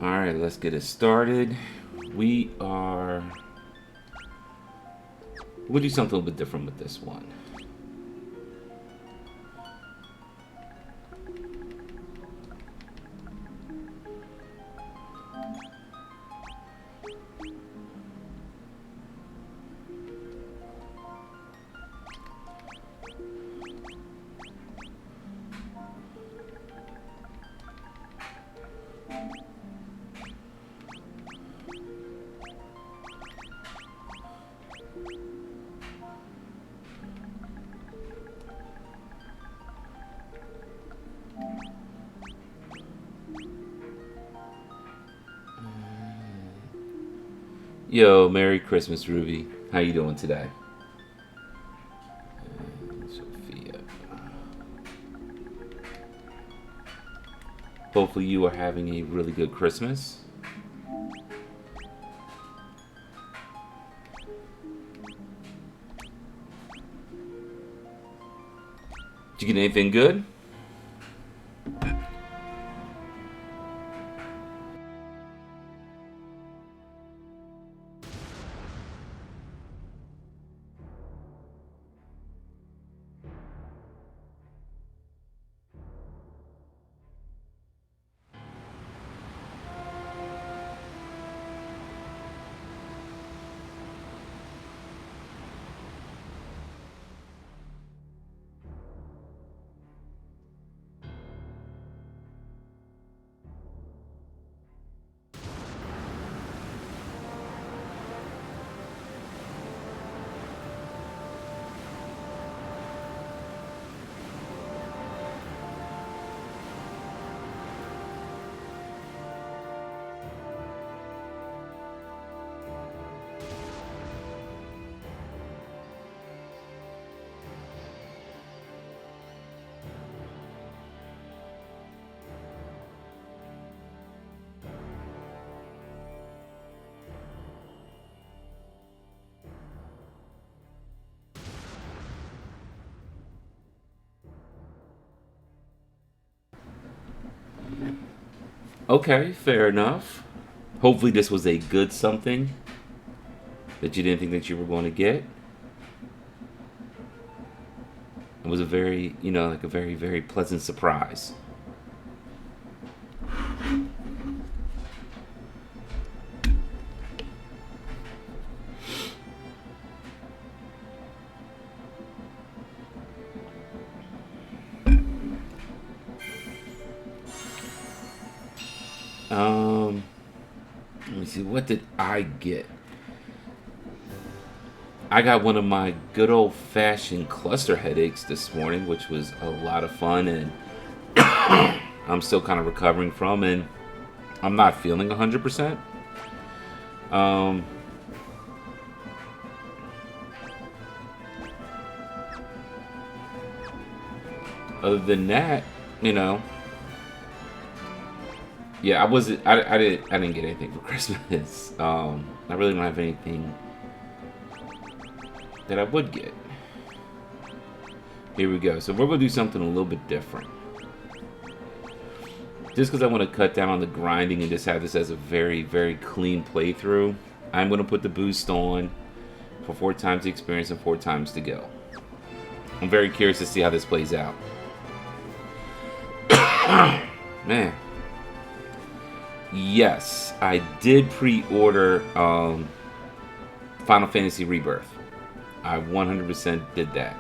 Alright, let's get it started. We'll do something a little bit different with this one. Yo, Merry Christmas, Ruby. How you doing today? Sophia. Hopefully you are having a really good Christmas. Did you get anything good? Okay, fair enough. Hopefully this was a good something that you didn't think that you were going to get. It was a very, like a very, very pleasant surprise. Let me see, what did I get? I got one of my good old-fashioned cluster headaches this morning, which was a lot of fun, and I'm still kind of recovering from, and I'm not feeling 100%. Other than that, yeah, I didn't get anything for Christmas. I really don't have anything that I would get. Here we go. So we're gonna do something a little bit different. Just because I want to cut down on the grinding and just have this as a very, very clean playthrough, I'm gonna put the boost on for 4 times the experience and 4 times to go. I'm very curious to see how this plays out. Man. Yes, I did pre-order Final Fantasy Rebirth. I 100% did that.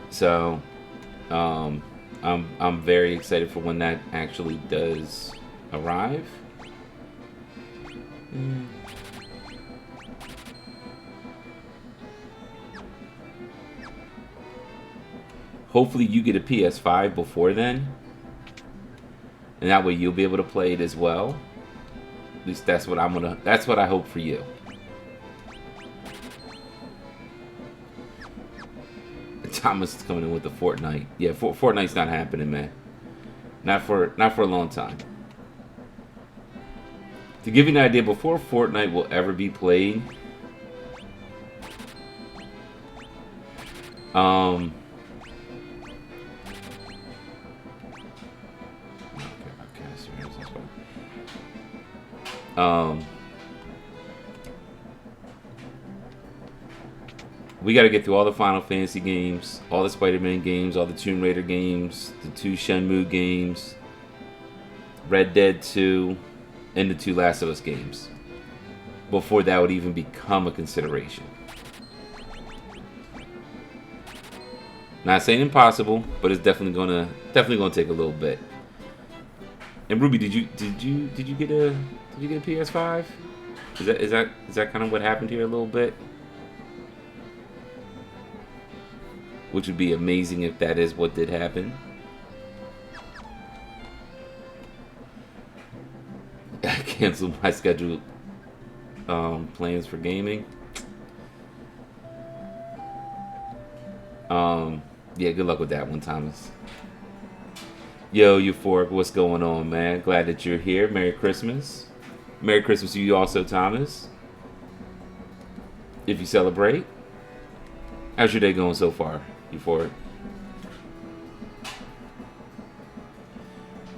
So, I'm very excited for when that actually does arrive. Hopefully you get a PS5 before then. And that way you'll be able to play it as well. At least that's what I hope for you. Thomas is coming in with the Fortnite. Yeah, Fortnite's not happening, man. Not for a long time. To give you an idea, before Fortnite will ever be played, Um, um, we got to get through all the Final Fantasy games, all the Spider-Man games, all the Tomb Raider games, the 2 Shenmue games, Red Dead 2, and the 2 Last of Us games before that would even become a consideration. Not saying impossible, but it's definitely gonna take a little bit. And Ruby, did you get a PS5? Is that kind of what happened here a little bit? Which would be amazing if that is what did happen. I canceled my scheduled plans for gaming. Yeah, good luck with that one, Thomas. Yo, Euphoric, what's going on, man? Glad that you're here. Merry Christmas. Merry Christmas to you also, Thomas. If you celebrate. How's your day going so far, Euphoric?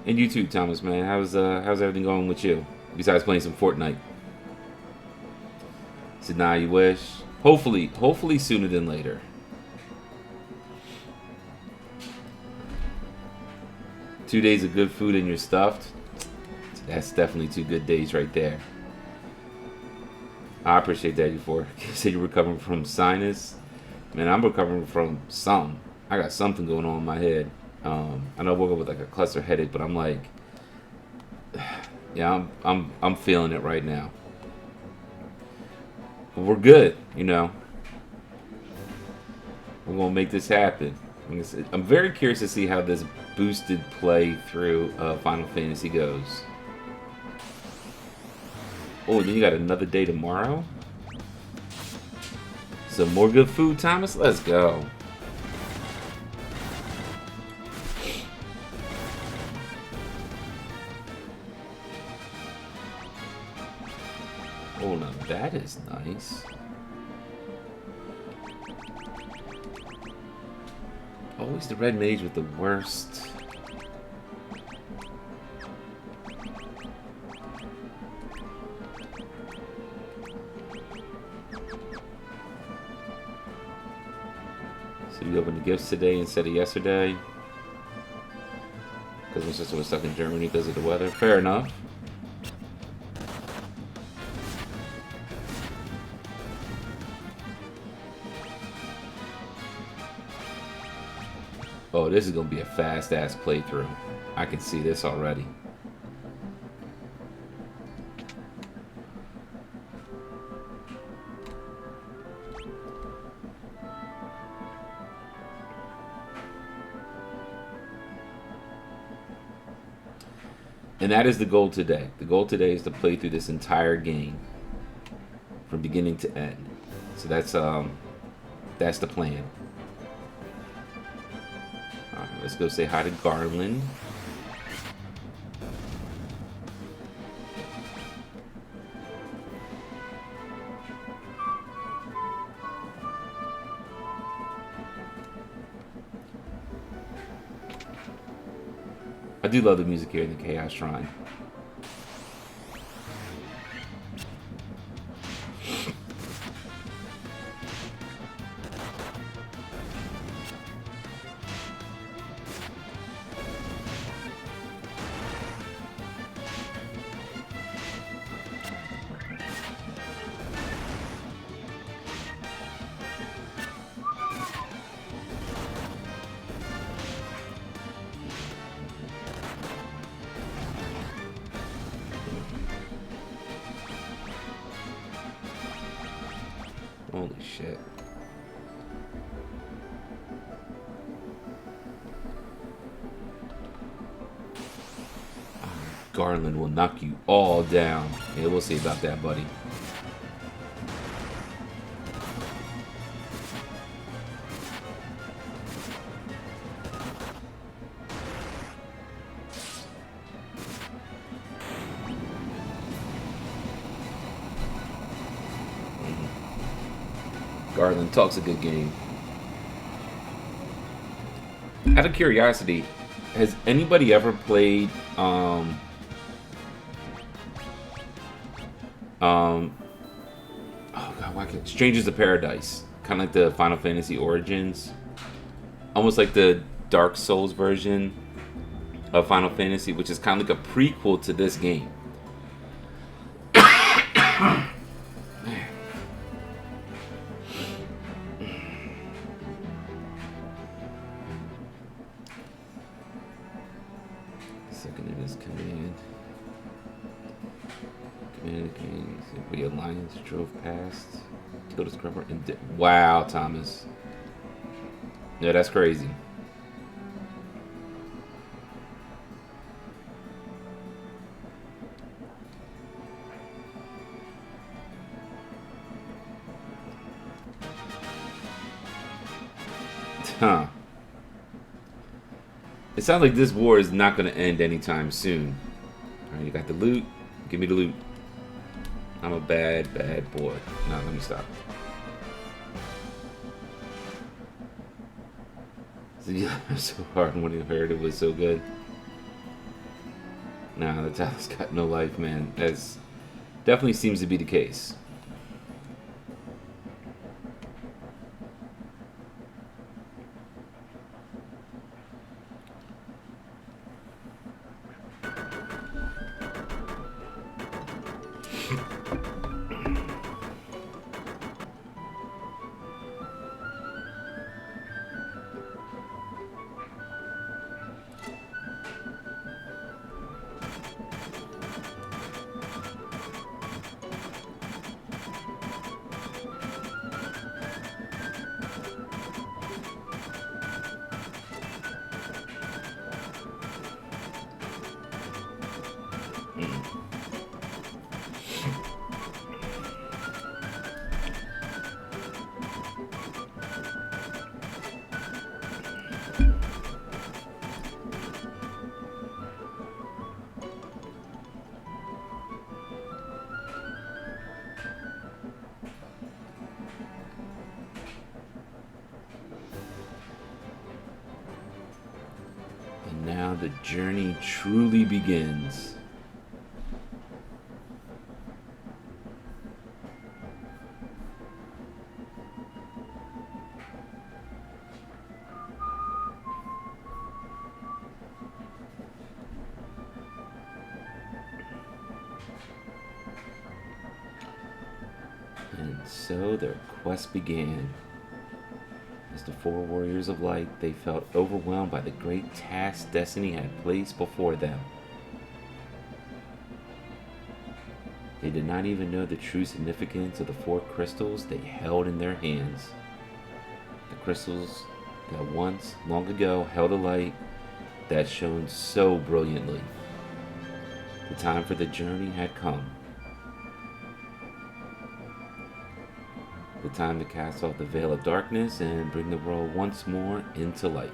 And you too, Thomas, man. How's everything going with you? Besides playing some Fortnite. So now you wish. Hopefully sooner than later. 2 days of good food and you're stuffed. That's definitely 2 good days right there. I appreciate that, Euphoric. You said you're recovering from sinus. Man, I'm recovering from some. I got something going on in my head. I know I woke up with like a cluster headache, but I'm like, yeah, I'm feeling it right now. But we're good, you know. We're gonna make this happen. I'm very curious to see how this boosted play through Final Fantasy goes. Oh, then you got another day tomorrow. Some more good food, Thomas. Let's go. Oh, now that is nice. Always the red mage with the worst. So you opened the gifts today instead of yesterday? Because my sister was stuck in Germany because of the weather. Fair enough. Oh, this is going to be a fast-ass playthrough. I can see this already. And that is the goal today. The goal today is to play through this entire game from beginning to end. So that's the plan. Let's go say hi to Garland. I do love the music here in the Chaos Shrine. Holy shit. Garland will knock you all down. Yeah, we'll see about that, buddy. Garland talks a good game. Out of curiosity, has anybody ever played oh god, why can't Strangers of Paradise? Kind of like the Final Fantasy Origins, almost like the Dark Souls version of Final Fantasy, which is kind of like a prequel to this game. Second this command. The Alliance drove past, killed a scrubber, and wow, Thomas. Yeah, that's crazy. Huh. It sounds like this war is not going to end anytime soon. Alright, you got the loot. Give me the loot. I'm a bad, bad boy. No, let me stop. Yeah, so hard when you heard it was so good. Nah, the Tal's got no life, man. That's definitely seems to be the case. Now the journey truly begins. And so their quest began. As the four warriors of light, they felt overwhelmed by the great task destiny had placed before them. They did not even know the true significance of the four crystals they held in their hands. The crystals that once, long ago, held a light that shone so brilliantly. The time for the journey had come. The time to cast off the veil of darkness and bring the world once more into light.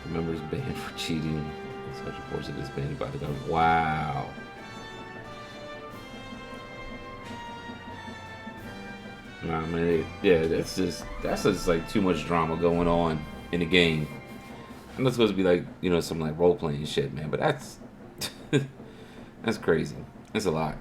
Members banned for cheating. Such reports of this banned by the government. Wow. Nah, man, yeah, that's just like too much drama going on in the game. I'm not supposed to be like, you know, some like role playing shit, man. But that's that's crazy. That's a lot.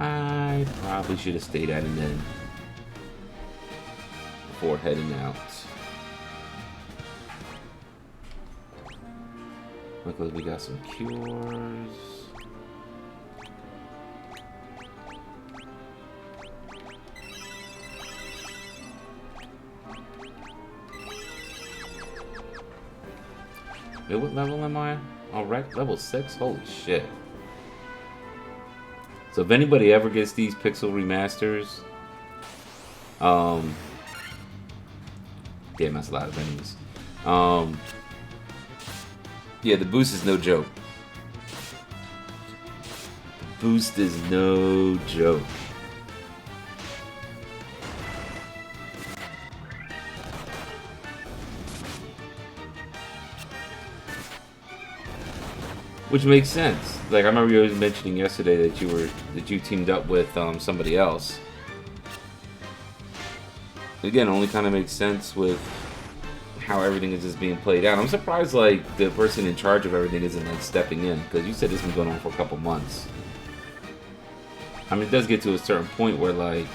I probably should have stayed at an inn before heading out. Luckily we got some cures. Wait, what level am I? Alright, level 6? Holy shit. So if anybody ever gets these pixel remasters, Damn, that's a lot of enemies. Yeah, the boost is no joke. The boost is no joke. Which makes sense. Like, I remember you was mentioning yesterday that you teamed up with somebody else. Again, it only kind of makes sense with how everything is just being played out. I'm surprised, like, the person in charge of everything isn't, like, stepping in. Because you said this has been going on for a couple months. I mean, it does get to a certain point where, like,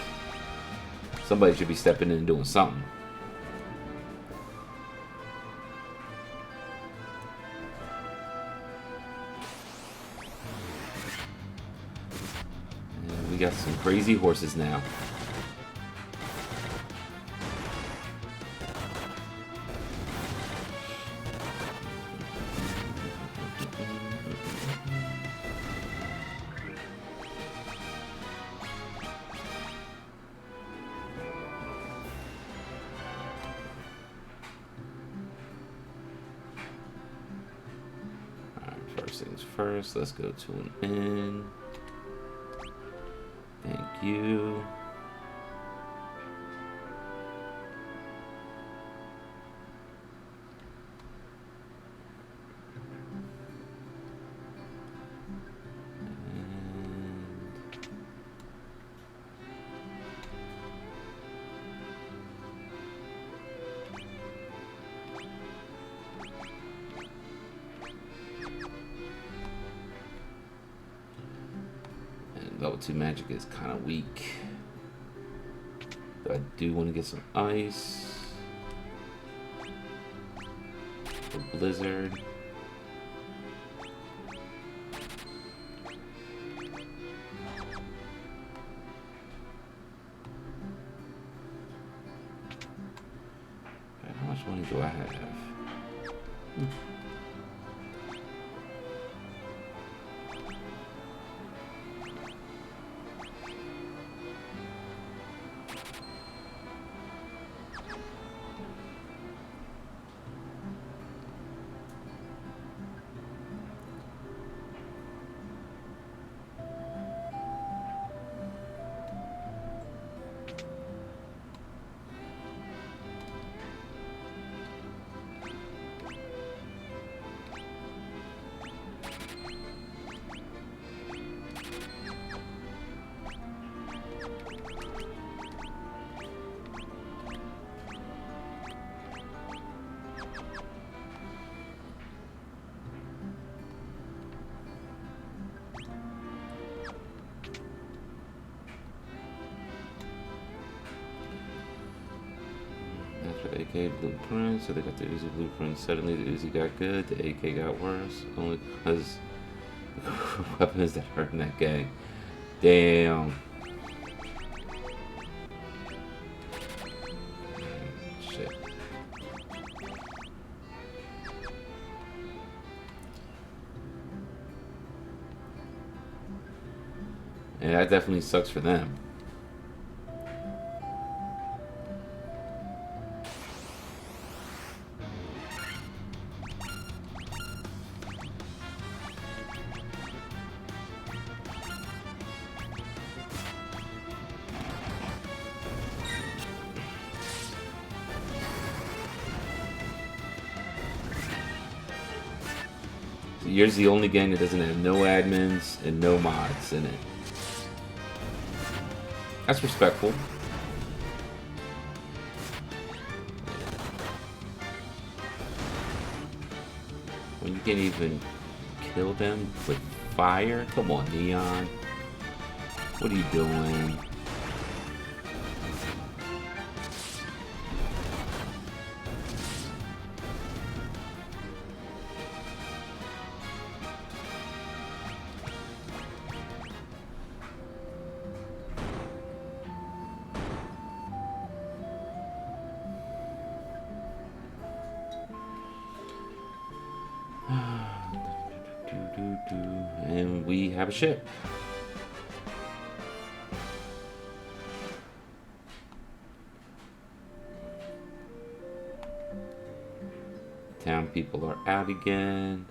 somebody should be stepping in and doing something. And we got some crazy horses now. First, let's go to an inn. Thank you. Level 2 magic is kind of weak. But I do want to get some ice. A blizzard. Okay, how much money do I have? AK blueprint, so they got the Uzi blueprint. Suddenly the Uzi got good, the AK got worse, only because weapons that hurt in that gang. Damn. Shit. And that definitely sucks for them. Yours the only gang that doesn't have no admins and no mods in it. That's respectful. When you can't even kill them with fire? Come on, Neon. What are you doing? And we have a ship. Town people are out again.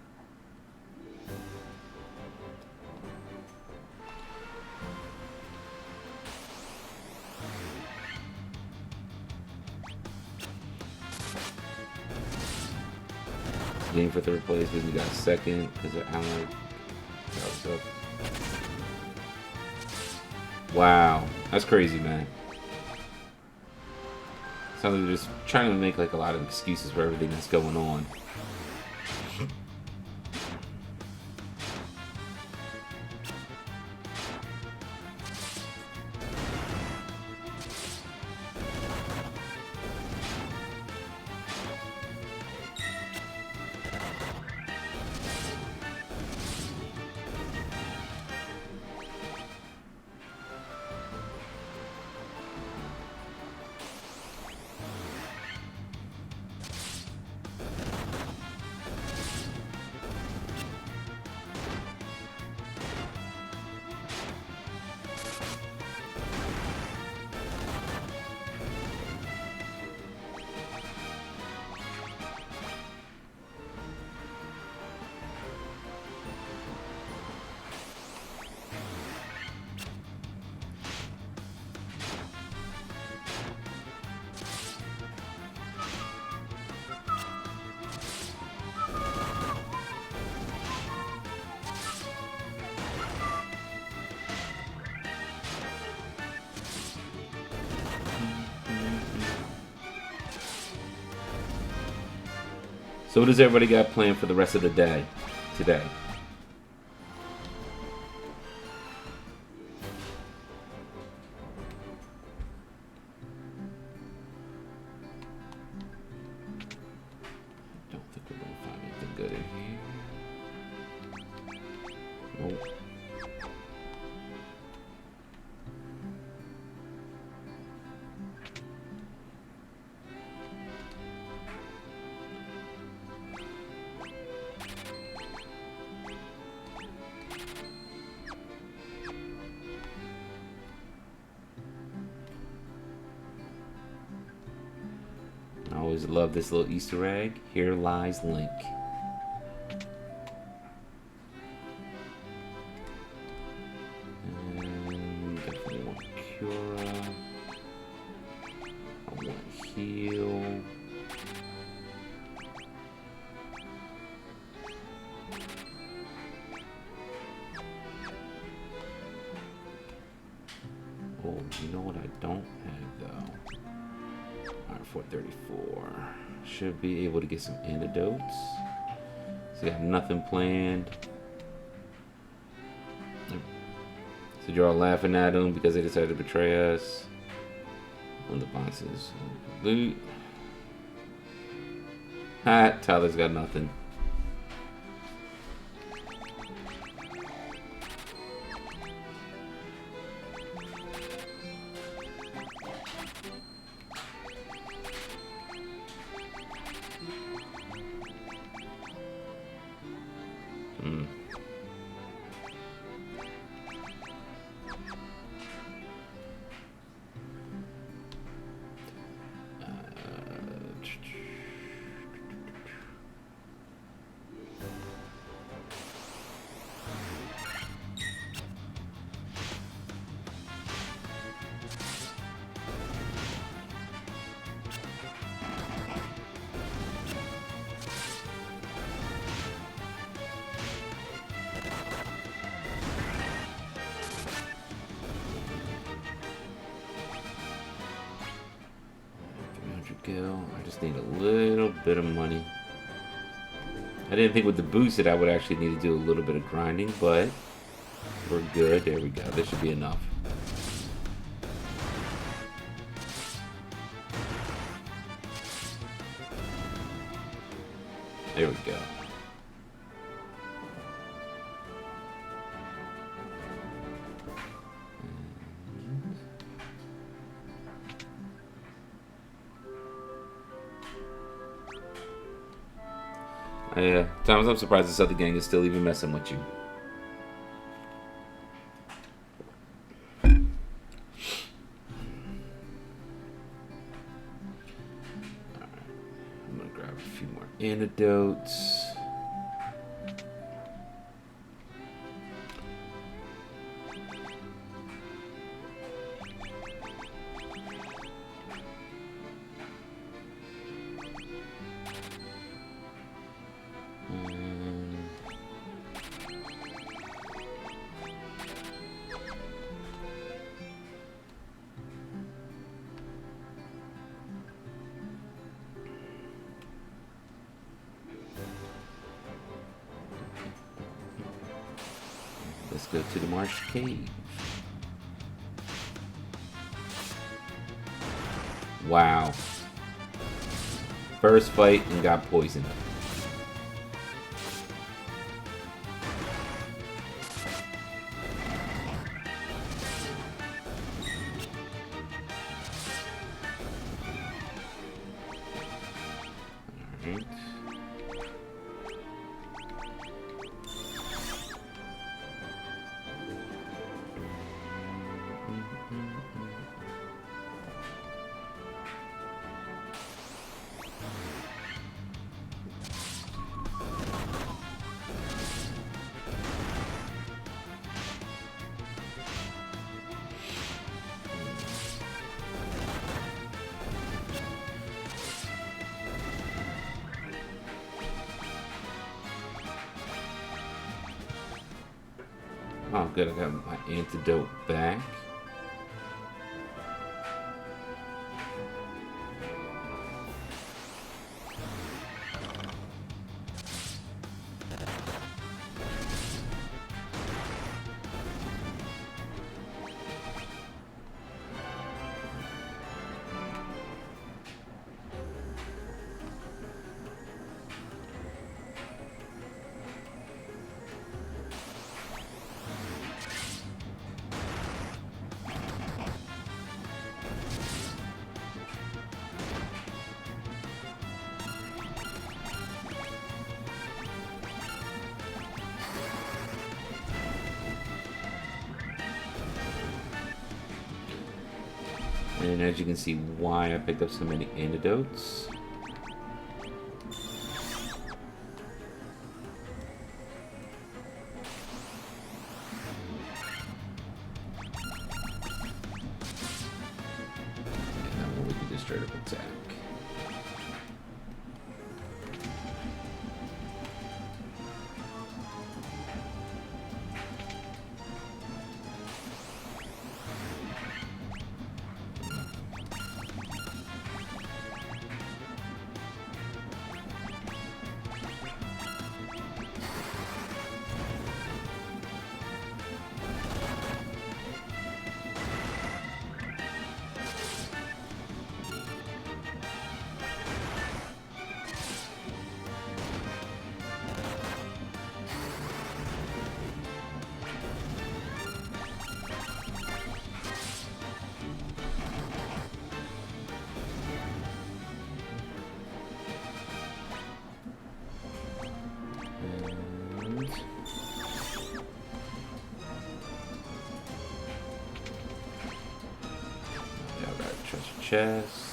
Game for third place because we got second because of Allen. Wow, that's crazy, man. Sounds like they're just trying to make like a lot of excuses for everything that's going on. So what does everybody got planned for the rest of the day today? Don't think we're gonna find anything good in here. Nope. I always love this little Easter egg. Here lies Link. And definitely want Cura. I want Heal. Oh, you know what I don't have though? Alright, 434. Should be able to get some antidotes. So got nothing planned. So you're all laughing at them because they decided to betray us. On the boxes. Loot. Ha, Tyler's got nothing. Go. I just need a little bit of money. I didn't think with the boost that I would actually need to do a little bit of grinding, but we're good. There we go. This should be enough. There we go. Yeah, sometimes I'm surprised this other gang is still even messing with you. Alright, I'm gonna grab a few more Antidotes. Let's go to the Marsh Cave. Wow. First fight and got poisoned. Alright. Oh, good. I got my antidote back. And as you can see why I picked up so many antidotes. And now we can just straight up attack. Chest.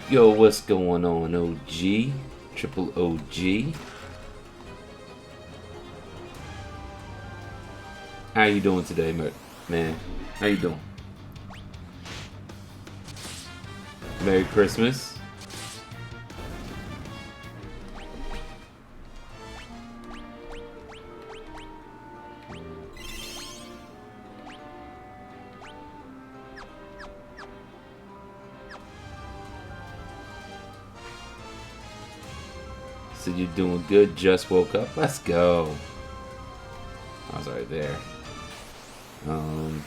Yo, what's going on, OG? Triple OG. How you doing today, man? How you doing? Merry Christmas. So you're doing good. Just woke up. Let's go. I was right there. Then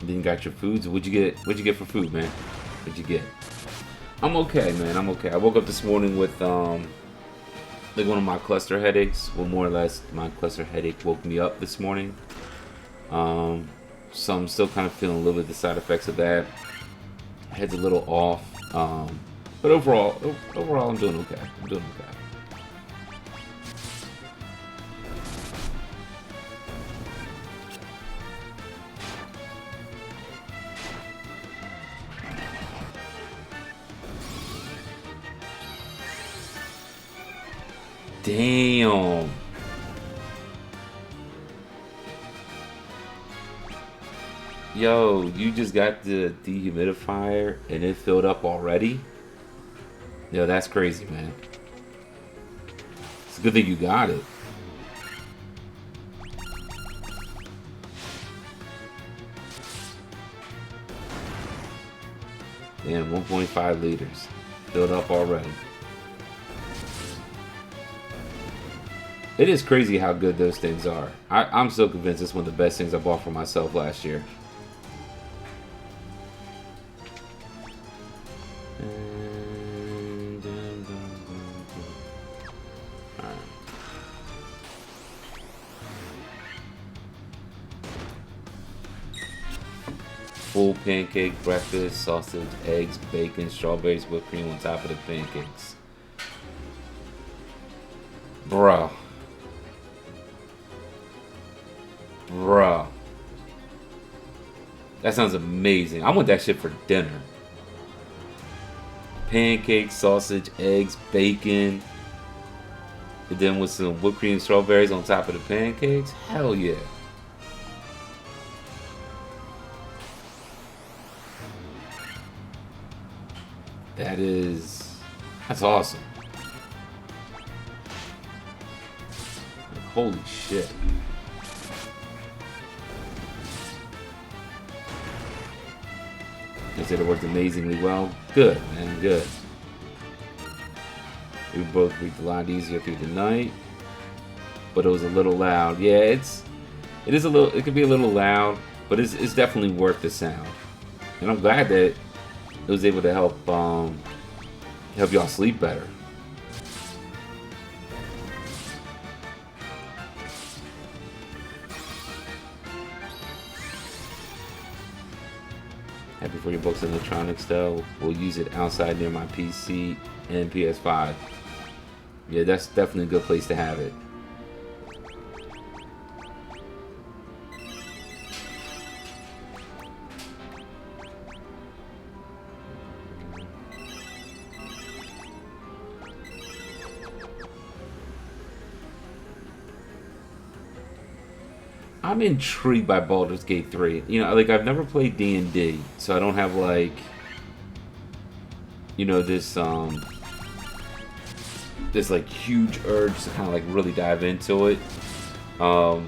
you got your foods. What'd you get? What'd you get for food, man? What'd you get? I'm okay, man. I'm okay. I woke up this morning with like one of my cluster headaches. Well, more or less, my cluster headache woke me up this morning. So I'm still kind of feeling a little bit of the side effects of that. Head's a little off. But overall, I'm doing okay. I'm doing okay. Damn. Yo, you just got the dehumidifier and it filled up already? Yo, that's crazy, man. It's a good thing you got it. Damn, 1.5 liters. Filled up already. It is crazy how good those things are. I'm so convinced it's one of the best things I bought for myself last year. Alright. Full pancake breakfast, sausage, eggs, bacon, strawberries, whipped cream on top of the pancakes. Bruh. Bruh. That sounds amazing. I want that shit for dinner. Pancakes, sausage, eggs, bacon. And then with some whipped cream and strawberries on top of the pancakes. Hell yeah. That's awesome. Holy shit. I said it worked amazingly well. Good, man, good. We both breathed a lot easier through the night. But it was a little loud. Yeah, it could be a little loud, but it's definitely worth the sound. And I'm glad that it was able to help y'all sleep better. Happy for your books and electronics though. We'll use it outside near my PC and PS5. Yeah, that's definitely a good place to have it. I'm intrigued by Baldur's Gate 3. You know, like I've never played D&D, so I don't have like, you know, this like huge urge to kind of like really dive into it. I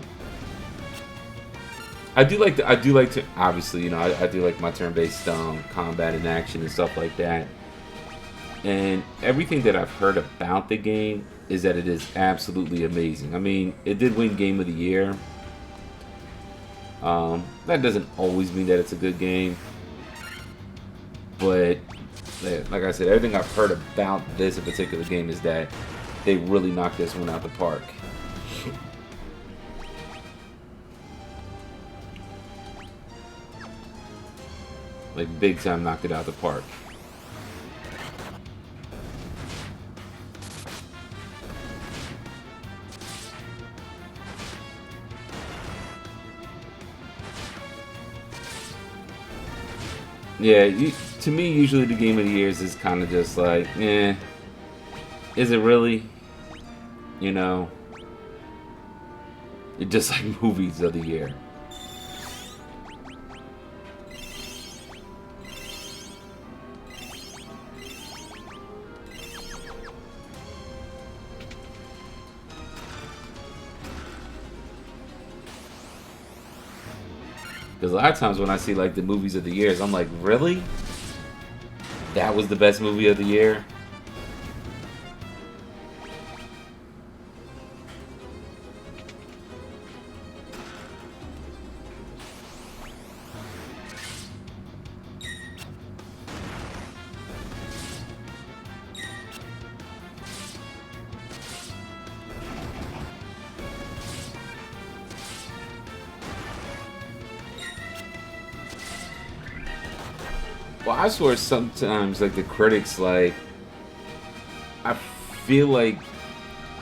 do like to obviously, you know, I do like my turn-based combat and action and stuff like that. And everything that I've heard about the game is that it is absolutely amazing. I mean, it did win Game of the Year. That doesn't always mean that it's a good game, but like I said, everything I've heard about this particular game is that they really knocked this one out the park. Like big time knocked it out the park. Yeah, to me, usually the Game of the Years is kind of just like, eh, is it really? You know, it's just like movies of the year. Because a lot of times when I see like the movies of the years, I'm like, really? That was the best movie of the year? Well, I swear sometimes, like, the critics, like, I feel like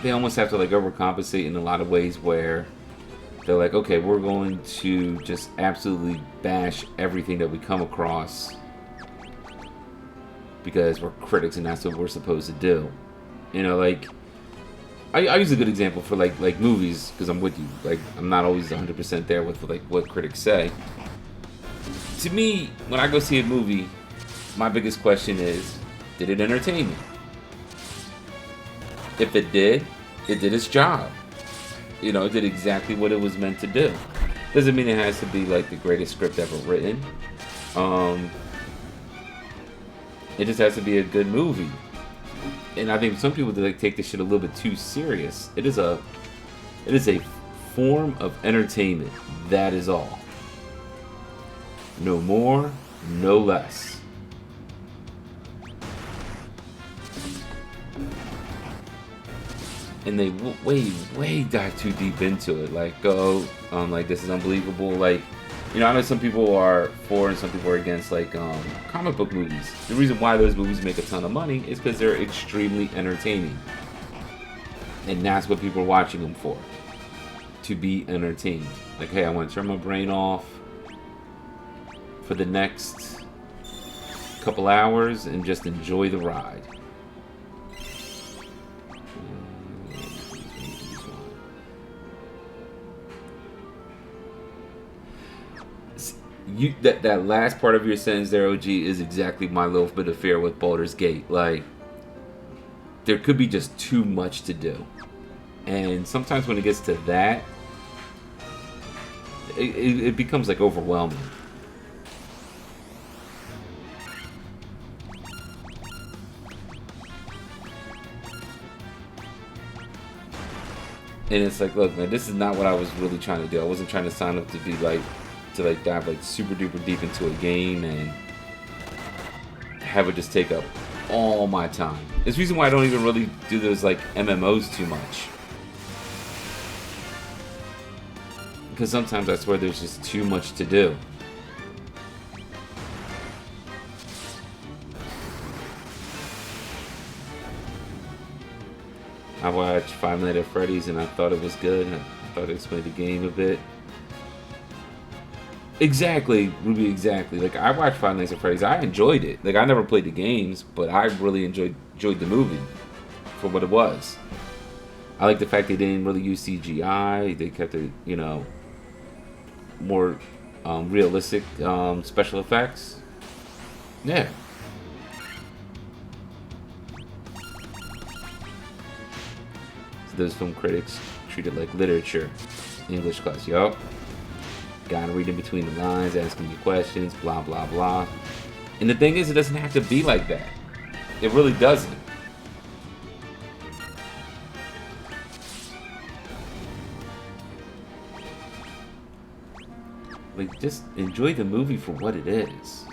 they almost have to, like, overcompensate in a lot of ways where they're like, okay, we're going to just absolutely bash everything that we come across because we're critics and that's what we're supposed to do. You know, like, I use a good example for, like movies, because I'm with you. Like, I'm not always 100% there with, like, what critics say. To me, when I go see a movie, my biggest question is, did it entertain me? If it did its job. You know, it did exactly what it was meant to do. Doesn't mean it has to be, like, the greatest script ever written. It just has to be a good movie. And I think some people, like, take this shit a little bit too serious. It is a form of entertainment. That is all. No more, no less. And they way dive too deep into it. Like, go, like, this is unbelievable. Like, you know, I know some people are for and some people are against, like, comic book movies. The reason why those movies make a ton of money is because they're extremely entertaining. And that's what people are watching them for. To be entertained. Like, hey, I want to turn my brain off for the next couple hours and just enjoy the ride. That last part of your sentence there, OG, is exactly my little bit of fear with Baldur's Gate. Like, there could be just too much to do. And sometimes when it gets to that, it becomes, like, overwhelming. And it's like, look, man, this is not what I was really trying to do. I wasn't trying to sign up to be, like, to dive, like, super duper deep into a game and have it just take up all my time. It's the reason why I don't even really do those, like, MMOs too much. Because sometimes I swear there's just too much to do. I watched Five Nights at Freddy's and I thought it was good. I thought it explained the game a bit. Exactly, Ruby, exactly. Like, I watched Five Nights at Freddy's. I enjoyed it. Like, I never played the games, but I really enjoyed the movie for what it was. I like the fact they didn't really use CGI. They kept it, you know, more realistic special effects. Yeah. So those film critics treat it like literature. English class, yup. Gotta read in between the lines, asking you questions, blah, blah, blah. And the thing is, it doesn't have to be like that. It really doesn't. Like, just enjoy the movie for what it is.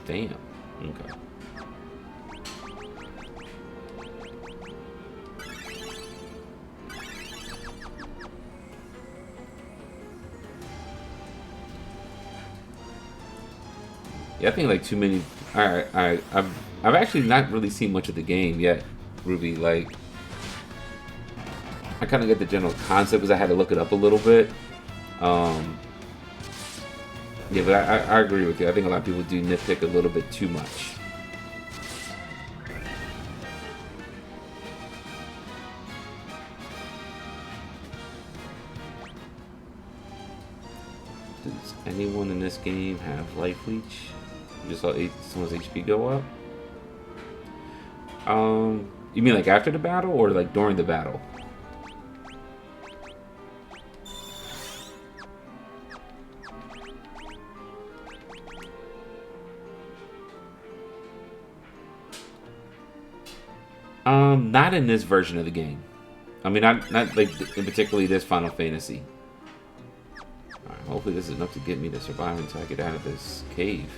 Damn. Okay. Yeah, I think like too many. I've actually not really seen much of the game yet, Ruby. Like, I kind of get the general concept because I had to look it up a little bit. Yeah, but I agree with you. I think a lot of people do nitpick a little bit too much. Does anyone in this game have life leech? You just saw someone's HP go up? You mean like after the battle or like during the battle? Not in this version of the game. I mean, not like in particularly this Final Fantasy. Alright, hopefully this is enough to get me to survive until I get out of this cave.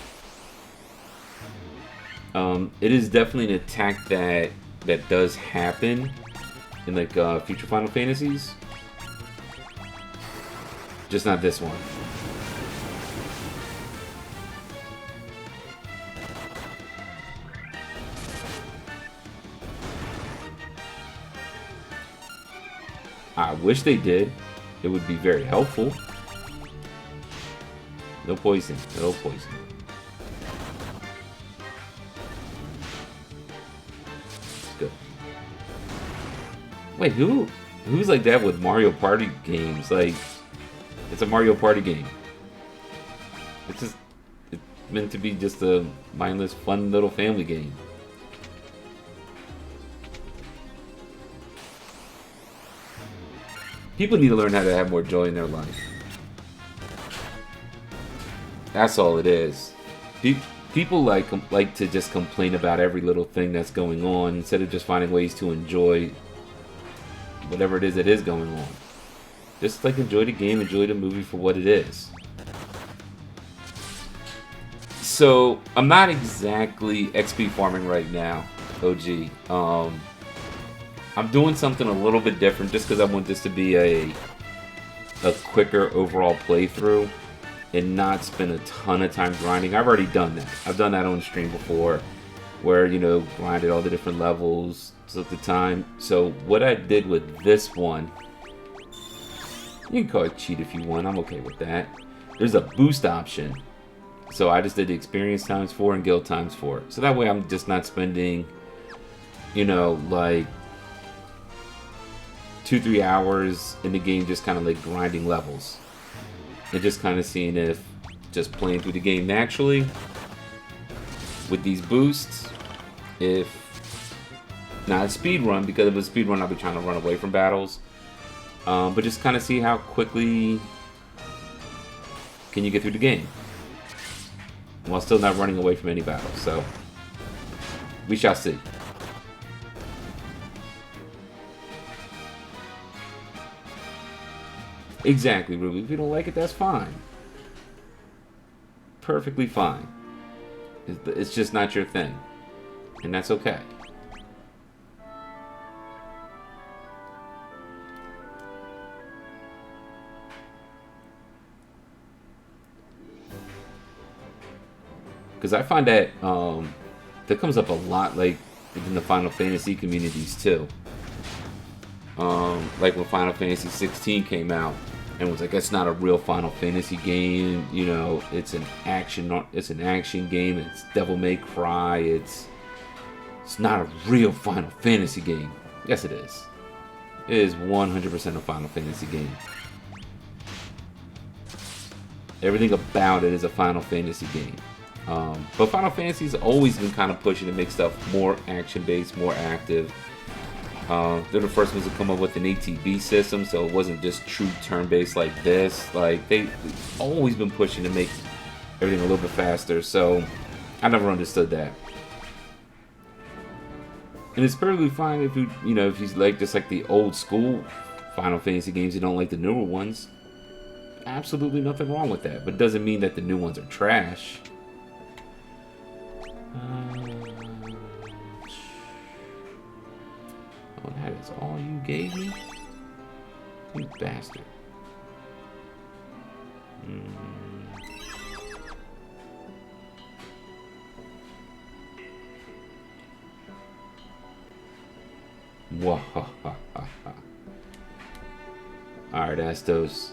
It is definitely an attack that does happen in like future Final Fantasies. Just not this one. I wish they did. It would be very helpful. No poison. No poison. Good. Wait, who's like that with Mario Party games? Like, it's a Mario Party game. It's meant to be just a mindless, fun little family game. People need to learn how to have more joy in their life. That's all it is. People like to just complain about every little thing that's going on instead of just finding ways to enjoy whatever it is that is going on. Just like enjoy the game, enjoy the movie for what it is. So I'm not exactly XP farming right now, OG. I'm doing something a little bit different just because I want this to be a quicker overall playthrough and not spend a ton of time grinding. I've already done that. I've done that on stream before where, you know, grinded all the different levels, took the time. So what I did with this one, you can call it cheat if you want. I'm okay with that. There's a boost option. So I just did the experience ×4 and guild ×4. So that way I'm just not spending, you know, like 2-3 hours in the game just kind of like grinding levels. And just kind of seeing if just playing through the game naturally with these boosts, if not a speed run, because if it was a speed run I'd be trying to run away from battles. But just kind of see how quickly can you get through the game while still not running away from any battle. So we shall see. Exactly, Ruby. If you don't like it, that's fine. Perfectly fine. It's just not your thing. And that's okay. Because I find that that comes up a lot, like in the Final Fantasy communities too. Like when Final Fantasy 16 came out, and was like, "That's not a real Final Fantasy game. You know, it's an action game. It's Devil May Cry. It's not a real Final Fantasy game." Yes, it is. It is 100% a Final Fantasy game. Everything about it is a Final Fantasy game. But Final Fantasy's always been kind of pushing to make stuff more action-based, more active. They're the first ones to come up with an ATB system, so it wasn't just true turn-based like this. Like, they've always been pushing to make everything a little bit faster, so I never understood that. And it's perfectly fine if you like just like the old school Final Fantasy games, you don't like the newer ones. Absolutely nothing wrong with that, but it doesn't mean that the new ones are trash. Oh, that is all you gave me? You bastard. Alright, Astos.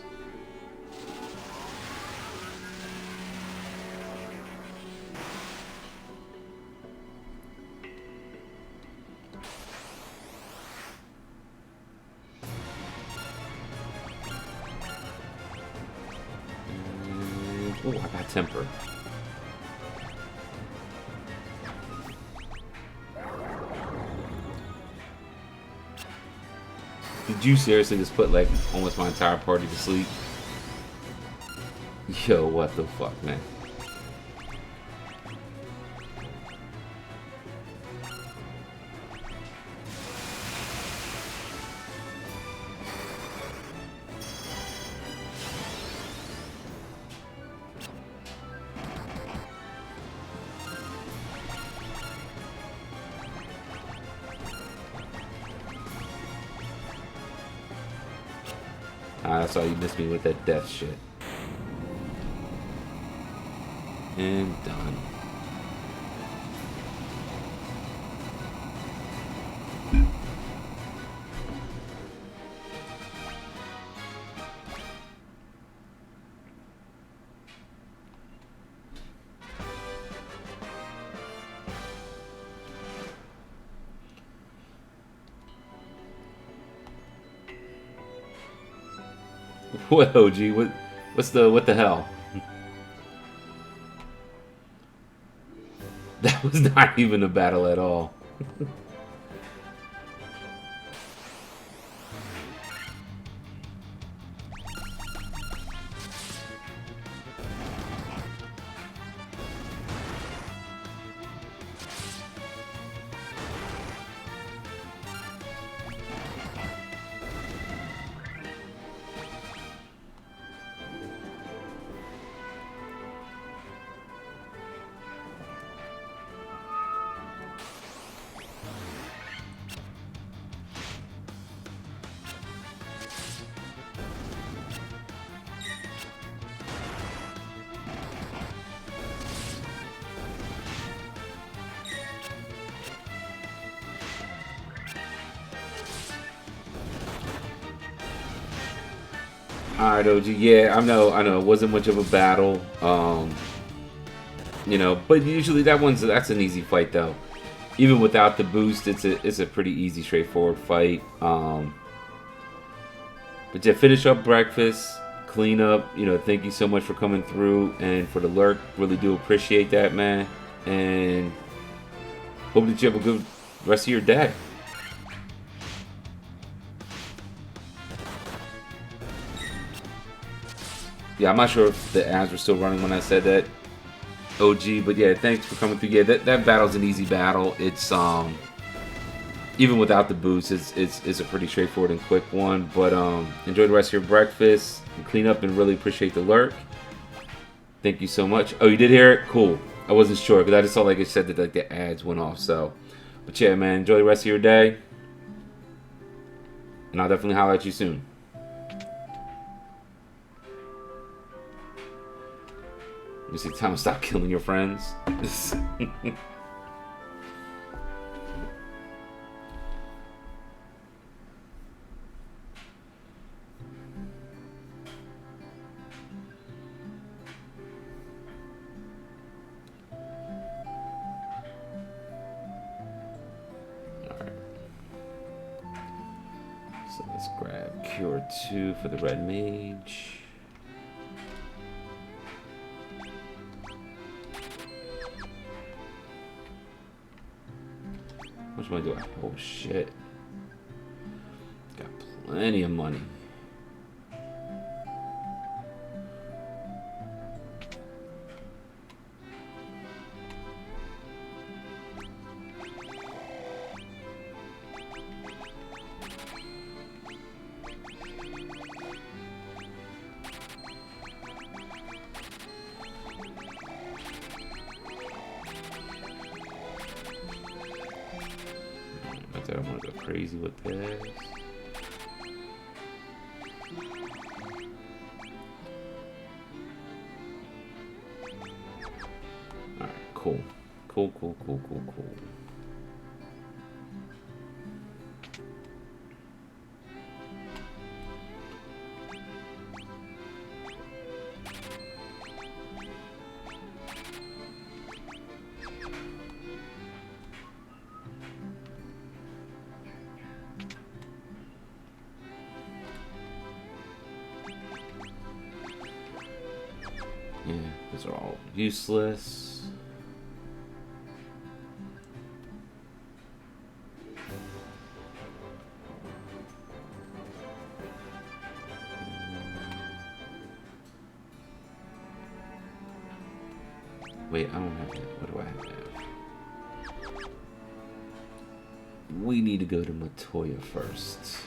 Oh, I got temper. Did you seriously just put like almost my entire party to sleep? Yo, what the fuck, man? Ah, that's why you missed me with that death shit. And done. What, OG? What the hell? That was not even a battle at all. Alright, OG. Yeah, I know. It wasn't much of a battle. You know, but usually that's an easy fight though. Even without the boost, it's a pretty easy, straightforward fight. But yeah, finish up breakfast, clean up. You know, thank you so much for coming through and for the lurk. Really do appreciate that, man. And hope that you have a good rest of your day. Yeah, I'm not sure if the ads were still running when I said that, OG, but yeah, thanks for coming through. Yeah, that battle's an easy battle. It's even without the boost, it's a pretty straightforward and quick one. But enjoy the rest of your breakfast and clean up, and really appreciate the lurk. Thank you so much. Oh, you did hear it? Cool. I wasn't sure because I just saw, like it said, that like the ads went off. So, but yeah, man, enjoy the rest of your day, and I'll definitely holler at you soon. You see, time to stop killing your friends. Alright. So let's grab Cure 2 for the Red Mage. How much money do I have? Oh shit. Got plenty of money. I don't want to go crazy with this. Alright, cool. Cool. Yeah, those are all useless. Wait, I don't have that. What do I have? We need to go to Matoya first.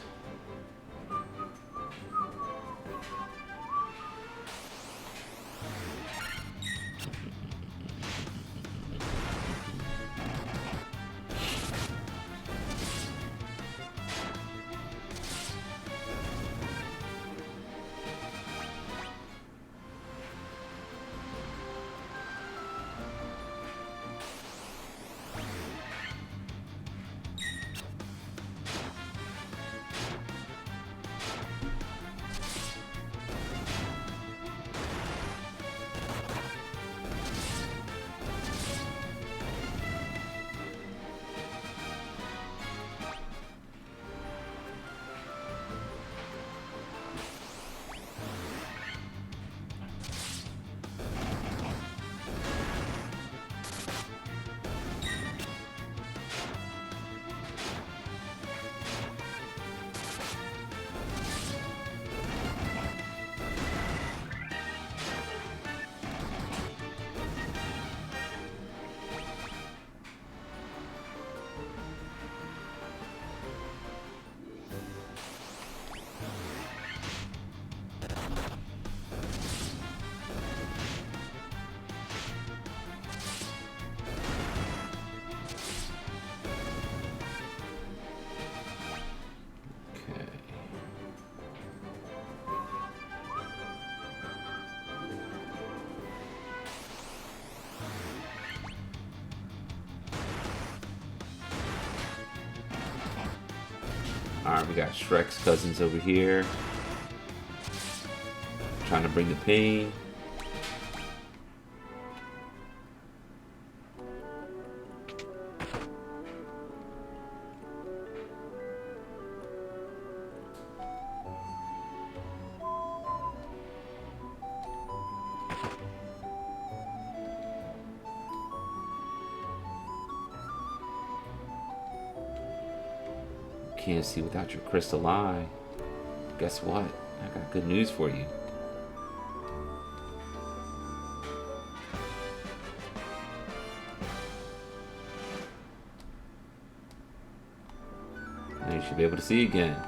Alright, we got Shrek's cousins over here. Trying to bring the pain. Can't see without your crystal eye. Guess what? I got good news for you. Now you should be able to see again.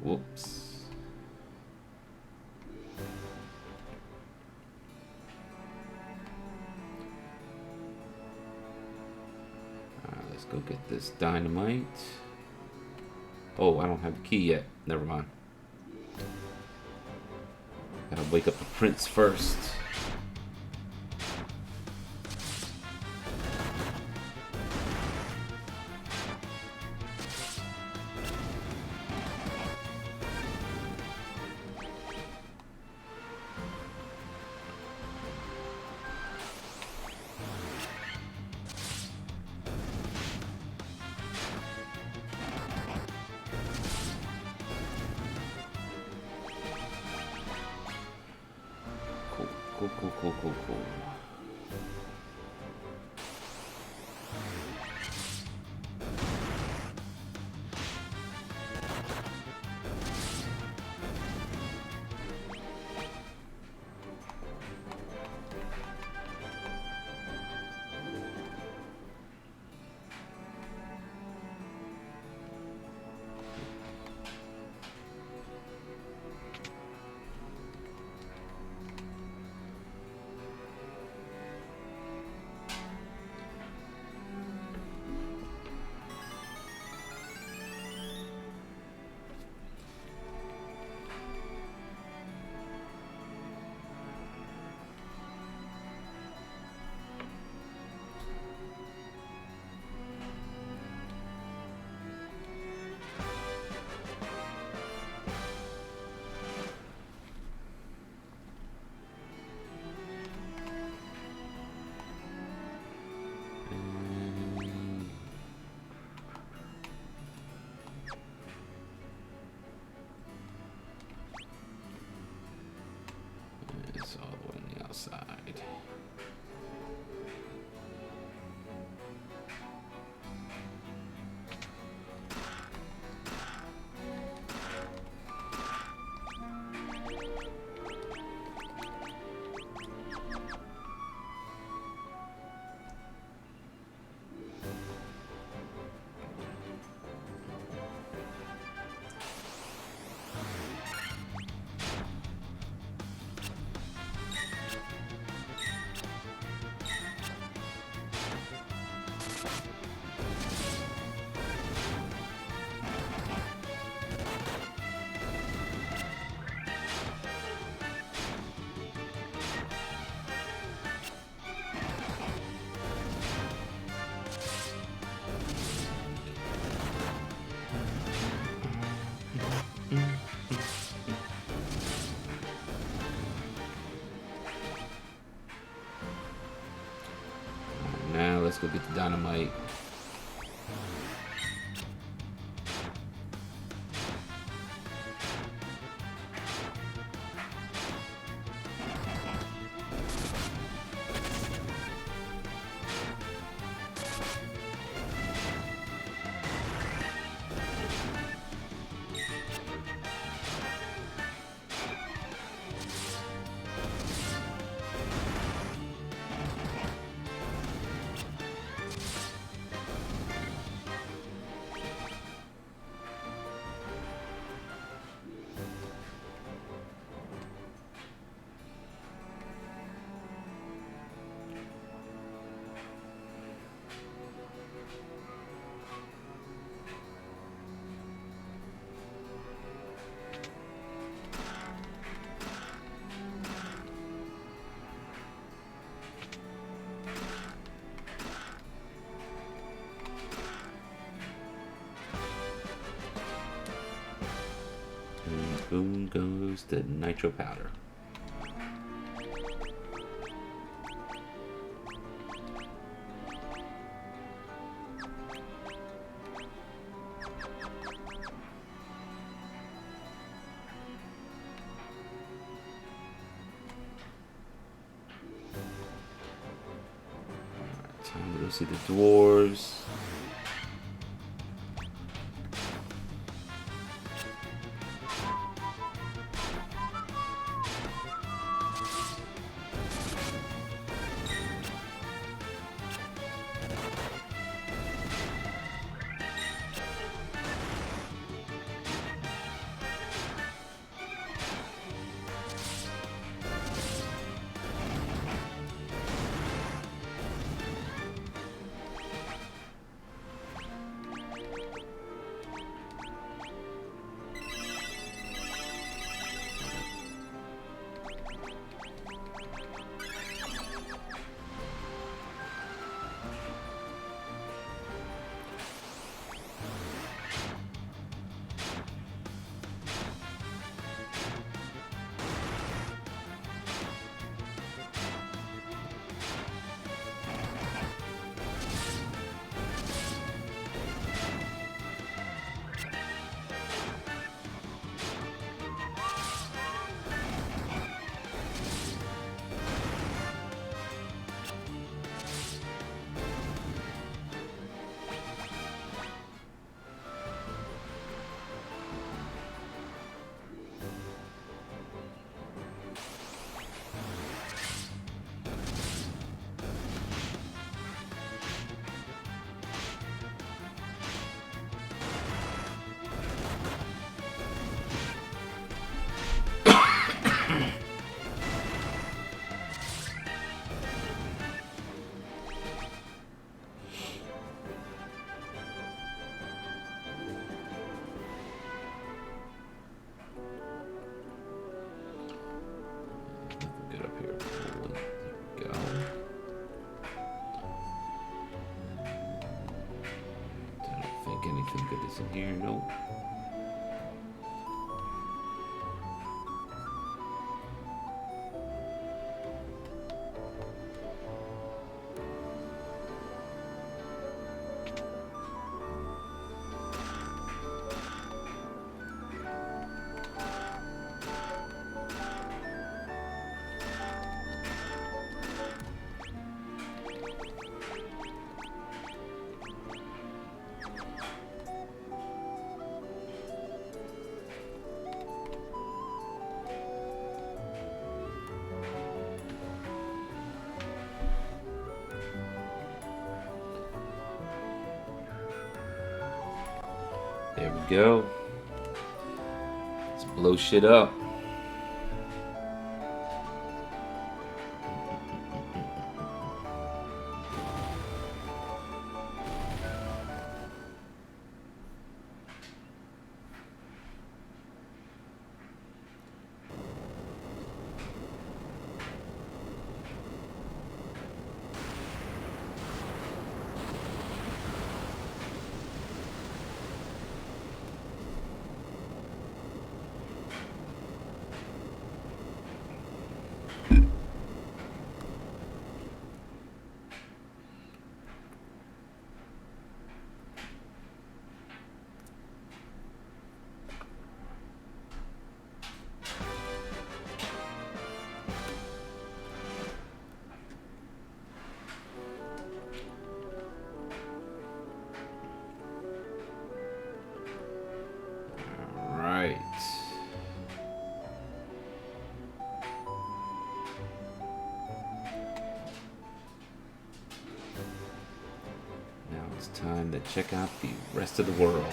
Whoops. Alright, let's go get this dynamite. Oh, I don't have the key yet. Never mind. Gotta wake up the prince first. Cool. It's all the way on the outside. let's go get the dynamite. And boom goes the nitro powder. Time to go see the dwarves. Anything good is in here? Nope. There we go. Let's blow shit up. to check out the rest of the world.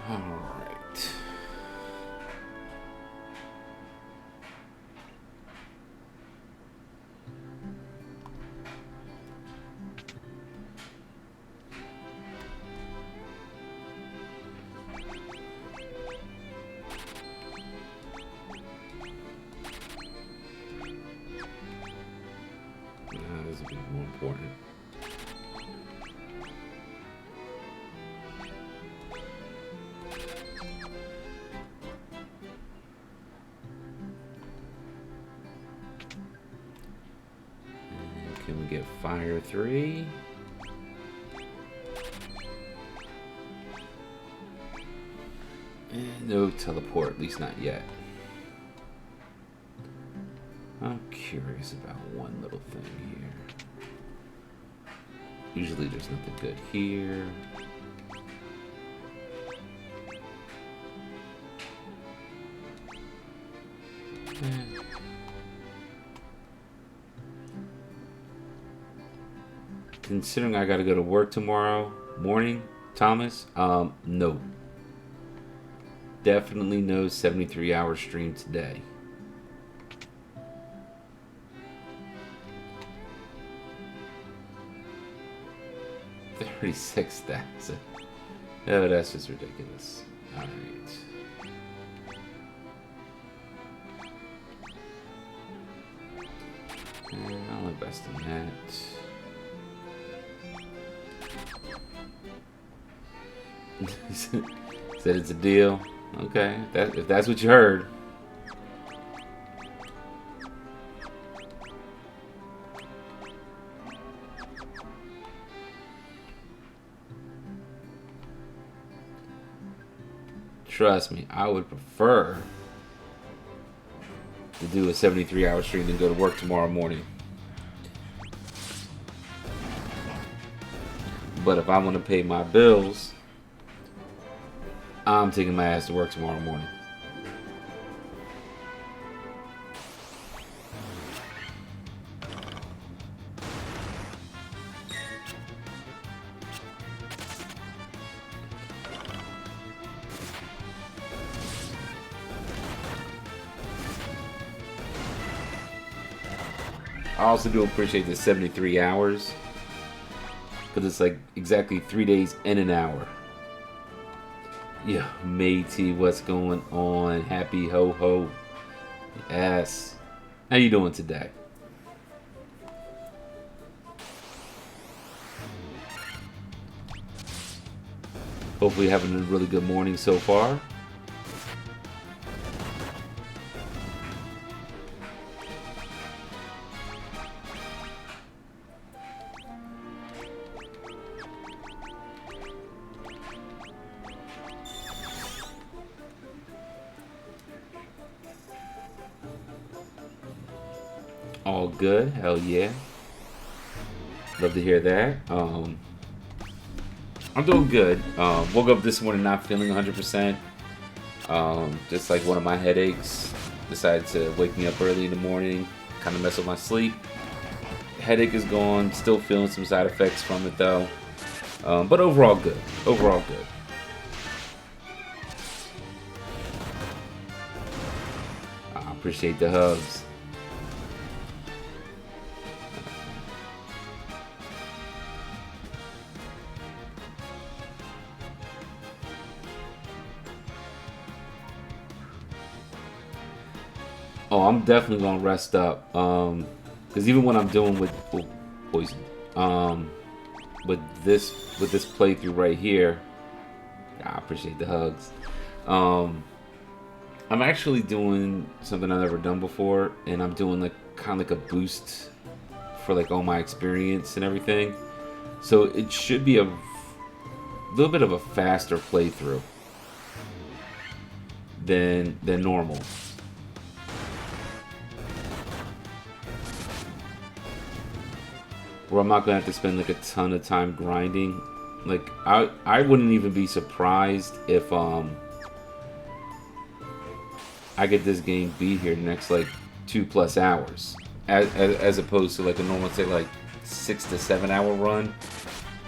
All right. This will be more important. Can we get Fire 3? And no teleport, at least not yet. I'm curious about one little thing here. Usually there's nothing good here. Considering I gotta go to work tomorrow morning, Thomas, no. Definitely no 73-hour stream today. $36,000. Oh, that's just ridiculous. Alright. I'll invest in that. Said it's a deal. Okay, if that's what you heard. Trust me, I would prefer to do a 73-hour stream than go to work tomorrow morning. But if I want to pay my bills, I'm taking my ass to work tomorrow morning. I also do appreciate the 73 hours, because it's like exactly 3 days and an hour. Yeah, matey, what's going on? Happy ho ho. Yes. How you doing today? Hopefully having a really good morning so far. All good, hell yeah. Love to hear that. I'm doing good. Woke up this morning not feeling 100%. Just like one of my headaches decided to wake me up early in the morning, kind of mess with my sleep. Headache is gone. Still feeling some side effects from it though. But overall good. Overall good. I appreciate the hugs. Oh, I'm definitely gonna rest up. Because even when I'm doing with poison, with this playthrough right here, I appreciate the hugs. I'm actually doing something I've never done before, and I'm doing like kind of like a boost for like all my experience and everything. So it should be a little bit of a faster playthrough than normal. Where I'm not gonna have to spend like a ton of time grinding. Like I wouldn't even be surprised if I get this game beat here next like 2+ hours, as opposed to like a normal say like 6 to 7 hour run.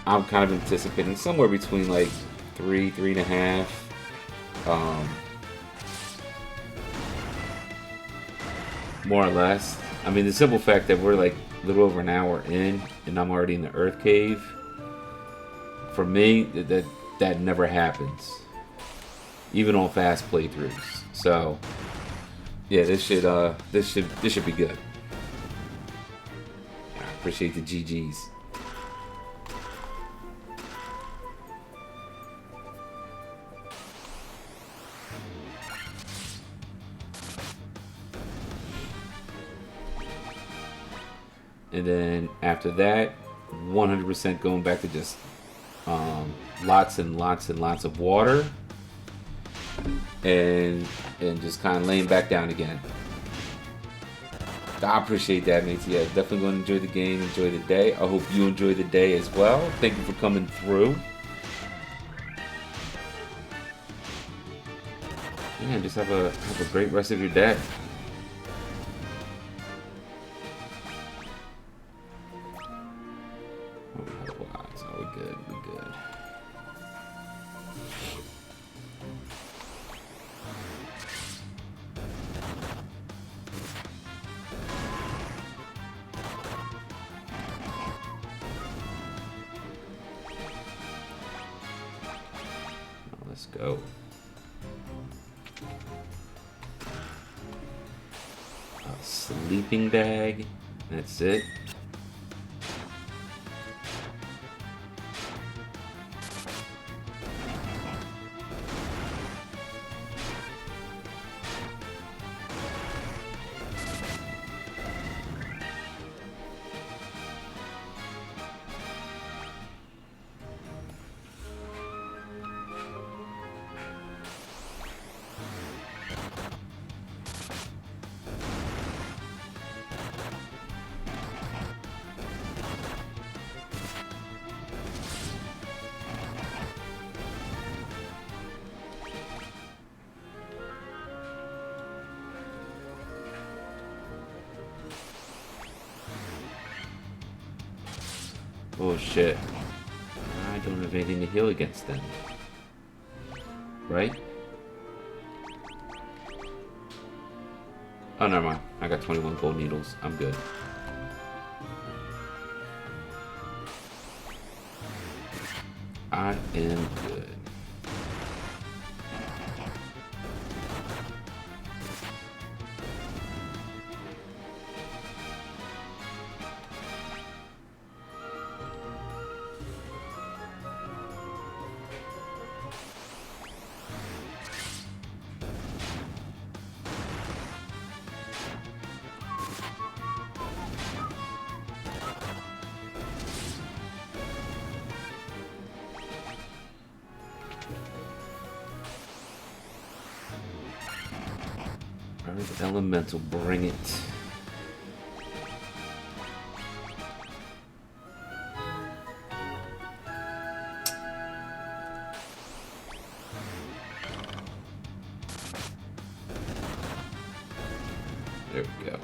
I'm kind of anticipating somewhere between like 3.5. More or less. I mean, the simple fact that we're like a little over an hour in and I'm already in the Earth Cave. For me, that never happens, even on fast playthroughs. So, yeah, this should be good. I appreciate the GGs. And then after that, 100% going back to just lots and lots and lots of water, and just kind of laying back down again. I appreciate that, mates. Yeah, definitely going to enjoy the game, enjoy the day. I hope you enjoy the day as well. Thank you for coming through. Yeah, just have a great rest of your day. Let's go. A sleeping bag. That's it. Oh shit. I don't have anything to heal against them. Right? Oh, never mind. I got 21 gold needles. I'm good. I am good. Earth Elemental, bring it. There we go.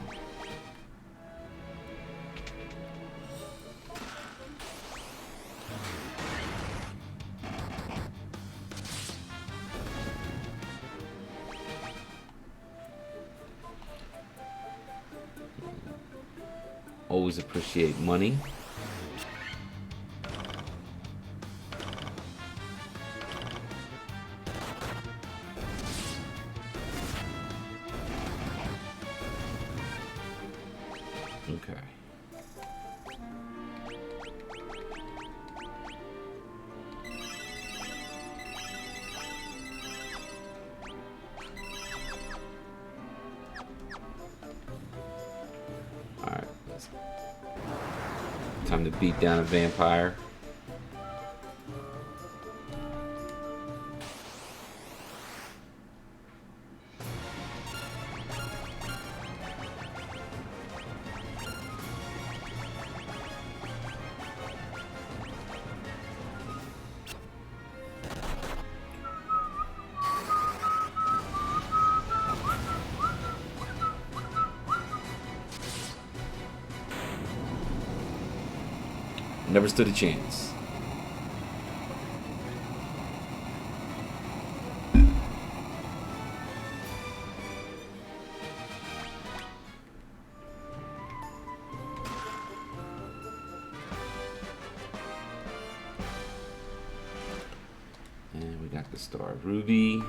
Always appreciate money. Okay. Alright. Time to beat down a vampire. Never stood a chance. And we got the Star of Ruby. And...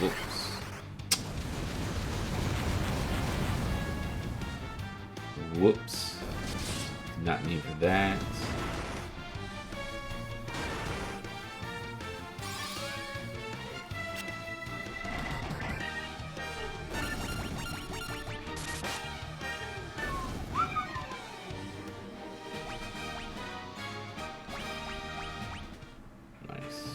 whoops. Whoops. Not need for that. Nice.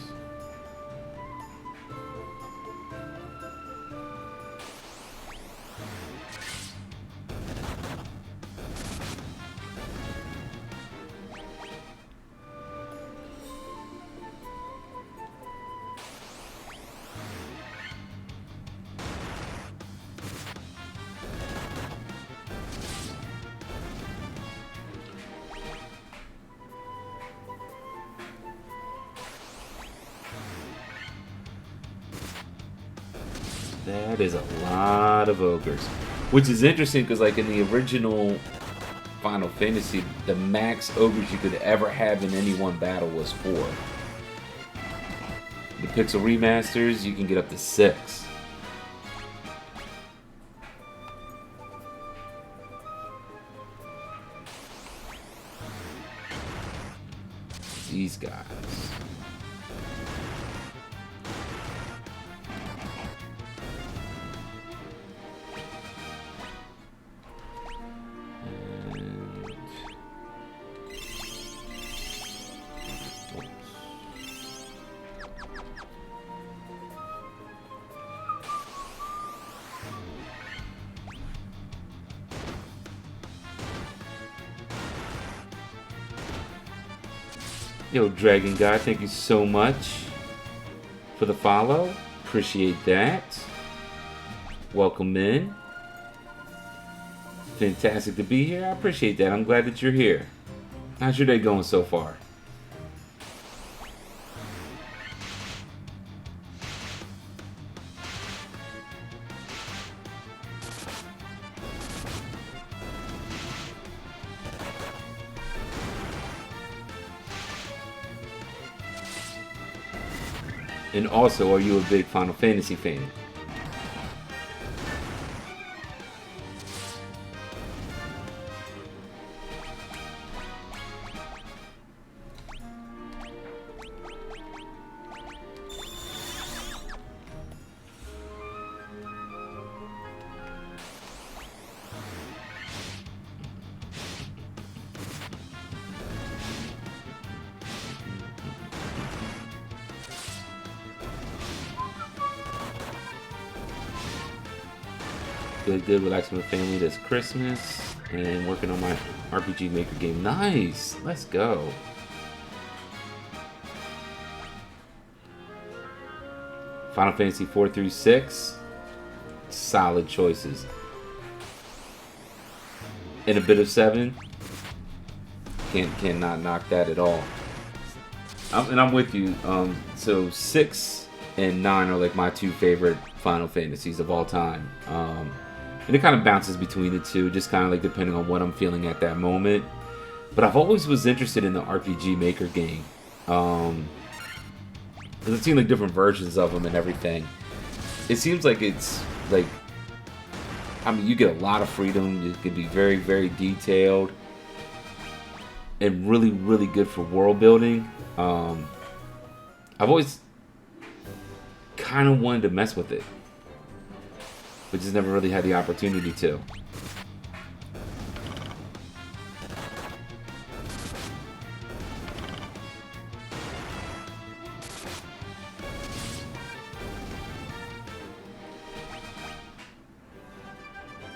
That is a lot of ogres. Which is interesting because, like, in the original Final Fantasy, the max ogres you could ever have in any one battle was 4. The Pixel remasters, you can get up to 6. These guys. Yo, Dragon God, thank you so much for the follow. Appreciate that. Welcome in. Fantastic to be here. I appreciate that. I'm glad that you're here. How's your day going so far? And also, are you a big Final Fantasy fan? Good, relaxing with family this Christmas, and working on my RPG Maker game. Nice, let's go. Final Fantasy 4 through 6, solid choices. And a bit of 7, cannot knock that at all. I'm with you. So 6 and 9 are like my 2 favorite Final Fantasies of all time. And it kind of bounces between the two, just kind of like depending on what I'm feeling at that moment. But I've always was interested in the RPG Maker game. Because I've seen like different versions of them and everything. It seems like it's like I mean, you get a lot of freedom. It can be very, very detailed and really, really good for world building. I've always kind of wanted to mess with it, but just never really had the opportunity to.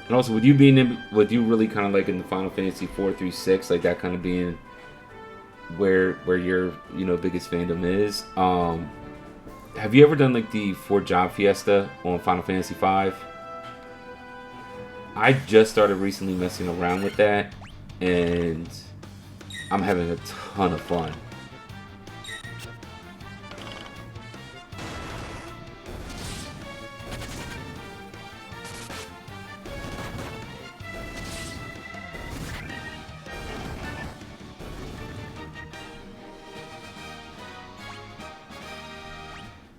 And also, with you being in, with you really kind of like in the Final Fantasy 4 through 6, like that kind of being where your biggest fandom is. Have you ever done like the 4-job fiesta on Final Fantasy 5? I just started recently messing around with that, and I'm having a ton of fun.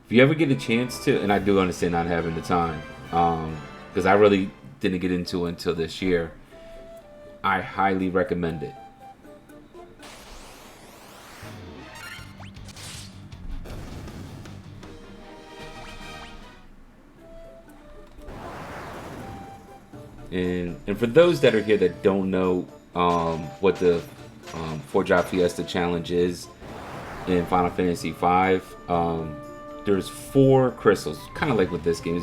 If you ever get a chance to, and I do understand not having the time, because I really didn't get into it until this year, I highly recommend it. And for those that are here that don't know what the 4-job fiesta challenge is in Final Fantasy V, there's 4 crystals, kind of like with this game. A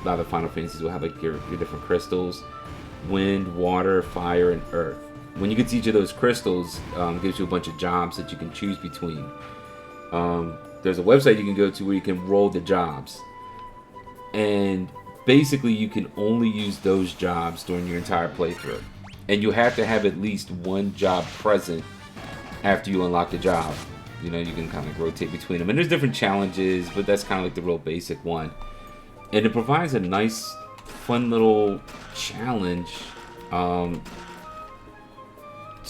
lot of Final Fantasies will have like your different crystals: wind, water, fire, and earth. When you get to each of those crystals, gives you a bunch of jobs that you can choose between. There's a website you can go to where you can roll the jobs, and basically you can only use those jobs during your entire playthrough, and you have to have at least one job present after you unlock the job. You can kind of rotate between them. And there's different challenges, but that's kind of like the real basic one. And it provides a nice, fun little challenge to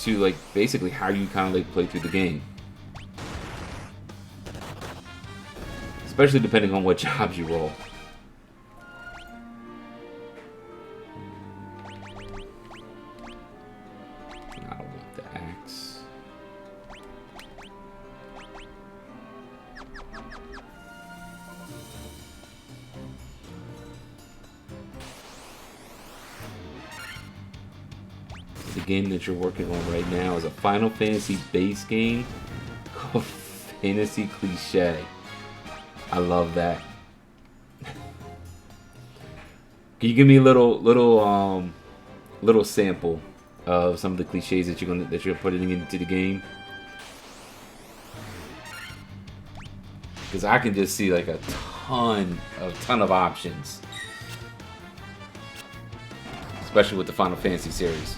like basically how you kind of like play through the game. Especially depending on what jobs you roll. I don't want the axe. The game that you're working on right now is a Final Fantasy base game called Fantasy Cliche. I love that. Can you give me a little sample of some of the cliches that you're putting into the game? Because I can just see like a ton of options, especially with the Final Fantasy series.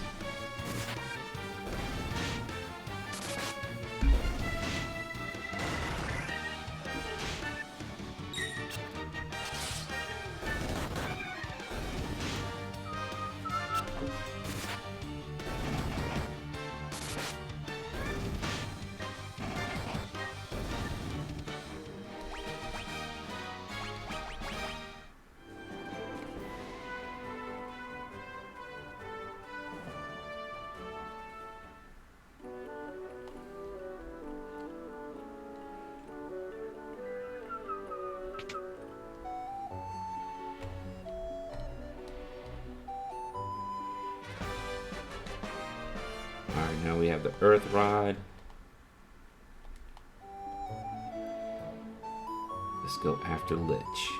Alright, now we have the Earth Rod. Let's go after Lich.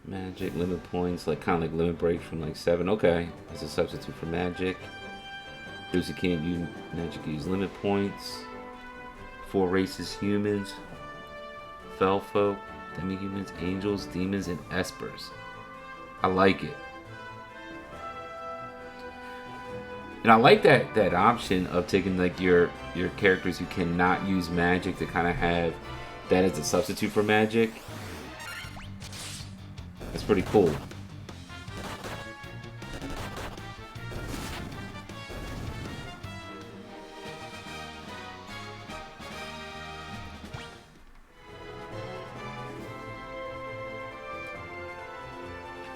Magic, limit points, like kind of like limit breaks from like 7. Okay, it's a substitute for magic. Those who can't use magic use limit points. 4 races: humans, fell folk, demi-humans, angels, demons, and espers. I like it. And I like that option of taking like your characters who cannot use magic to kind of have that as a substitute for magic. That's pretty cool.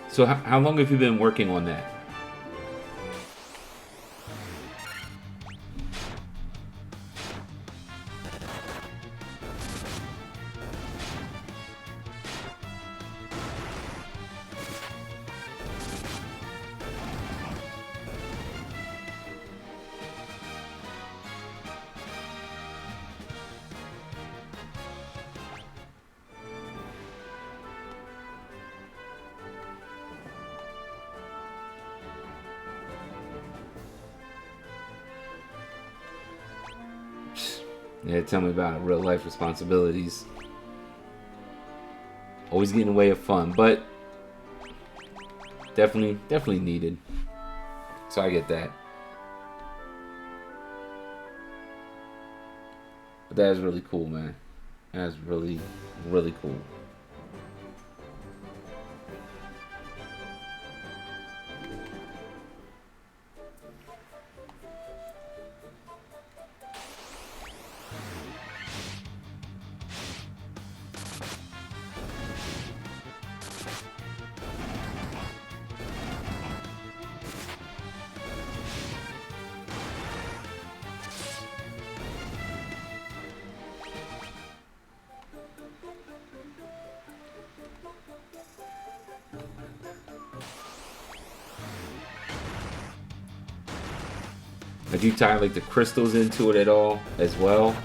So how long have you been working on that? Yeah, tell me about it. Real life responsibilities. Always getting in the way of fun, but definitely needed. So I get that. But that is really cool, man. That is really cool. Did you tie like the crystals into it at all as well?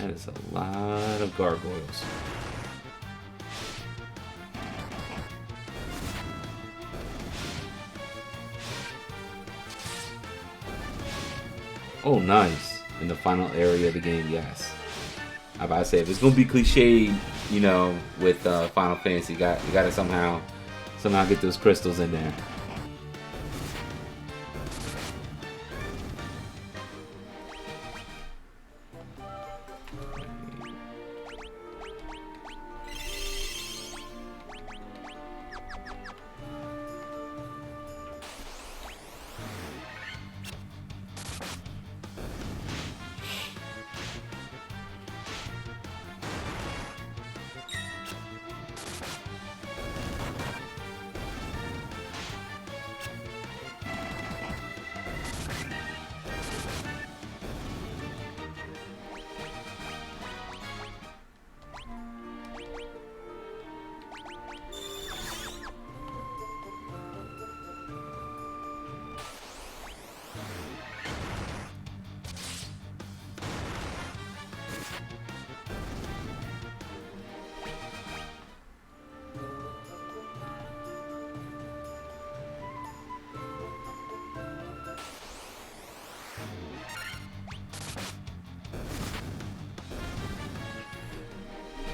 That is a lot of gargoyles. Oh, nice. In the final area of the game, yes. I about to say, if it's gonna be cliched, you know, with Final Fantasy, you gotta somehow get those crystals in there.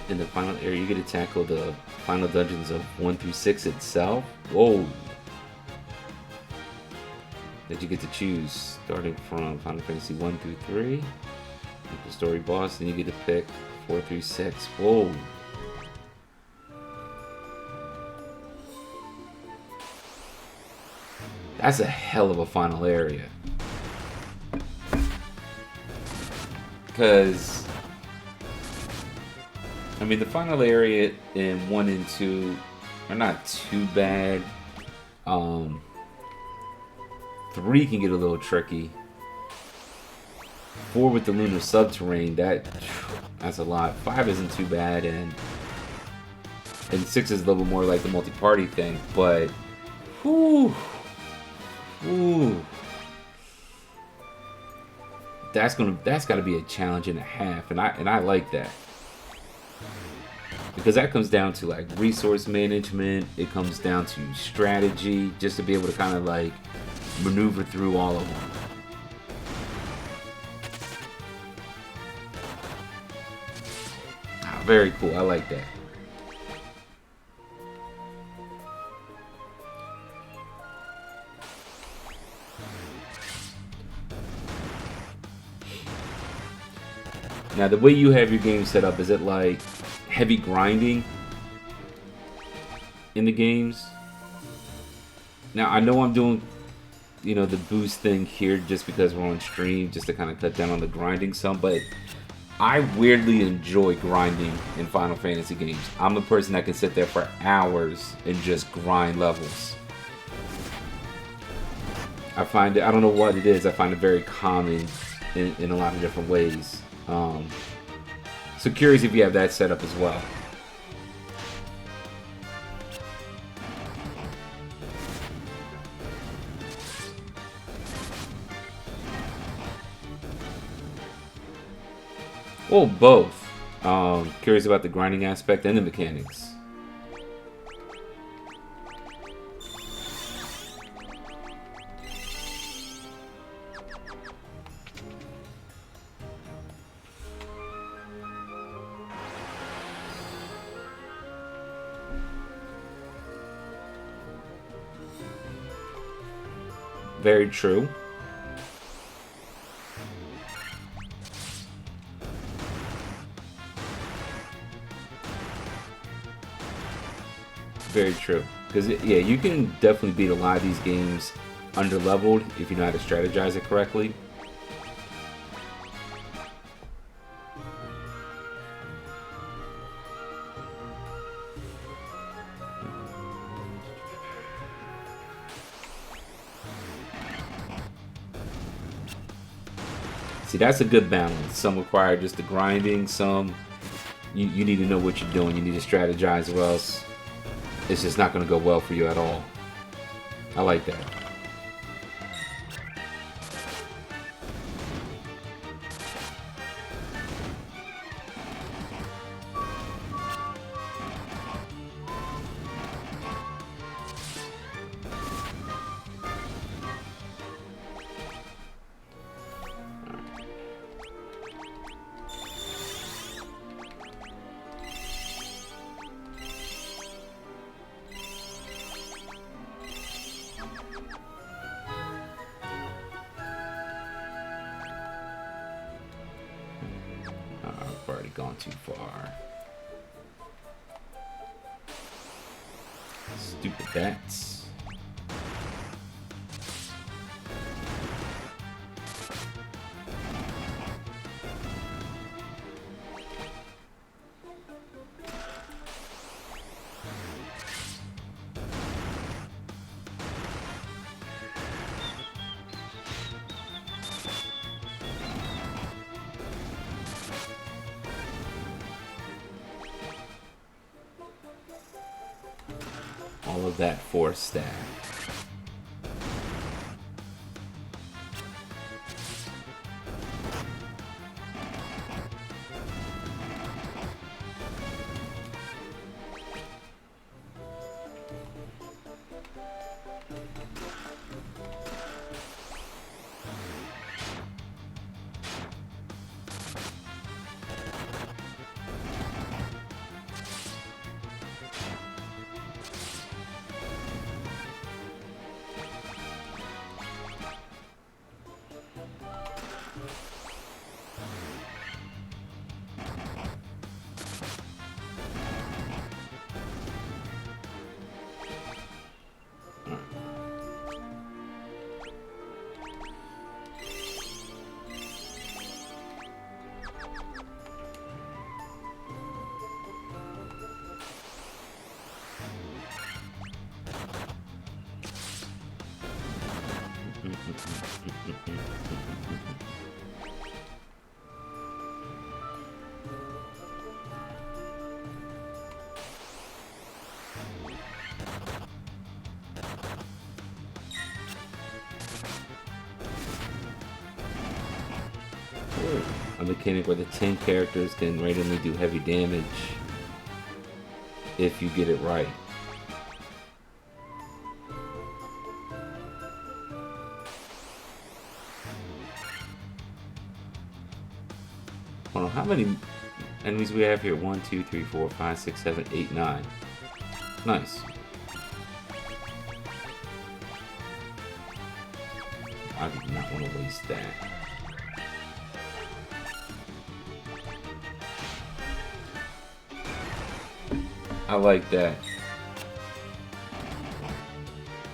In the final area, you get to tackle the final dungeons of 1 through 6 itself. Whoa! That you get to choose, starting from Final Fantasy 1 through 3, the story boss, and you get to pick 4 through 6. Whoa! That's a hell of a final area. Because I mean, the final area in 1 and 2 are not too bad. 3 can get a little tricky. 4 with the lunar subterrane, that's a lot. 5 isn't too bad, and 6 is a little more like the multi-party thing, but whew, that's got to be a challenge and a half, and I like that, because that comes down to like resource management. It comes down to strategy, just to be able to kind of like maneuver through all of them. Very cool. I like that. Now, the way you have your game set up, is it like heavy grinding in the games? Now, I know I'm doing, you know, the boost thing here just because we're on stream, just to kind of cut down on the grinding some, but I weirdly enjoy grinding in Final Fantasy games. I'm a person that can sit there for hours and just grind levels. I find it, I don't know what it is, I find it very calming in a lot of different ways. So curious if you have that set up as well. Well, both. Curious about the grinding aspect and the mechanics. Very true. Very true. Because, yeah, you can definitely beat a lot of these games under-leveled if you know how to strategize it correctly. See, that's a good balance. Some require just the grinding, some you need to know what you're doing. You need to strategize, or else it's just not going to go well for you at all. I like that. I've already gone too far. Stupid bats. All of that for staff. a mechanic where the 10 characters can randomly do heavy damage if you get it right. Hold on, how many enemies we have here? 1, 2, 3, 4, 5, 6, 7, 8, 9. Nice. I do not want to waste that. I like that.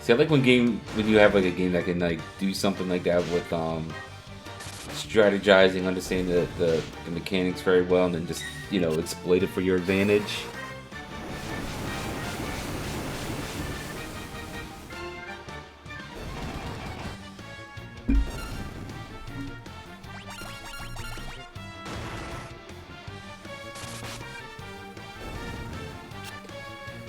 See, I like when you have like a game that can like do something like that with strategizing, understanding the mechanics very well, and then just, you know, exploit it for your advantage.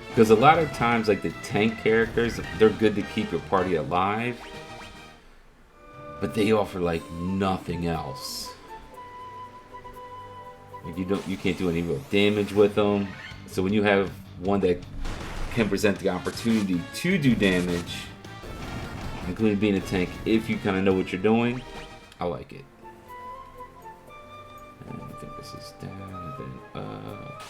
Because a lot of times, like the tank characters, they're good to keep your party alive, but they offer like nothing else. Like you can't do any real damage with them. So when you have one that can present the opportunity to do damage, including being a tank, if you kind of know what you're doing, I like it. And I think this is down, and then up.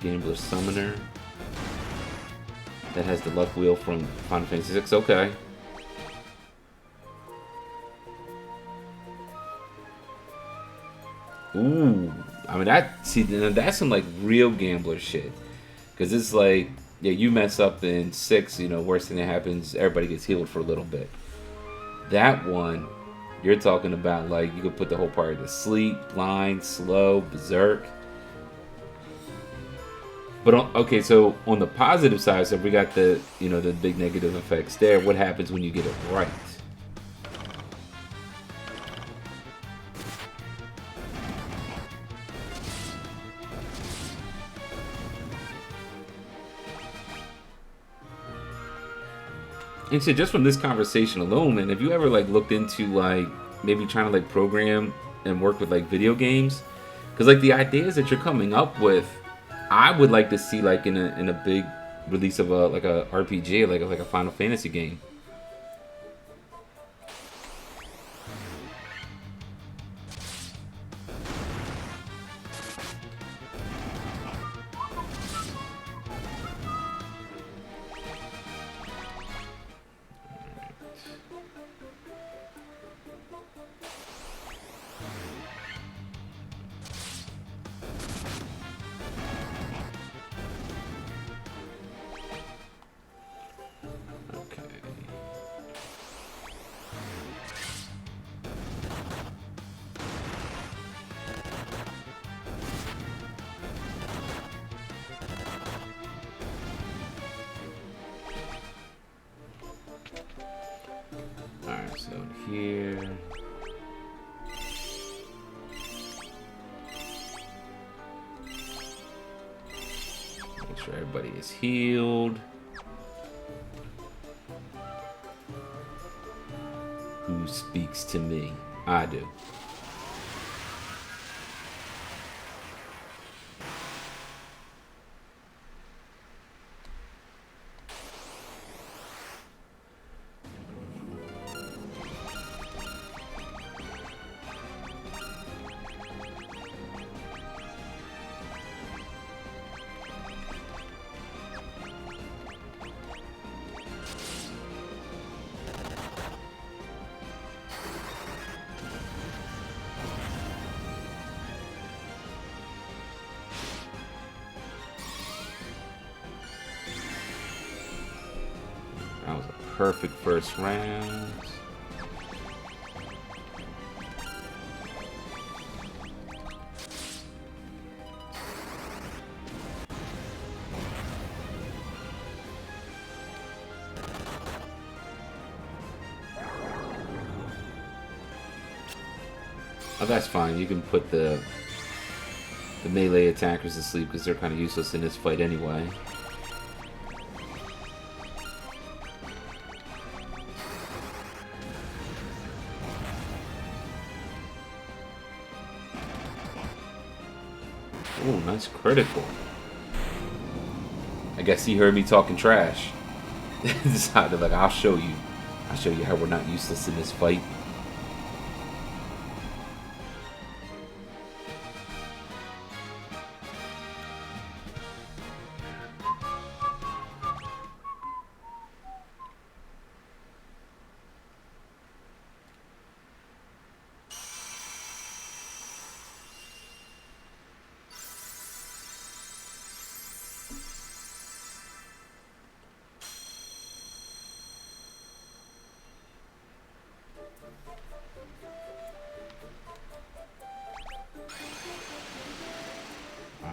Gambler Summoner. That has the luck wheel from Final Fantasy VI. Okay. Ooh. I mean, that's some like real gambler shit. Because it's like, yeah, you mess up in 6, you know, worst thing that happens, everybody gets healed for a little bit. That one, you're talking about like you could put the whole party to sleep, blind, slow, berserk. But okay, so on the positive side, so we got the, you know, the big negative effects there. What happens when you get it right? And so just from this conversation alone, man, have you ever like looked into like maybe trying to like program and work with like video games? Because like the ideas that you're coming up with, I would like to see like in a big release of a like a RPG, like a Final Fantasy game. Alright, so here. Make sure everybody is healed. Who speaks to me? I do. That was a perfect first round. Oh, that's fine. You can put the melee attackers to sleep because they're kind of useless in this fight anyway. Oh, nice critical. I guess he heard me talking trash. Decided, like, I'll show you. I'll show you how we're not useless in this fight.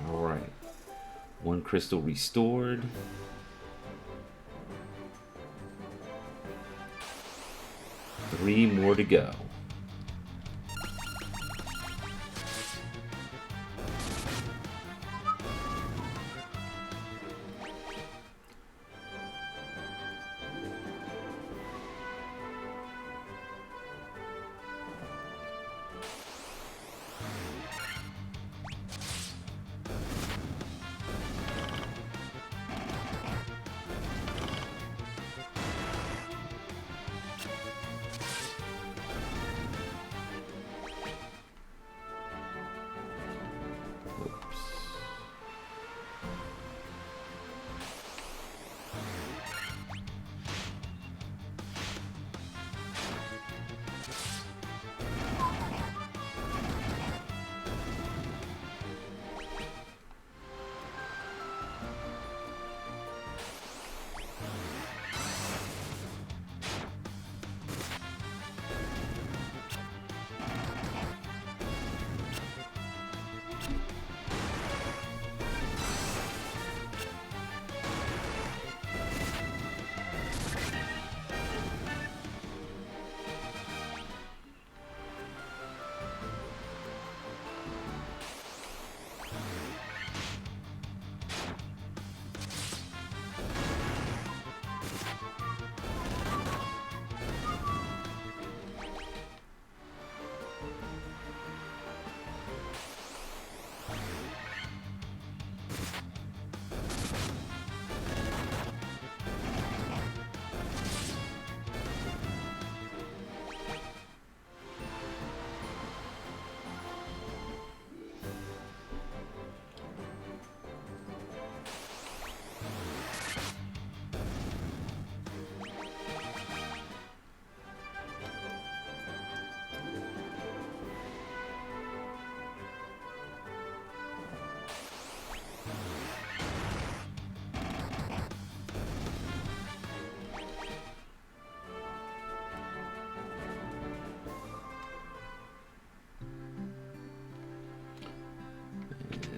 Alright. One crystal restored. Three more to go.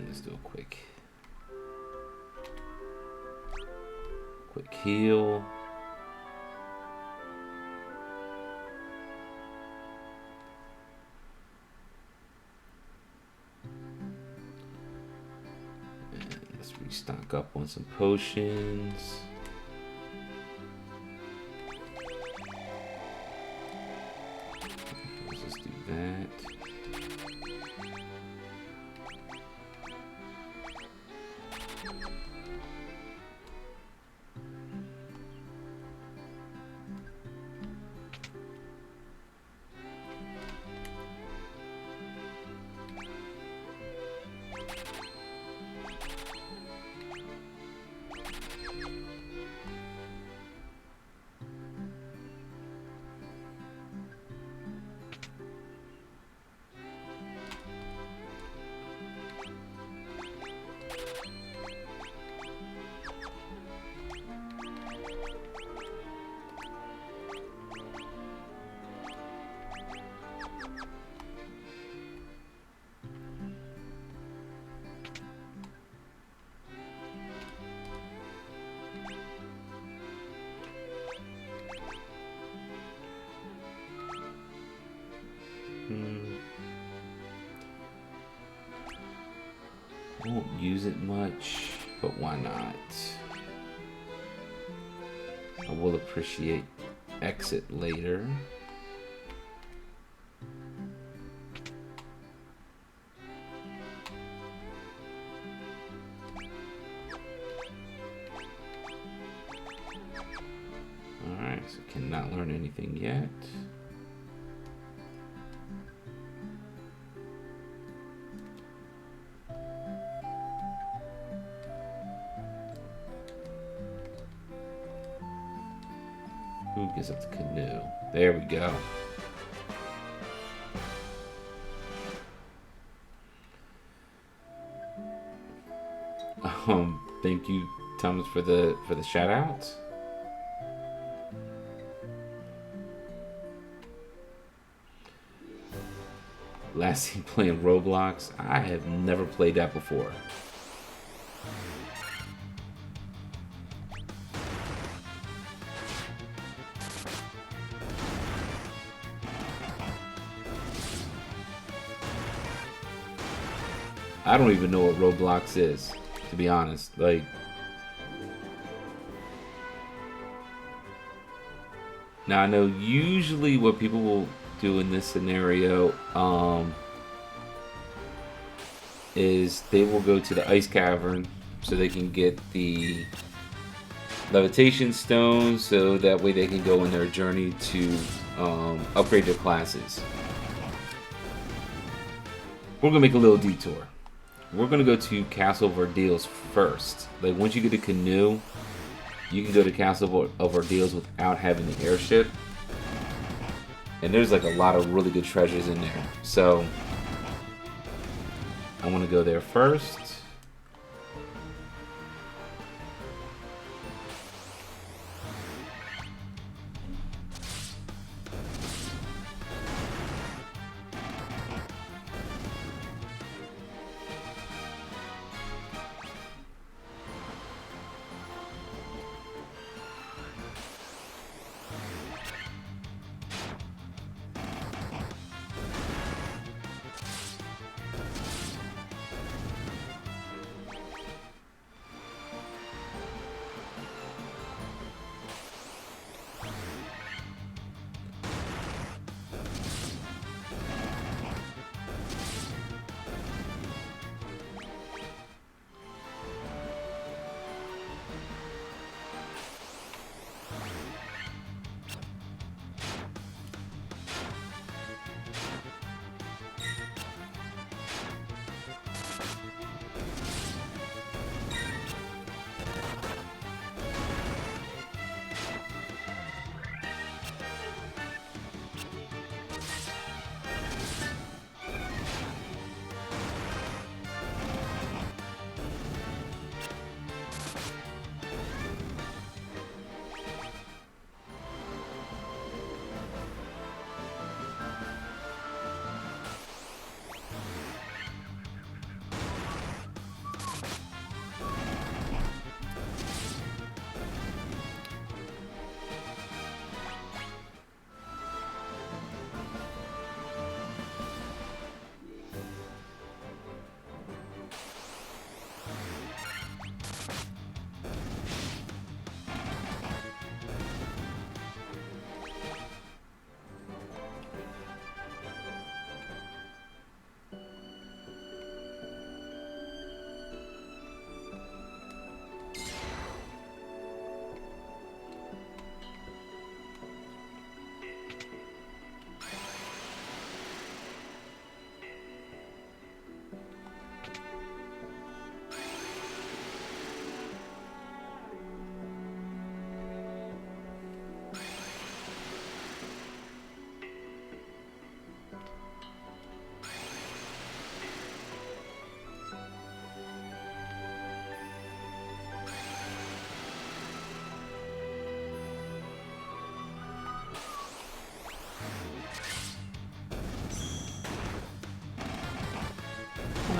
Let's do a quick heal. And let's restock up on some potions. Let's just do that. Won't use it much, but why not? I will appreciate exit later. Alright, so cannot learn anything yet. Who gets up the canoe? There we go. Thank you, Thomas, for the shout outs. Last scene playing Roblox. I have never played that before. I don't even know what Roblox is, to be honest. Like, now I know usually what people will do in this scenario is they will go to the ice cavern so they can get the levitation stones, so that way they can go on their journey to upgrade their classes. We're gonna make a little detour. We're gonna go to Castle of Ordeals first. Like, once you get a canoe, you can go to Castle of Ordeals without having the airship. And there's like a lot of really good treasures in there. So I want to go there first.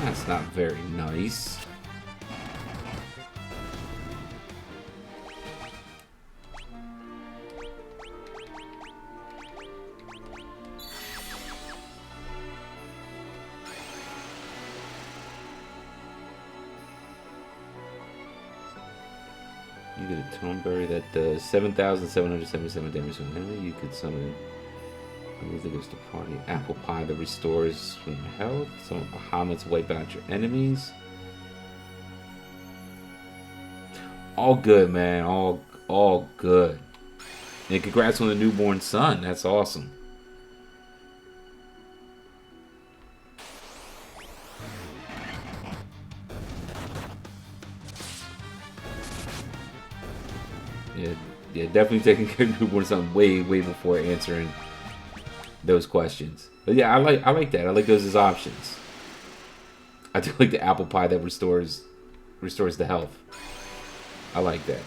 That's not very nice. You get a Toneberry that does 7,777 damage to an enemy. You could summon everything goes to party. Apple pie that restores from health. Some Bahamut's wipe out your enemies. All good, man. All good. And congrats on the newborn son. That's awesome. Yeah, definitely taking care of newborn son way before answering those questions. But yeah, I like that. I like those as options. I do like the apple pie that restores the health. I like that.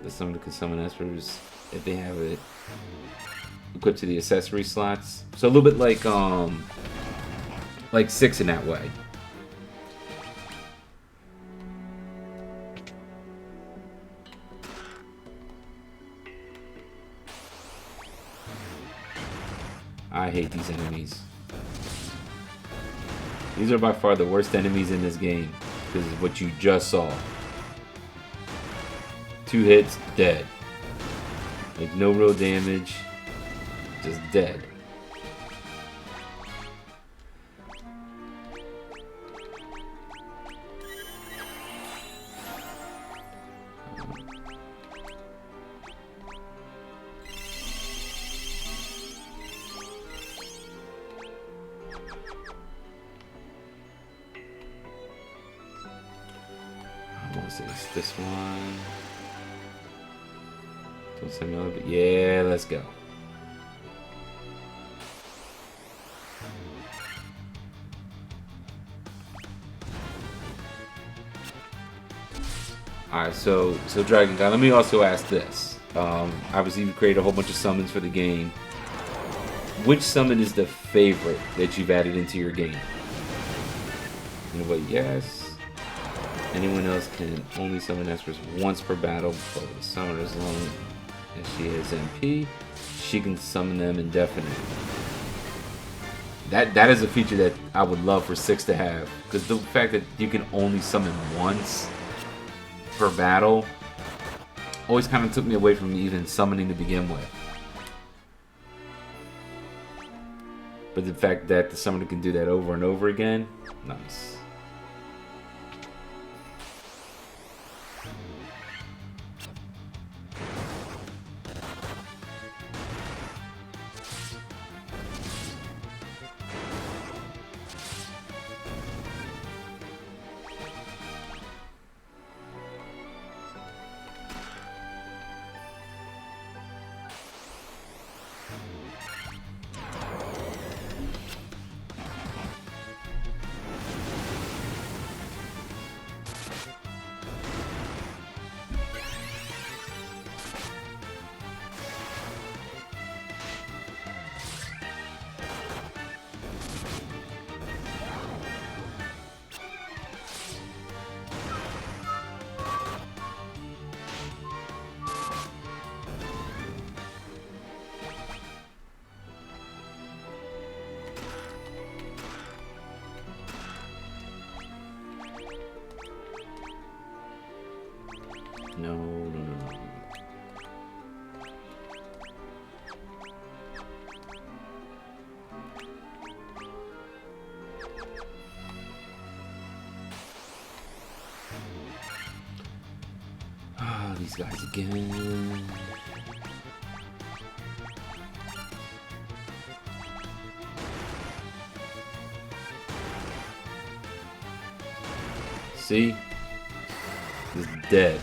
Someone can summon espers if they have it equipped to the accessory slots. So a little bit like 6 in that way. I hate these enemies. These are by far the worst enemies in this game because of what you just saw. 2 hits, dead. Like no real damage, just dead. I want to say it's this one. Yeah, let's go. Alright, so Dragon God, let me also ask this. Obviously you created a whole bunch of summons for the game. Which summon is the favorite that you've added into your game? You know what, yes. Anyone else can only summon espers once per battle, but the summoner, as long as she has MP, she can summon them indefinitely. That is a feature that I would love for 6 to have, because the fact that you can only summon once per battle always kind of took me away from even summoning to begin with. But the fact that the summoner can do that over and over again, nice. No. Ah, these guys again. See? He's dead.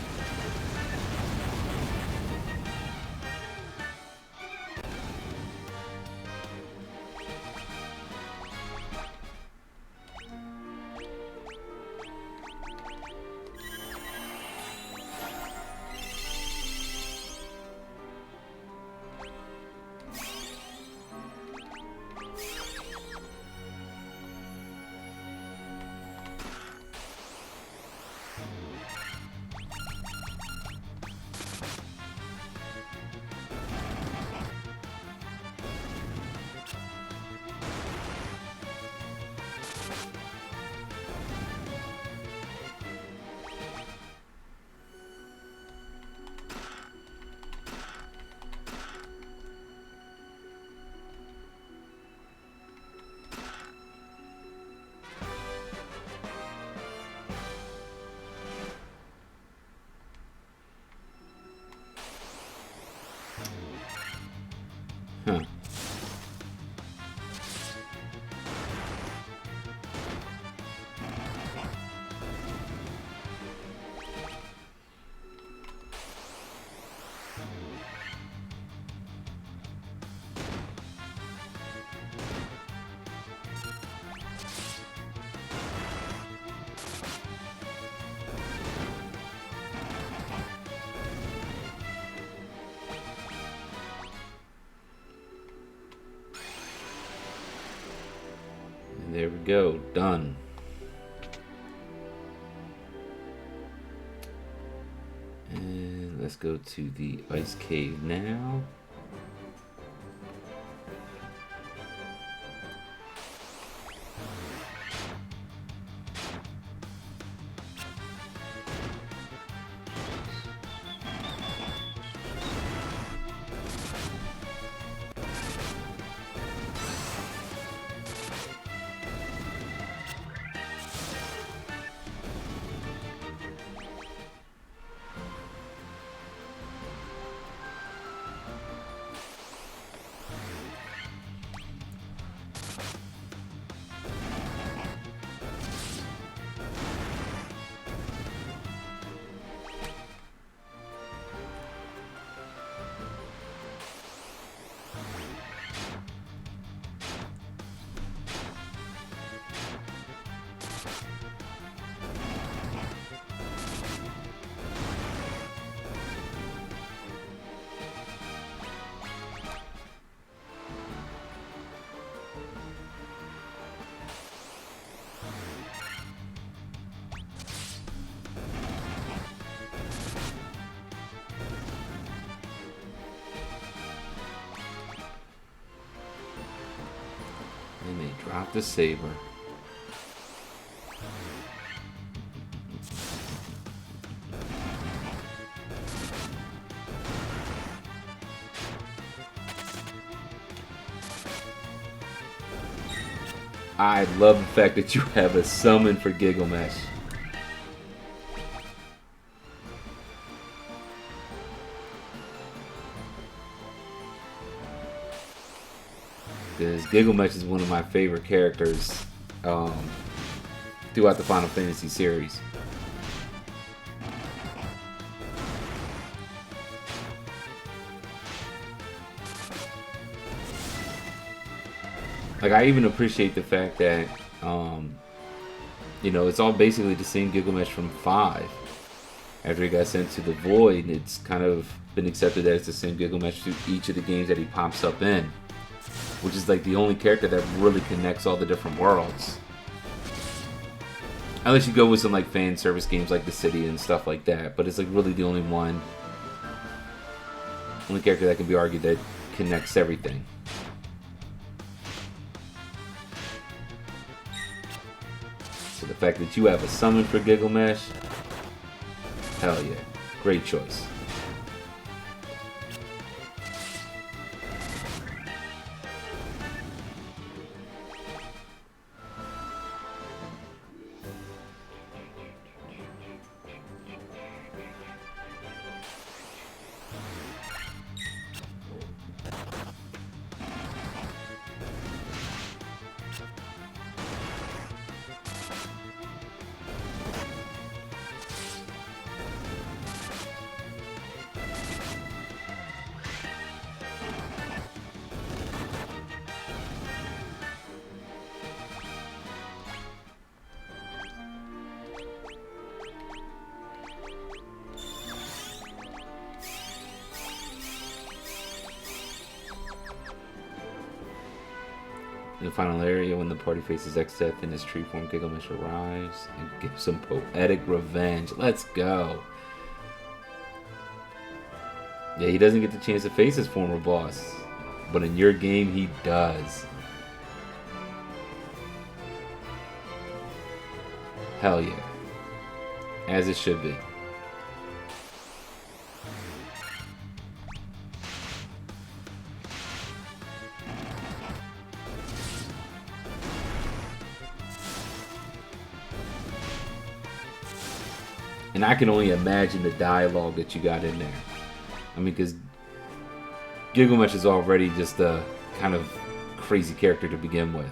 There we go. Done. And let's go to the ice cave now. And they drop the saber. I love the fact that you have a summon for Gilgamesh. Because Gilgamesh is one of my favorite characters throughout the Final Fantasy series. Like, I even appreciate the fact that, you know, it's all basically the same Gilgamesh from 5. After he got sent to the Void, it's kind of been accepted that it's the same Gilgamesh through each of the games that he pops up in. Which is like the only character that really connects all the different worlds. Unless you go with some like fan service games like The City and stuff like that. But it's like really the only one. Only character that can be argued that connects everything. So the fact that you have a summon for Gilgamesh, hell yeah. Great choice. In the final area, when the party faces X-Death in his tree form, Gilgamesh arrives and gives some poetic revenge. Let's go. Yeah, he doesn't get the chance to face his former boss, but in your game, he does. Hell yeah. As it should be. And I can only imagine the dialogue that you got in there. I mean, because Gilgamesh is already just a kind of crazy character to begin with.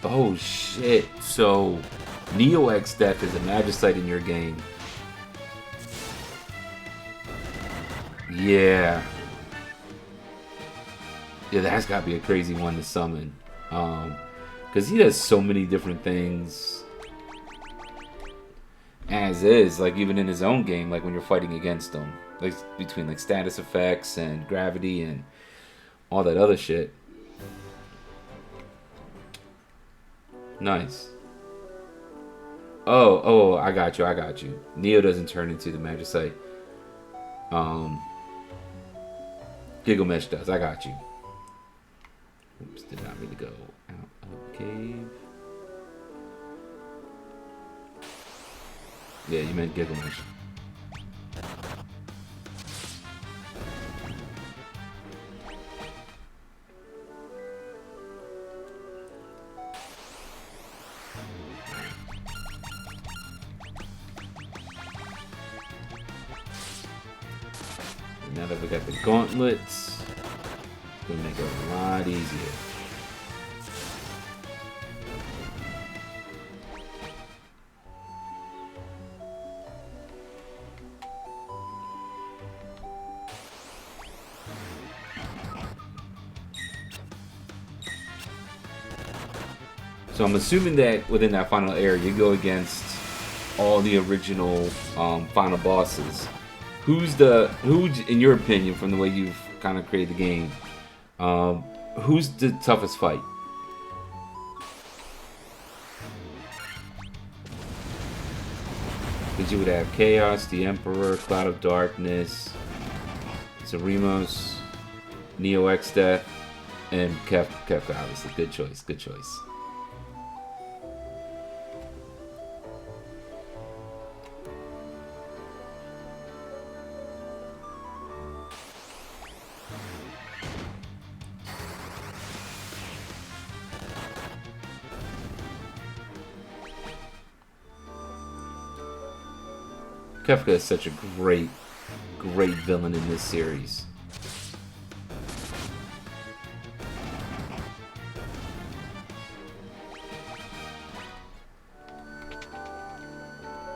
Oh shit! So Neo X Death is a Magicite in your game. Yeah. Yeah, that's gotta be a crazy one to summon. Because he does so many different things as is, like even in his own game, like when you're fighting against him. Like between like status effects and gravity and all that other shit. Nice. Oh, I got you. Neo doesn't turn into the Magicite. Gilgamesh does. I got you. Oops, did not mean to go out of the cave. Yeah, you meant Gilgamesh. Now that we got the gauntlets, it's gonna make it a lot easier. So I'm assuming that within that final area, you go against all the original final bosses. Who, in your opinion, from the way you've kind of created the game, who's the toughest fight? Because you would have Chaos, the Emperor, Cloud of Darkness, Zaremos, Neo X Death, and Kefka, obviously. Good choice, good choice. Kefka is such a great villain in this series.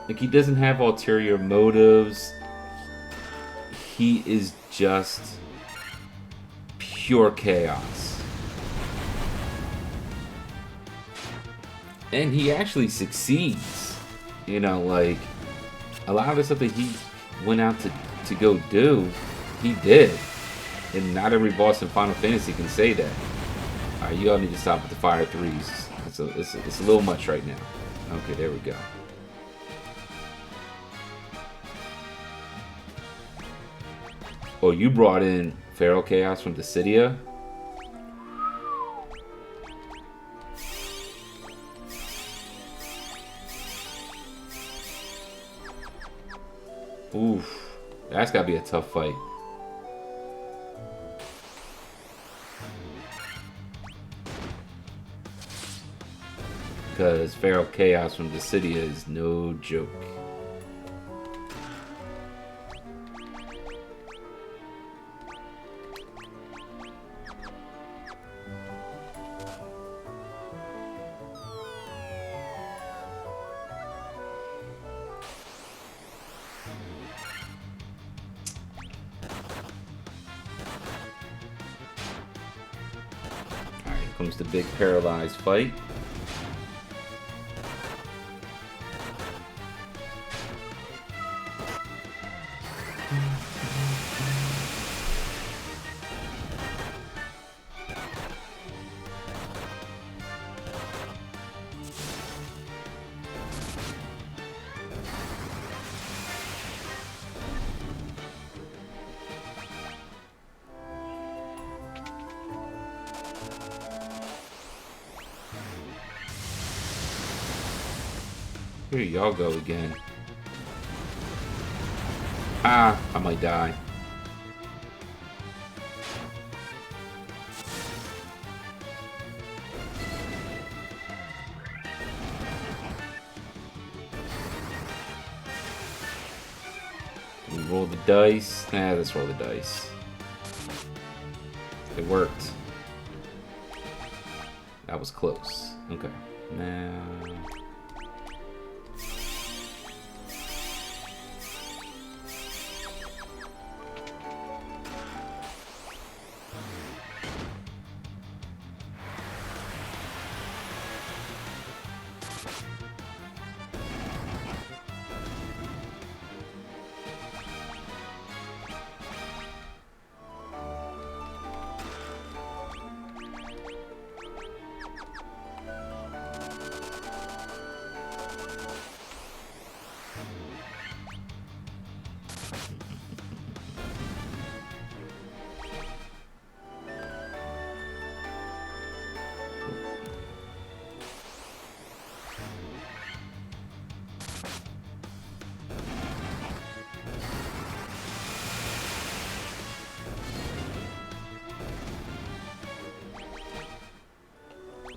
Like, he doesn't have ulterior motives. He is just pure chaos. And he actually succeeds. You know, like, a lot of the stuff that he went out to go do, he did. And not every boss in Final Fantasy can say that. Alright, you all need to stop with the fire threes. It's a little much right now. Okay, there we go. Oh, you brought in Feral Chaos from Dissidia? Oof, that's gotta be a tough fight. Because Feral Chaos from Dissidia is no joke. Comes the big paralyzed fight. Here y'all go again. Ah, I might die. We roll the dice. Let's roll the dice. It worked. That was close. Okay. Now.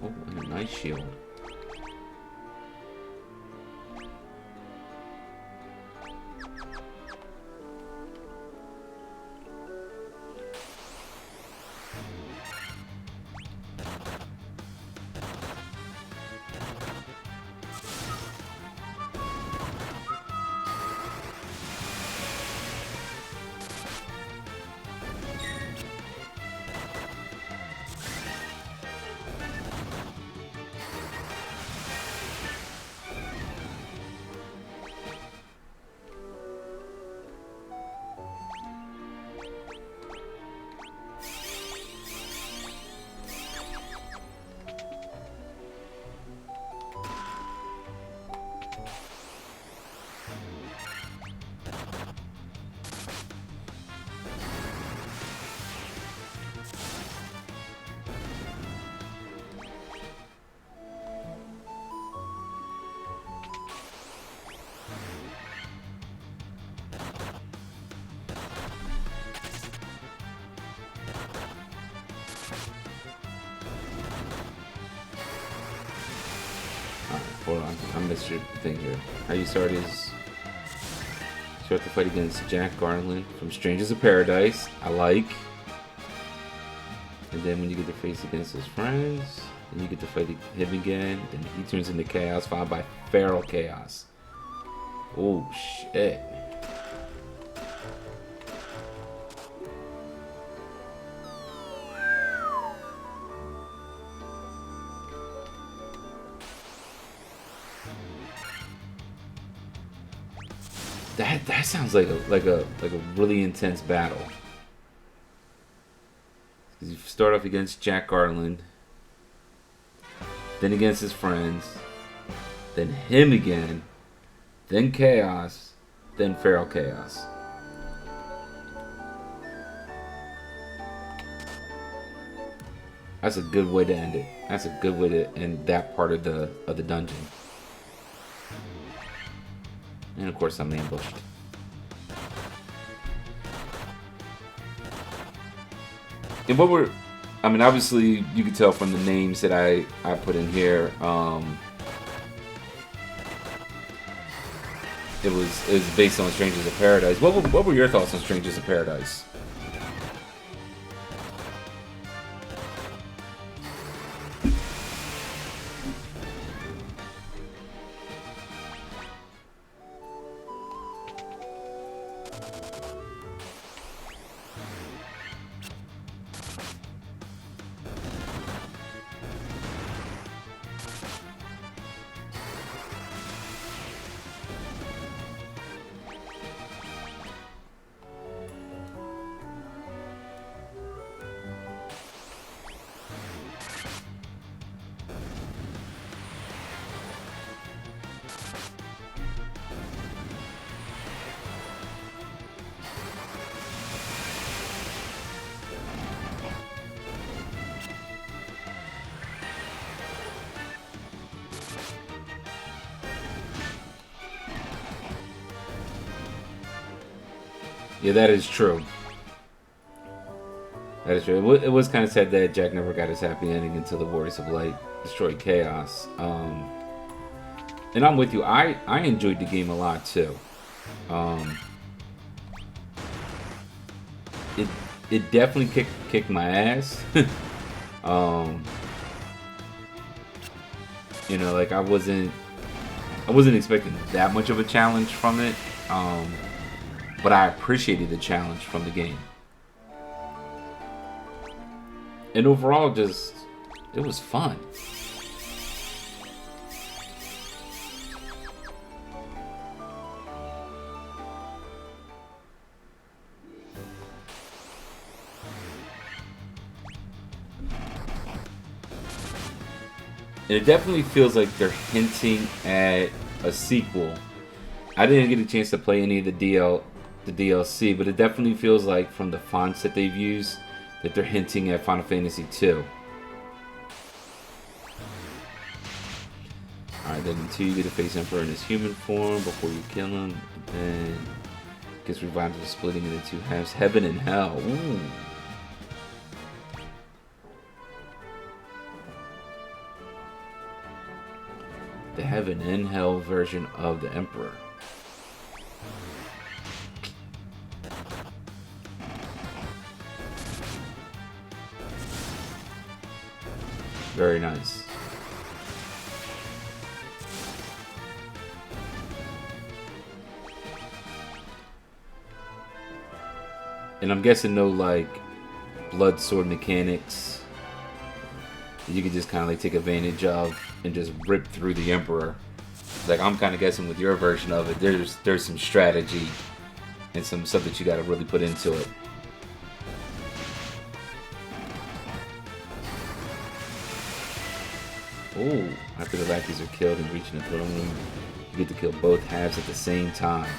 Oh, and a nice shield. Hold on, I missed your thing here. How you start is start the fight against Jack Garland from Strangers of Paradise. I like. And then when you get to face against his friends, then you get to fight him again. Then he turns into Chaos, followed by Feral Chaos. Oh shit. That sounds like a really intense battle. You start off against Jack Garland, then against his friends, then him again, then Chaos, then Feral Chaos. That's a good way to end it. That's a good way to end that part of the dungeon. And of course I'm ambushed. And what were, I mean, obviously you can tell from the names that I put in here. It was based on Strangers of Paradise. What were your thoughts on Strangers of Paradise? Yeah, that is true. That is true. It was kind of sad that Jack never got his happy ending until the Warriors of Light destroyed Chaos. And I'm with you. I enjoyed the game a lot too. It definitely kicked my ass. You know, like I wasn't expecting that much of a challenge from it, but I appreciated the challenge from the game. And overall, just it was fun. And it definitely feels like they're hinting at a sequel. I didn't get a chance to play any of the DLC, but it definitely feels like from the fonts that they've used that they're hinting at Final Fantasy II. Alright, then in 2 you get to face Emperor in his human form before you kill him. And then gets revived by splitting into 2 halves. Heaven and Hell. Ooh. The Heaven and Hell version of the Emperor. Very nice. And I'm guessing no like blood sword mechanics you could just kind of like take advantage of and just rip through the Emperor. Like I'm kind of guessing with your version of it, there's some strategy and some stuff that you got to really put into it. Oh, after the lackeys are killed and reaching the throne room, you get to kill both halves at the same time.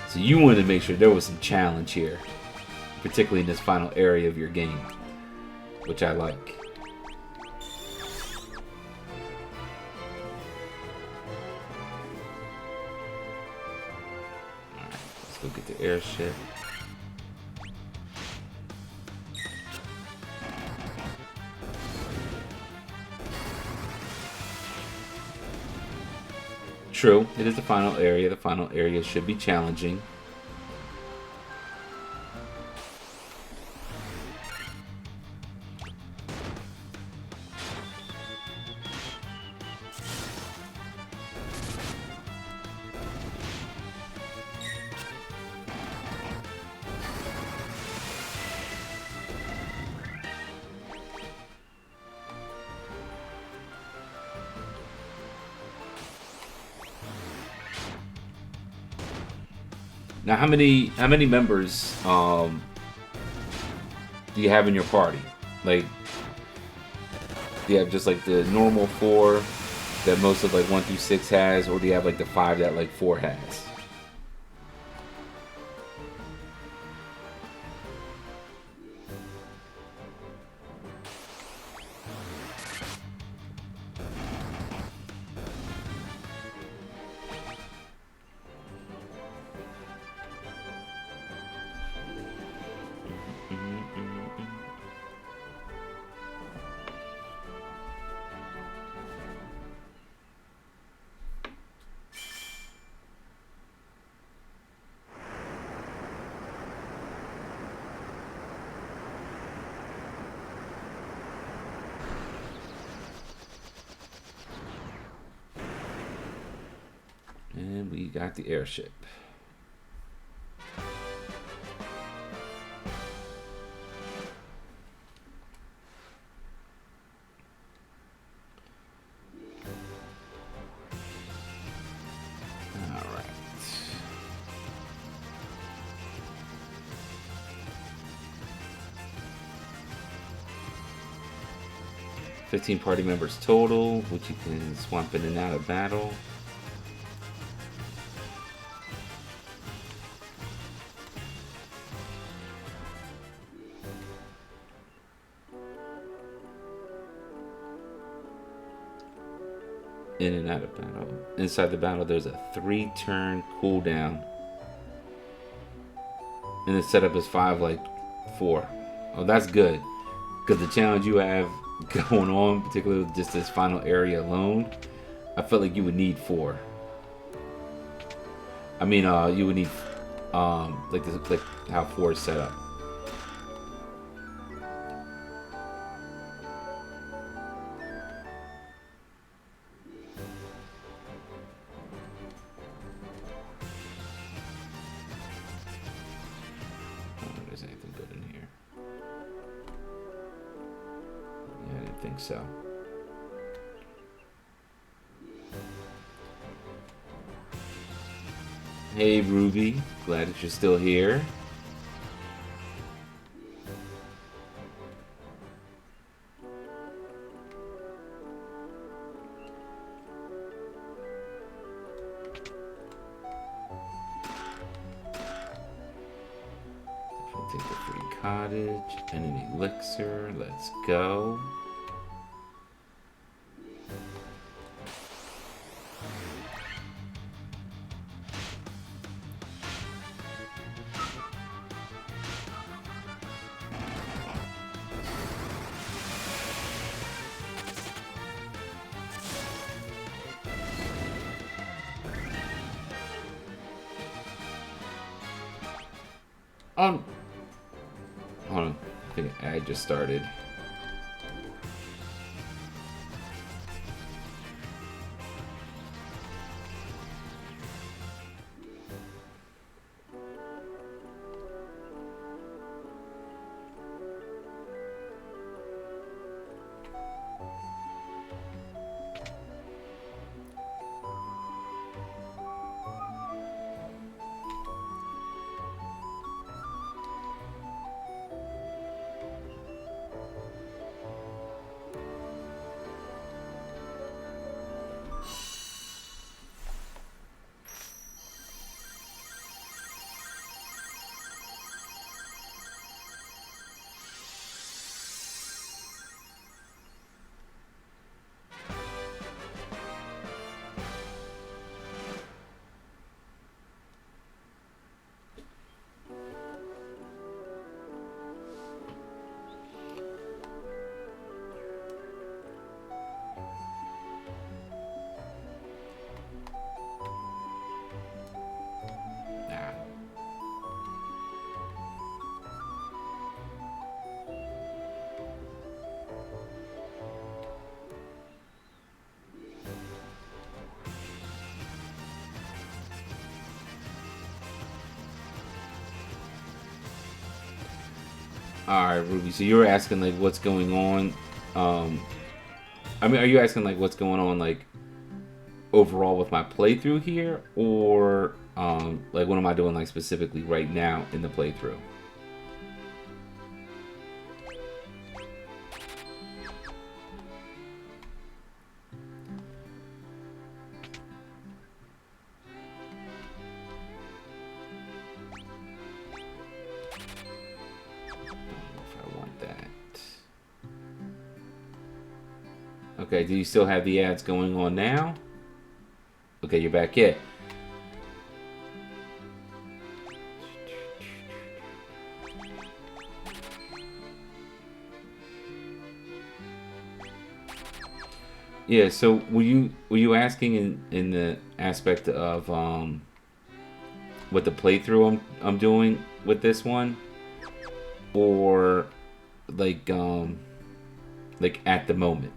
So you wanted to make sure there was some challenge here, particularly in this final area of your game, which I like. Alright, let's go get the airship. True, it is the final area. The final area should be challenging. Now, how many members do you have in your party? Like, do you have just like the normal 4 that most of like 1 through 6 has, or do you have like the 5 that like 4 has? And we got the airship. All right. 15 party members total, which you can swap in and out of battle. In and out of battle. Inside the battle, there's a 3-turn cooldown. And the setup is 5, like 4. Oh, that's good. Because the challenge you have going on, particularly with just this final area alone, I felt like you would need 4. I mean, you would need, like how 4 is set up. think so. Hey, Ruby. Glad that you're still here. We'll take the free cottage and an elixir. Let's go. Hold on. I think I just started. Alright, Ruby, so you were asking, like, what's going on? I mean, are you asking, like, what's going on, like, overall with my playthrough here? Or, like, what am I doing, like, specifically right now in the playthrough? Okay, do you still have the ads going on now? Okay, you're back in. Yeah, so were you asking in the aspect of what the playthrough I'm doing with this one? Or like at the moment?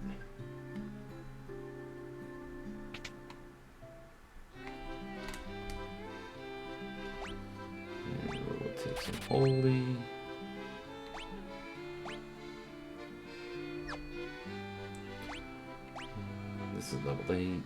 Some holy. This is level 8.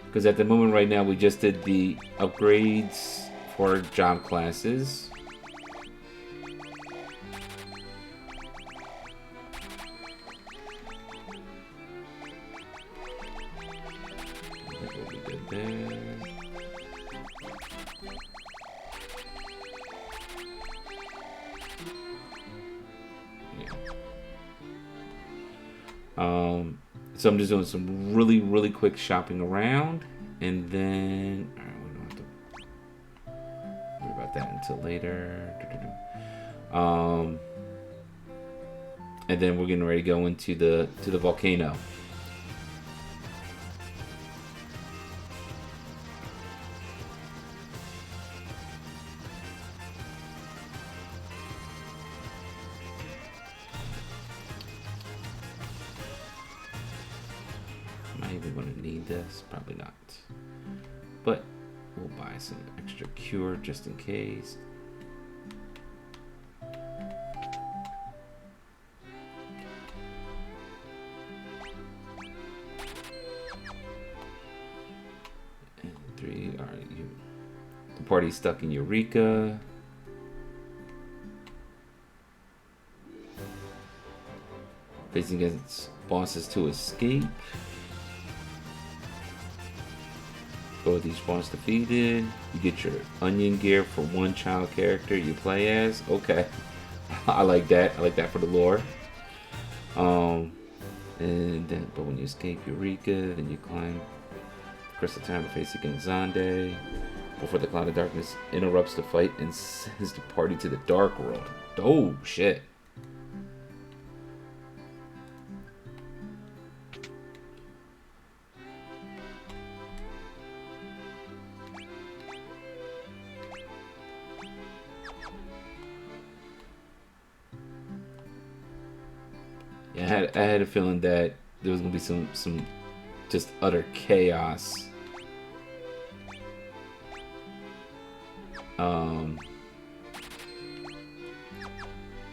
Because at the moment right now we just did the upgrades for job classes. I think we'll be good there. Yeah. So I'm just doing some really quick shopping around, and then alright, we don't have to worry about that until later. And then we're getting ready to go into the volcano. Am I even going to need this? Probably not. But we'll buy some extra cure just in case. And 3, alright, the party's stuck in Eureka. Facing against bosses to escape. Go with each boss defeated. You get your onion gear for one child character you play as. Okay. I like that. I like that for the lore. And then, but when you escape Eureka, then you climb Crystal Tower to face against Zonde before the Cloud of Darkness interrupts the fight and sends the party to the Dark World. Oh, shit. Yeah, I had a feeling that there was gonna be some just utter chaos.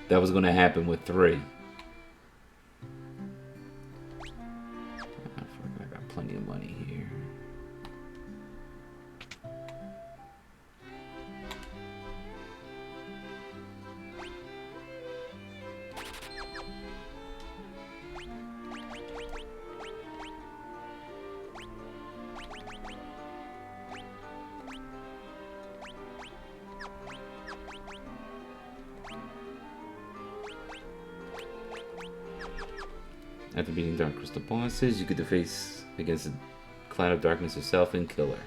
That was gonna happen with 3. I got plenty of money here. After beating Dark Crystal bosses, you get to face against the Cloud of Darkness herself and kill her.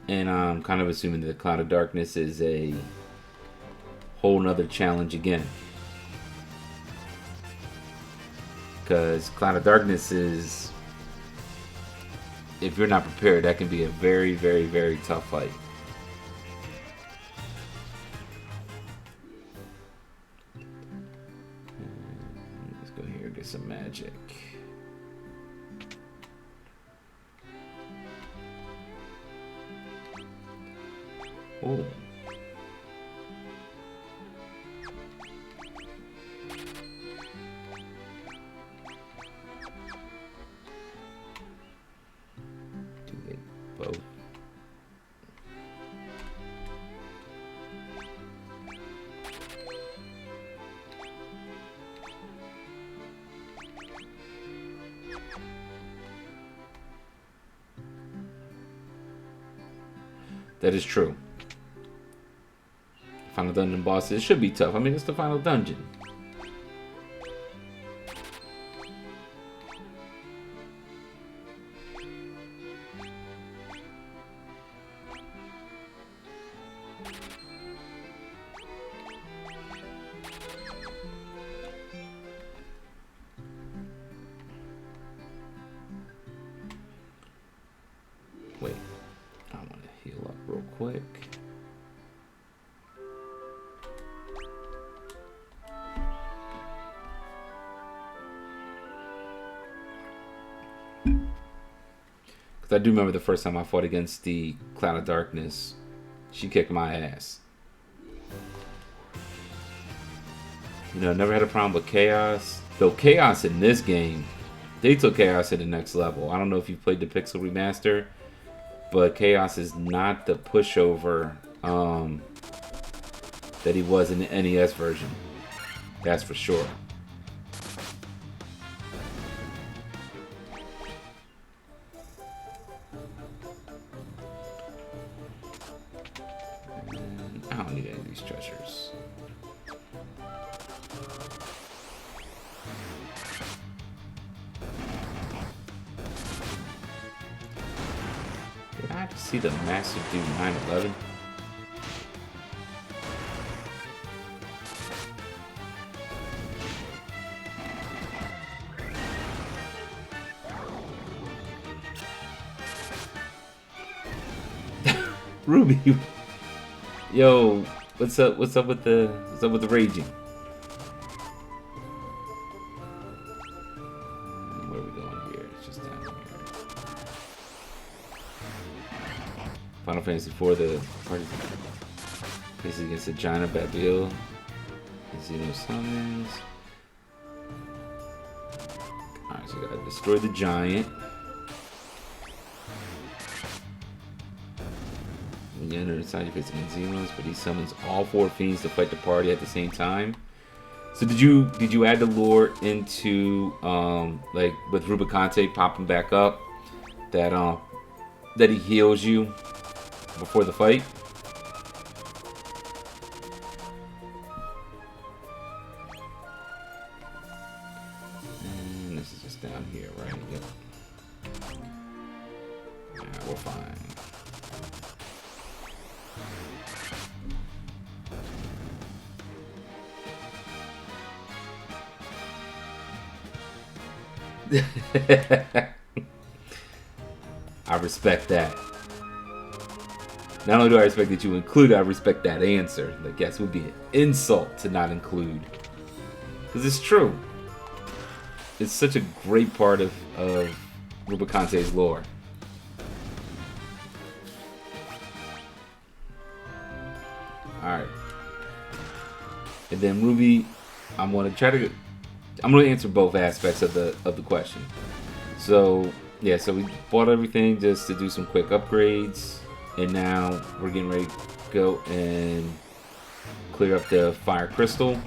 And I'm kind of assuming that the Cloud of Darkness is a whole nother challenge again. Because Cloud of Darkness is, if you're not prepared, that can be a very, very, very tough fight. Some magic. Oh. Do they both? That is true. Final dungeon bosses should be tough. I mean, it's the final dungeon. Wait. I want to heal up real quick. Because I do remember the first time I fought against the Cloud of Darkness, she kicked my ass. You know, I never had a problem with Chaos. Though Chaos in this game, they took Chaos to the next level. I don't know if you've played the Pixel Remaster, but Chaos is not the pushover that he was in the NES version. That's for sure. And I don't need any of these treasures. Did I just see the massive dude 911? Ruby, yo, what's up? What's up with the raging? just down here. Final Fantasy IV, the party faces against the giant of Babil. Xeno summons. Alright, so you gotta destroy the giant. When you enter inside, you face against Xenos, but he summons all 4 fiends to fight the party at the same time. So did you add the lore into like with Rubicante popping back up that that he heals you before the fight? And this is just down here, right? Yep. Yeah, we're fine. I respect that. Not only do I respect that you include, I respect that answer. Like, yes, it would be an insult to not include. Because it's true. It's such a great part of Rubicante's lore. Alright. And then Ruby, I'm going to answer both aspects of the question. So, yeah, so we bought everything just to do some quick upgrades. And now we're getting ready to go and clear up the fire crystal.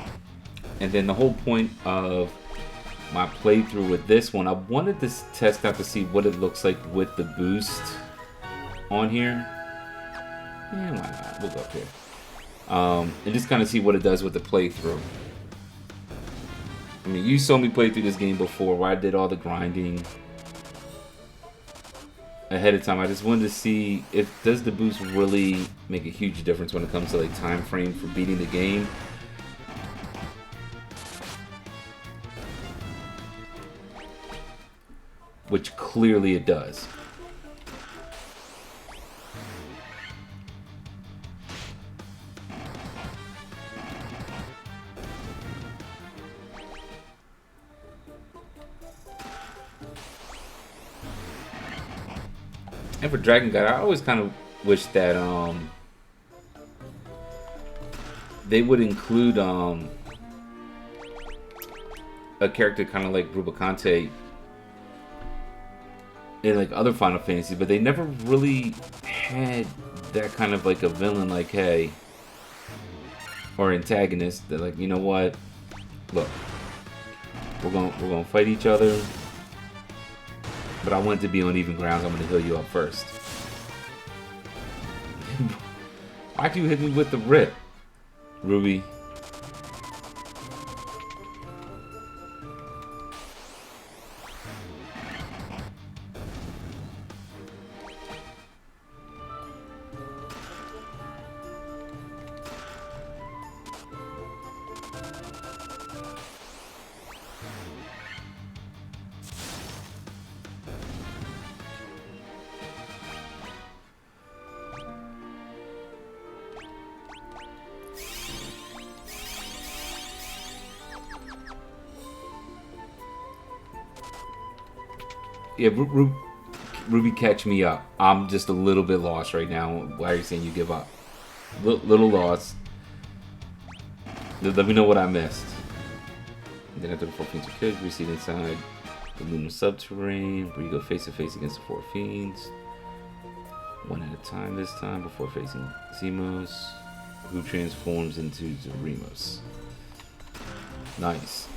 And then the whole point of my playthrough with this one, I wanted to test out to see what it looks like with the boost on here. Yeah, why not? We'll go up here. And just kind of see what it does with the playthrough. I mean, you saw me play through this game before where I did all the grinding ahead of time. I just wanted to see if does the boost really make a huge difference when it comes to like time frame for beating the game. Which clearly it does. And for Dragon God, I always kind of wish that they would include a character kind of like Rubicante in like other Final Fantasy, but they never really had that kind of like a villain, like, hey, or antagonist that, like, you know what, look, we're gonna fight each other, but I want it to be on even grounds. I'm gonna heal you up first. Why'd you hit me with the rip, Ruby? Yeah, Ruby, catch me up. I'm just a little bit lost right now. Why are you saying you give up? Little lost. Let me know what I missed. And then after the 4 fiends are killed, we see inside the lunar subterranean, where you go face to face against the 4 fiends. One at a time this time, before facing Zemos, who transforms into Zaremos. Nice.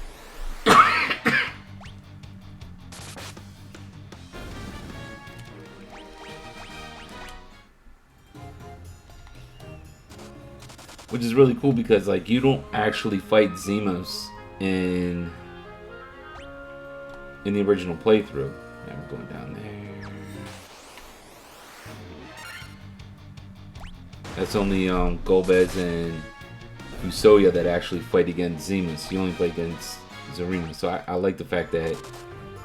Which is really cool because, like, you don't actually fight Zemos in the original playthrough. Now we're going down there. That's only Golbez and Fusoya that actually fight against Zemos. You only play against Zaremos. So I like the fact that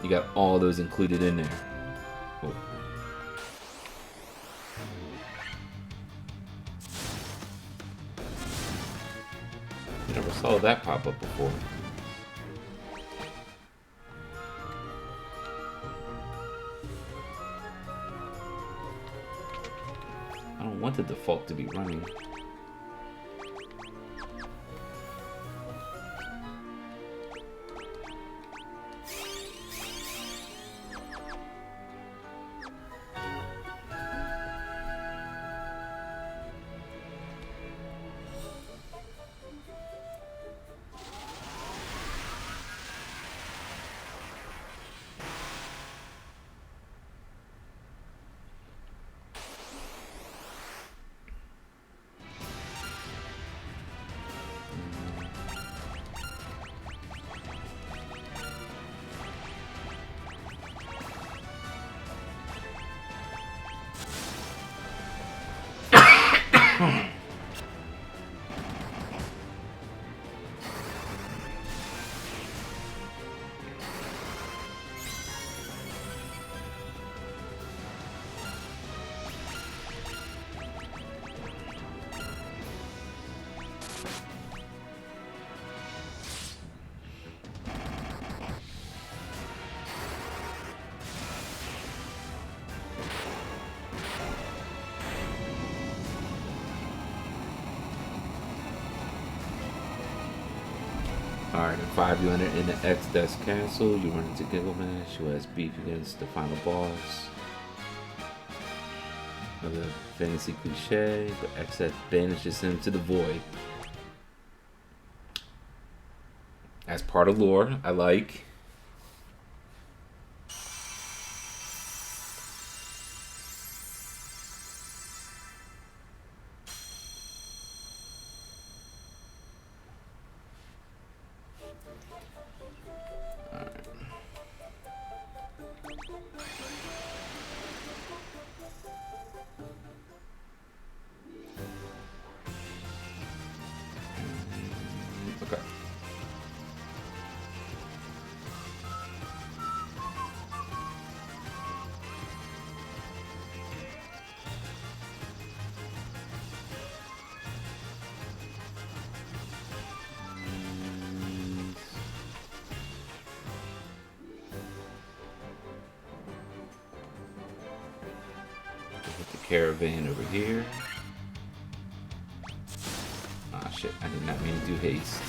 you got all those included in there. Cool. Never saw that pop up before. want the default to be running. Alright, in 5 you enter in the X-Death Castle. You run into Gilgamesh, who has beef against the final boss. Another fantasy cliche, but X-Death banishes him to the void. As part of lore, I like. Okay. Put the caravan over here. Ah, shit, I did not mean to do haste.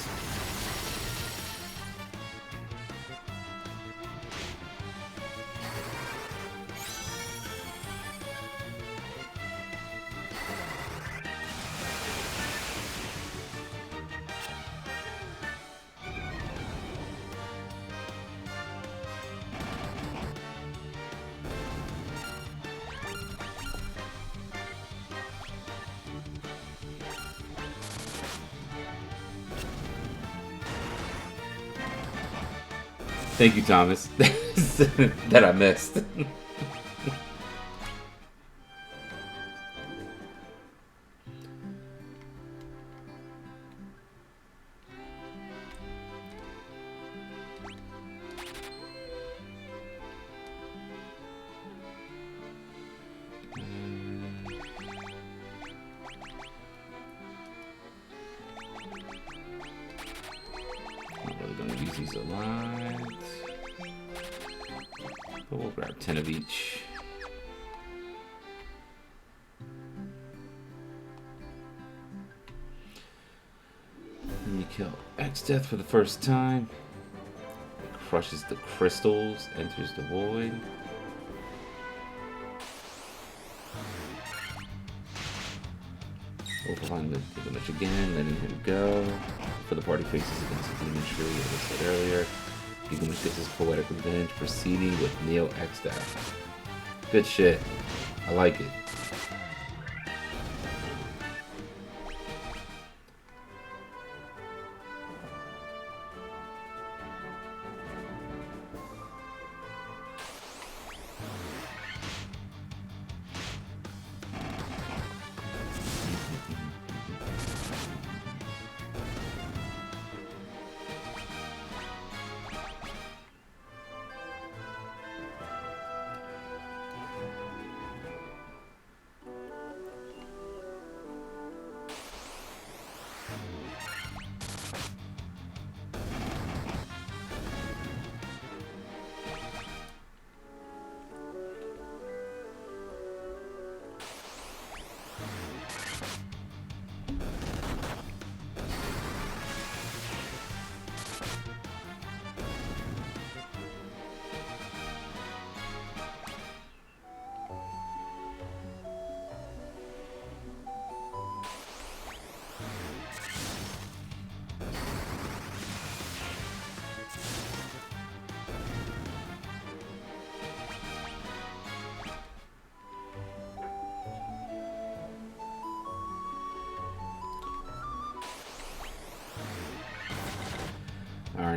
Thank you, Thomas. That I missed. Not really gonna use these a lot. But we'll grab 10 of each. And you kill X-Death for the first time. Crushes the crystals, enters the void. Overrun the Gilgamesh again, letting him go. For the party faces against the demon tree, as I said earlier. Gilgamesh gets his poetic revenge, proceeding with Neo X-Death. Good shit. I like it.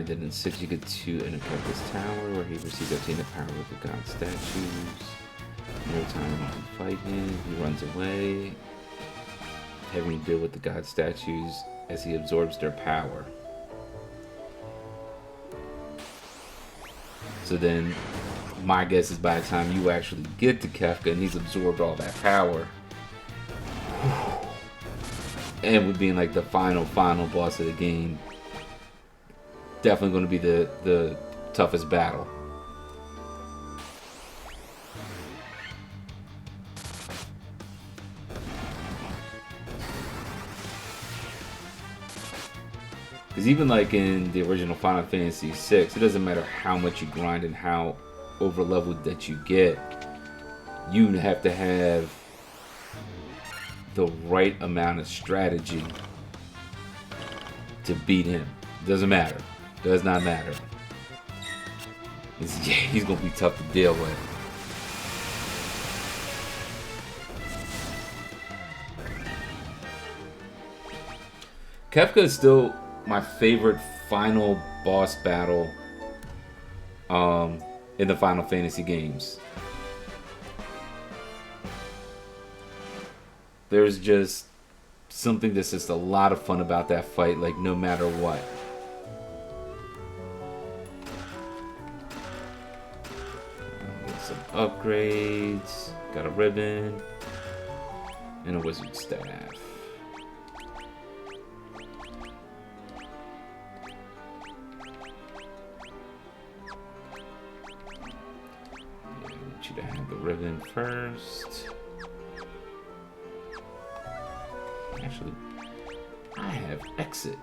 grind. And in 6, you get to enter Kefka's tower, where he receives obtain the power of the god statues. No time to fight him. He runs away, having to deal with the god statues as he absorbs their power. So then, my guess is by the time you actually get to Kefka and he's absorbed all that power, and with being like the final boss of the game, definitely going to be the toughest battle. Because even like in the original Final Fantasy VI, it doesn't matter how much you grind and how over leveled that you get, you have to have the right amount of strategy to beat him. Doesn't matter. Does not matter. He's gonna be tough to deal with. Kefka is still my favorite final boss battle in the Final Fantasy games. There's just something that's just a lot of fun about that fight, like no matter what. Get some upgrades, got a ribbon, and a wizard staff. I want you to have the ribbon first. Actually, I have exit.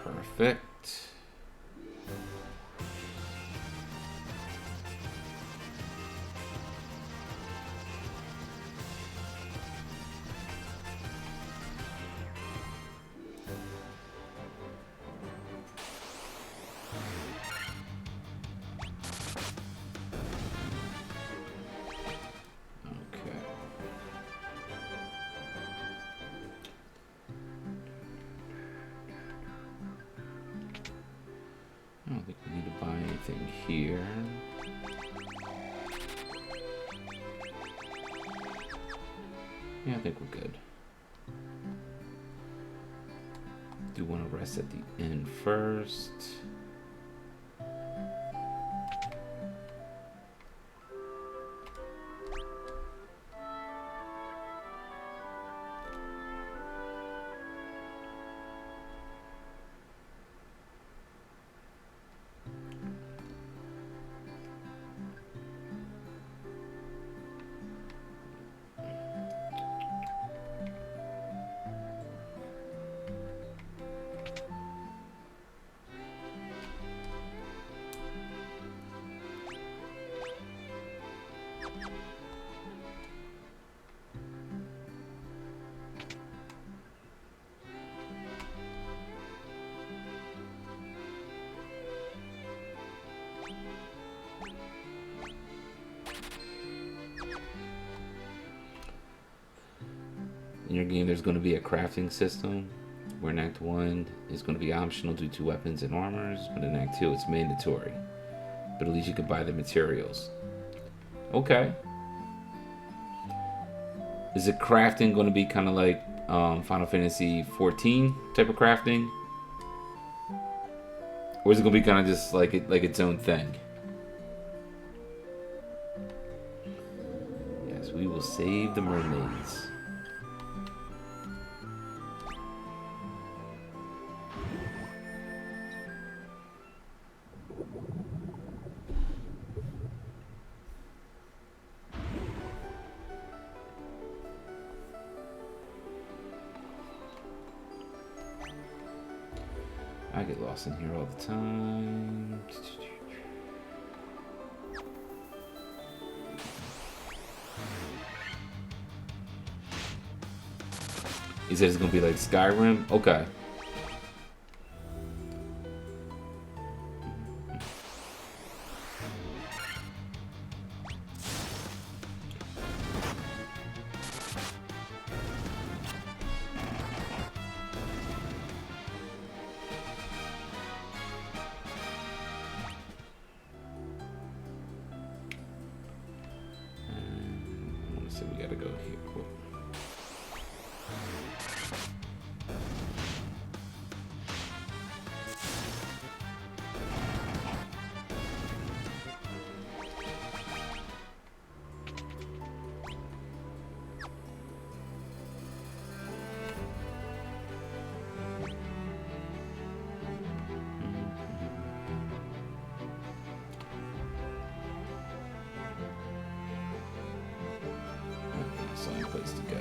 Perfect. I don't think we need to buy anything here. Yeah, I think we're good. Do want to rest at the inn first. In your game, there's going to be a crafting system, where in Act 1 is going to be optional due to weapons and armors, but in Act 2 it's mandatory. But at least you can buy the materials. Okay. Is the crafting going to be kind of like Final Fantasy 14 type of crafting? Or is it going to be kind of just like its own thing? Yes, we will save the mermaids. I get lost in here all the time. He said it's gonna be like Skyrim? Okay. So we gotta go here. Cool. Only place to go.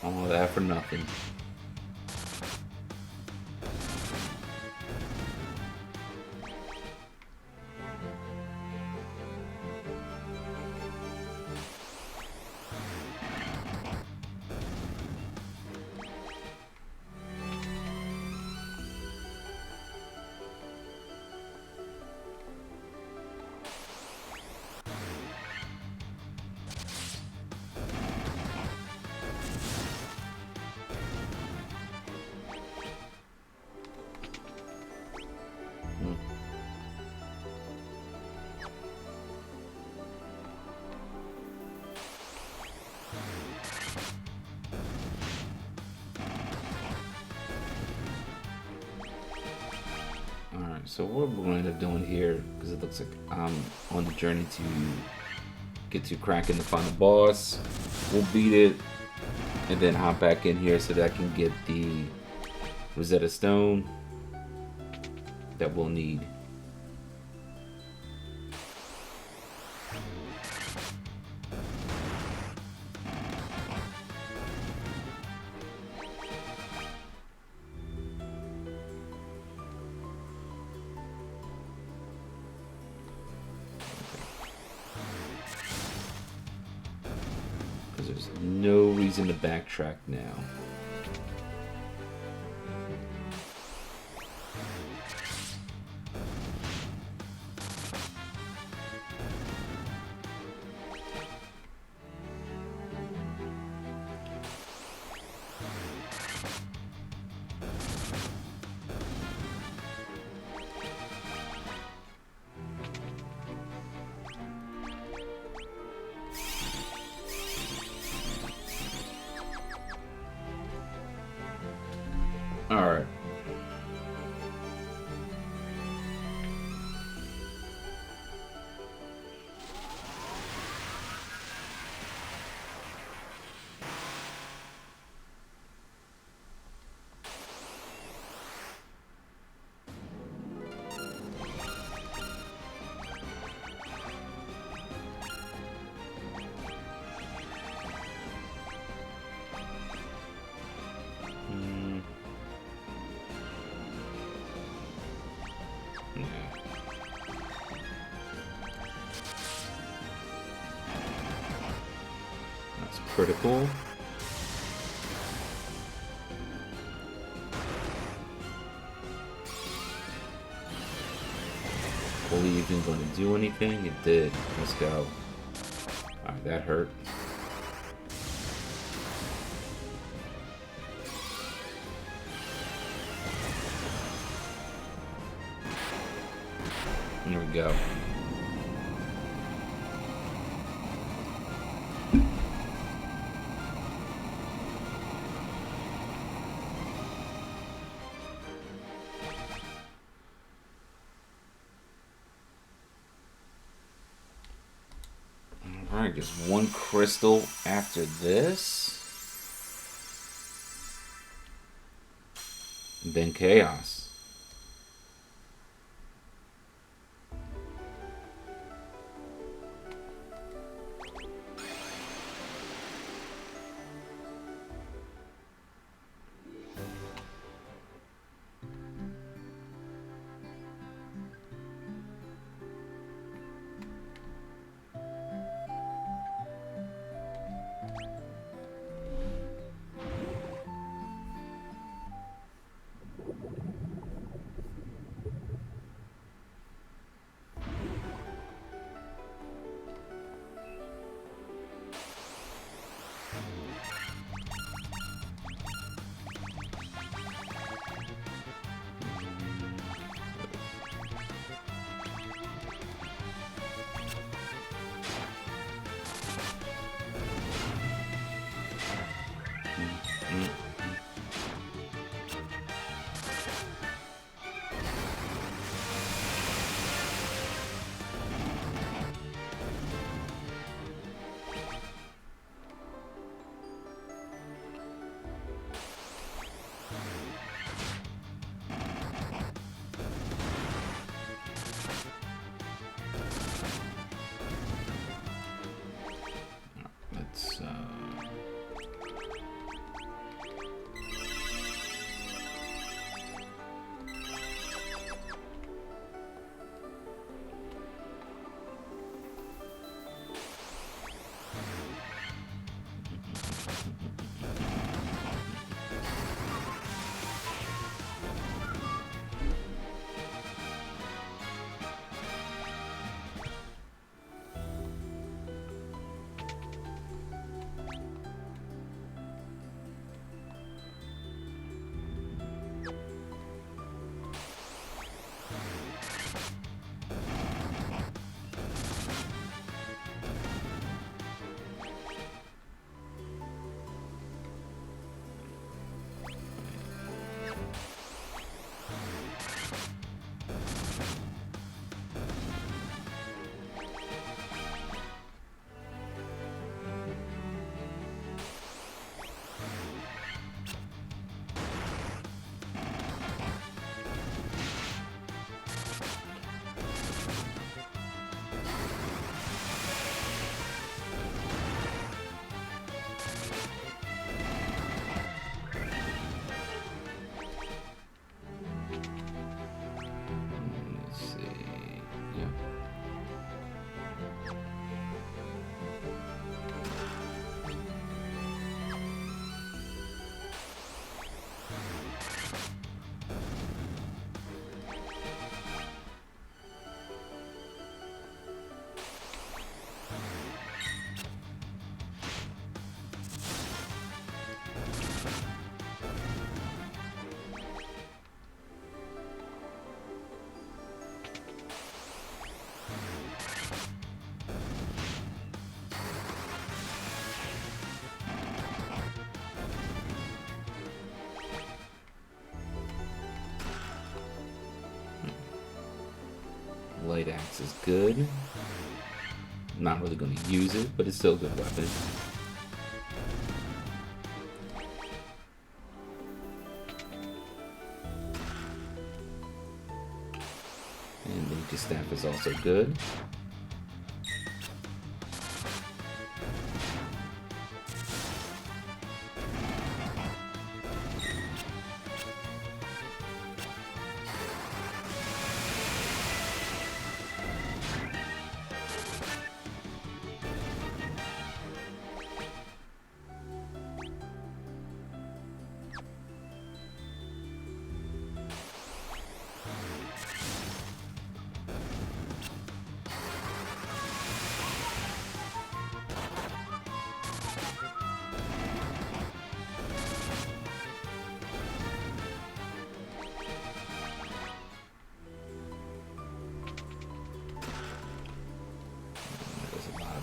All that for nothing. So what we're going to end up doing here, because it looks like I'm on the journey to get to Kraken to find the boss. We'll beat it, and then hop back in here so that I can get the Rosetta Stone that we'll need. There's no reason to backtrack now. Alright. That's critical. Fully even going to do anything? It did. Let's go. Alright, that hurt. There we go. Alright, just one crystal after this. And then chaos. Light axe is good. I'm not really going to use it, but it's still a good weapon. And Mage's Staff is also good.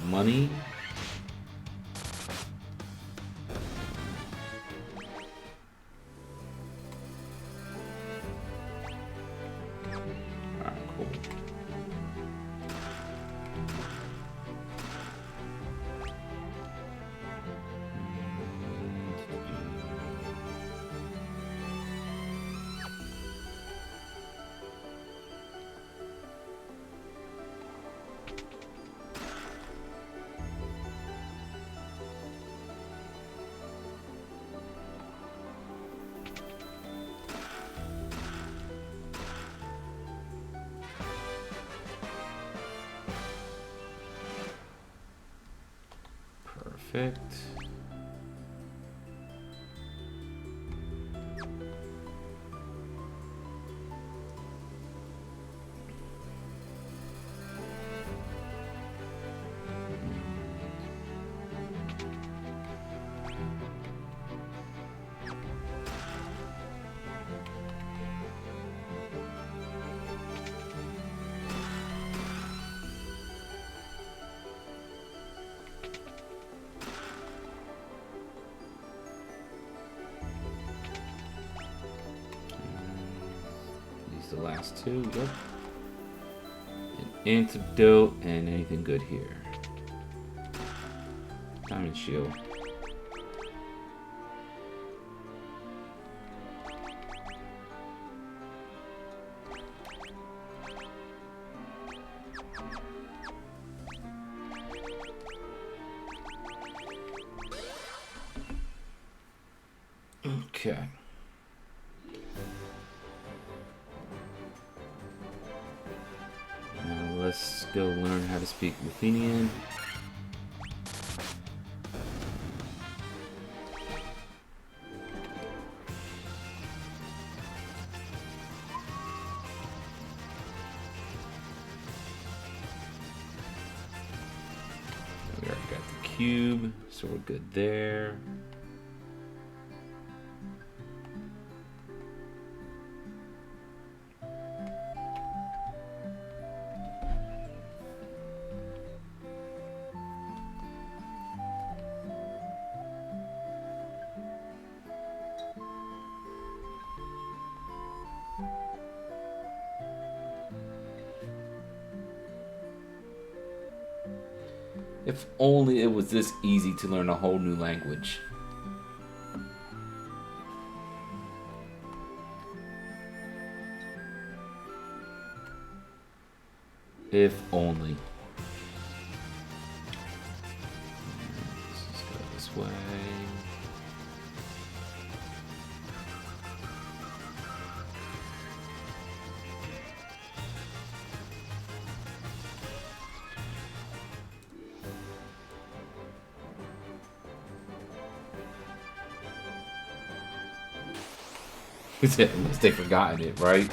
Money. Alright, cool. Perfect. The last two, yep. An antidote and anything good here. Diamond shield. Okay. Let's go learn how to speak Ruthenian. We already got the cube, so we're good there. If only it was this easy to learn a whole new language. If only. Let's just go this way. Unless they've forgotten it, right?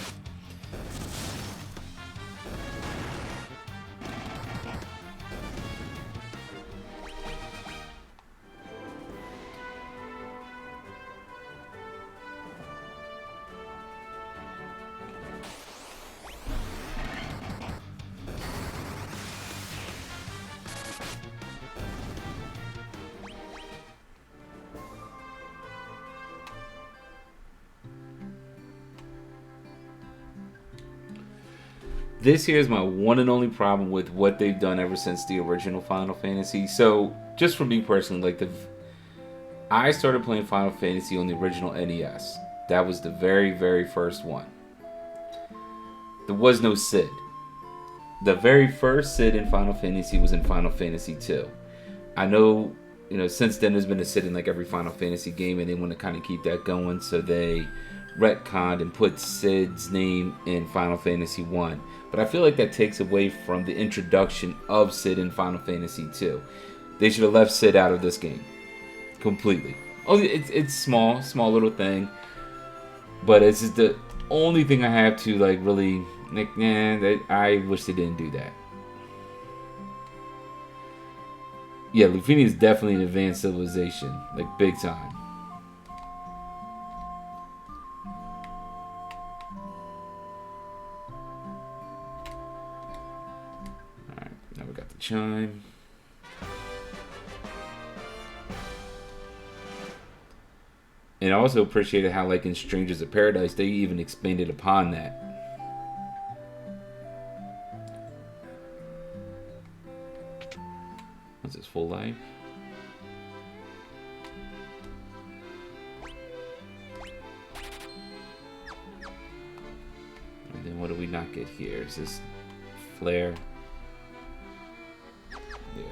this here is my one and only problem with what they've done ever since the original Final Fantasy. So, just for me personally, like I started playing Final Fantasy on the original NES. That was the very, very first one. There was no Cid. The very first Cid in Final Fantasy was in Final Fantasy 2. I know, since then there's been a Cid in like every Final Fantasy game, and they want to kind of keep that going, so they retconned and put Cid's name in Final Fantasy 1. But I feel like that takes away from the introduction of Cid in Final Fantasy 2. They should have left Cid out of this game. Completely. Oh, it's small little thing. But it's just the only thing I have to like really, like, I wish they didn't do that. Yeah, Lufenia is definitely an advanced civilization. Like, big time. Alright, now we got the chime. And I also appreciated how, like, in Strangers of Paradise, they even expanded upon that. What's this, full life? And then what do we not get here? Is this flare? Yeah.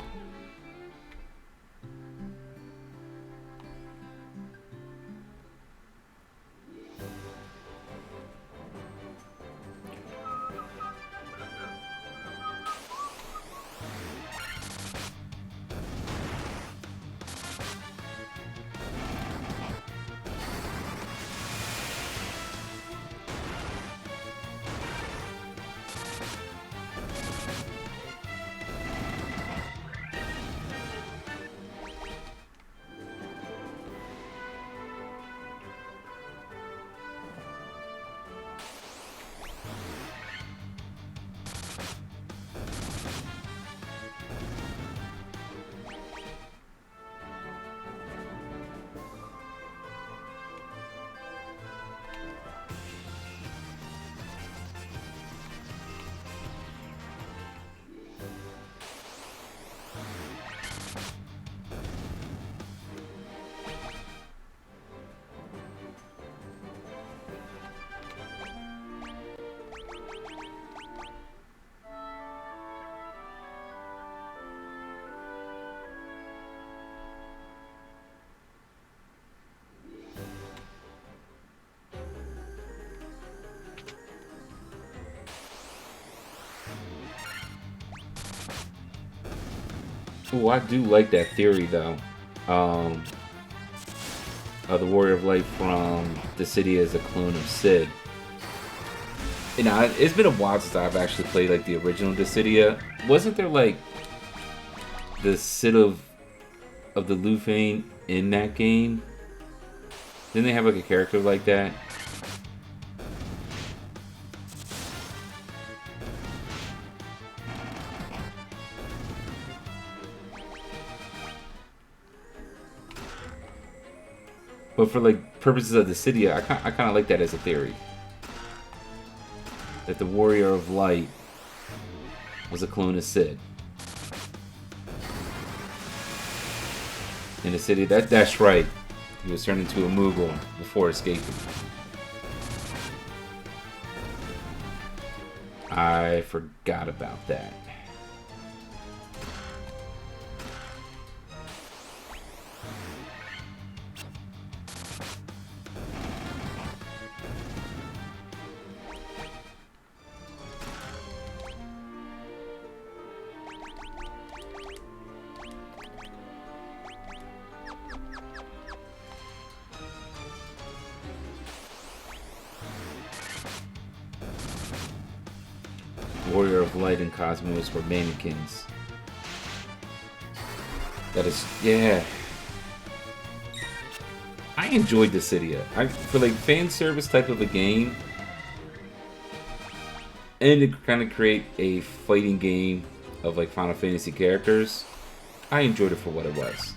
Oh, I do like that theory though. The Warrior of Light from the city as a clone of Cid. It's been a while since I've actually played like the original Dissidia. Wasn't there like the Cid of the Lufane in that game? Didn't they have like a character like that? But for like purposes of the city, I kind of like that as a theory. That the Warrior of Light was a clone of Cid. In the city, that's right. He was turned into a Moogle before escaping. I forgot about that. Warrior of Light and Cosmos were mannequins. That is, yeah. I enjoyed Dissidia. For like fan service type of a game, and to kind of create a fighting game of like Final Fantasy characters, I enjoyed it for what it was.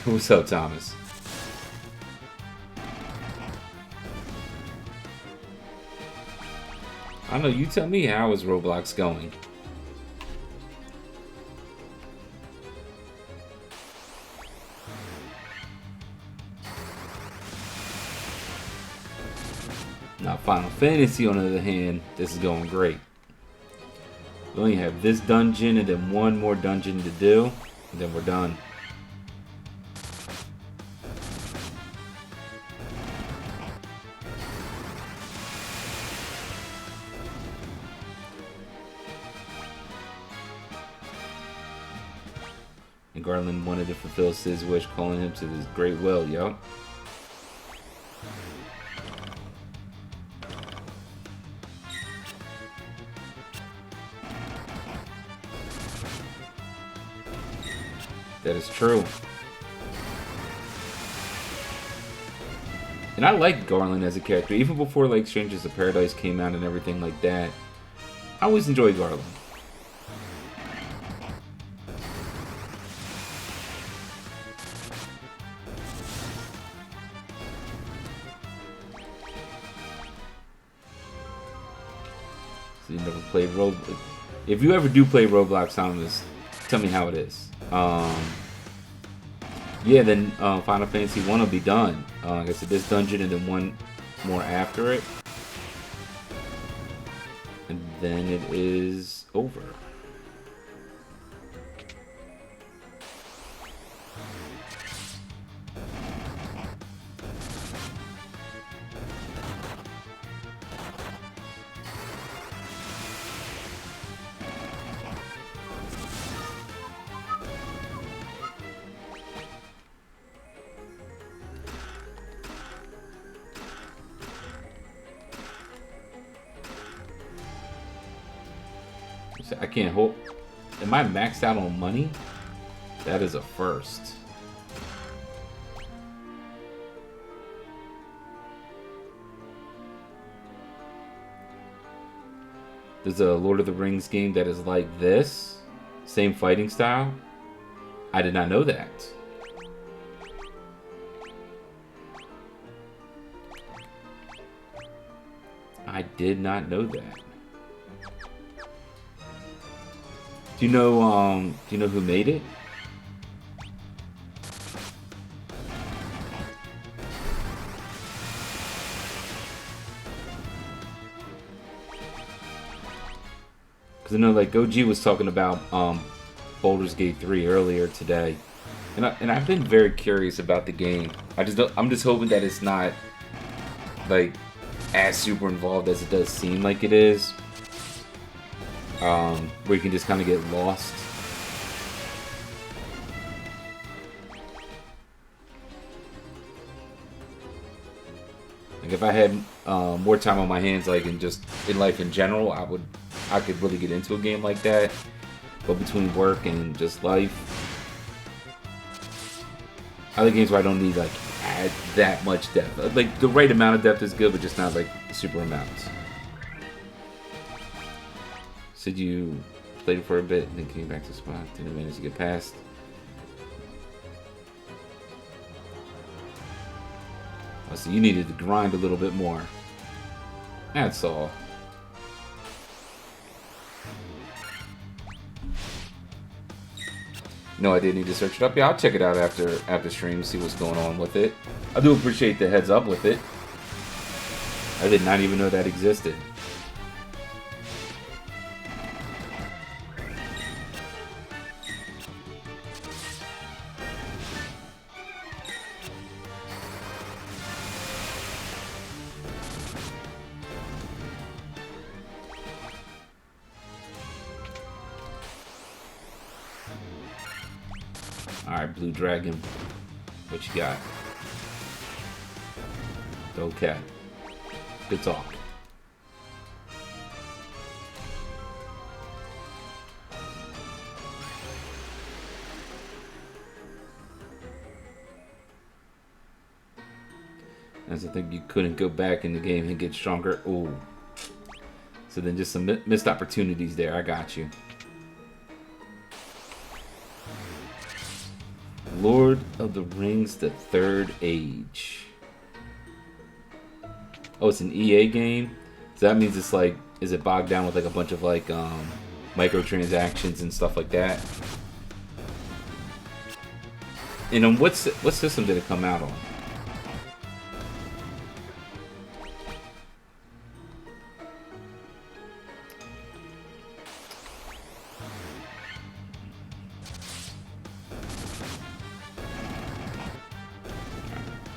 What's up, Thomas? I don't know, you tell me, how is Roblox going? Now, Final Fantasy, on the other hand, this is going great. We only have this dungeon and then one more dungeon to do, and then we're done. And Garland wanted to fulfill Sid's wish, calling him to his great will, yo. That is true. And I like Garland as a character. Even before like Strangers of Paradise came out and everything like that, I always enjoyed Garland. So you never played Roblox? If you ever do play Roblox, Thomas, tell me how it is. Yeah, then Final Fantasy 1 will be done. Like I said, this dungeon and then one more after it. And then it is over. I can't hold. Am I maxed out on money? That is a first. There's a Lord of the Rings game that is like this. Same fighting style. I did not know that. I did not know that. Do you know who made it? Because I know like OG was talking about Baldur's Gate 3 earlier today. And I've been very curious about the game. I'm just hoping that it's not like as super involved as it does seem like it is. Where you can just kind of get lost. Like if I had more time on my hands, like just in life in general, I could really get into a game like that. But between work and just life, other games where I don't need like add that much depth. Like the right amount of depth is good, but just not like super amounts. Said you played it for a bit and then came back to spot. Didn't manage to get past. Oh, so you needed to grind a little bit more. That's all. No, I did need to search it up. Yeah, I'll check it out after stream, see what's going on with it. I do appreciate the heads up with it. I did not even know that existed. Alright, Blue Dragon. What you got? Okay. Good talk. As I think you couldn't go back in the game and get stronger. Ooh. So then just some missed opportunities there. I got you. Lord of the Rings, The Third Age. Oh, it's an EA game? So that means it's like, is it bogged down with like a bunch of like microtransactions and stuff like that? And on what system did it come out on?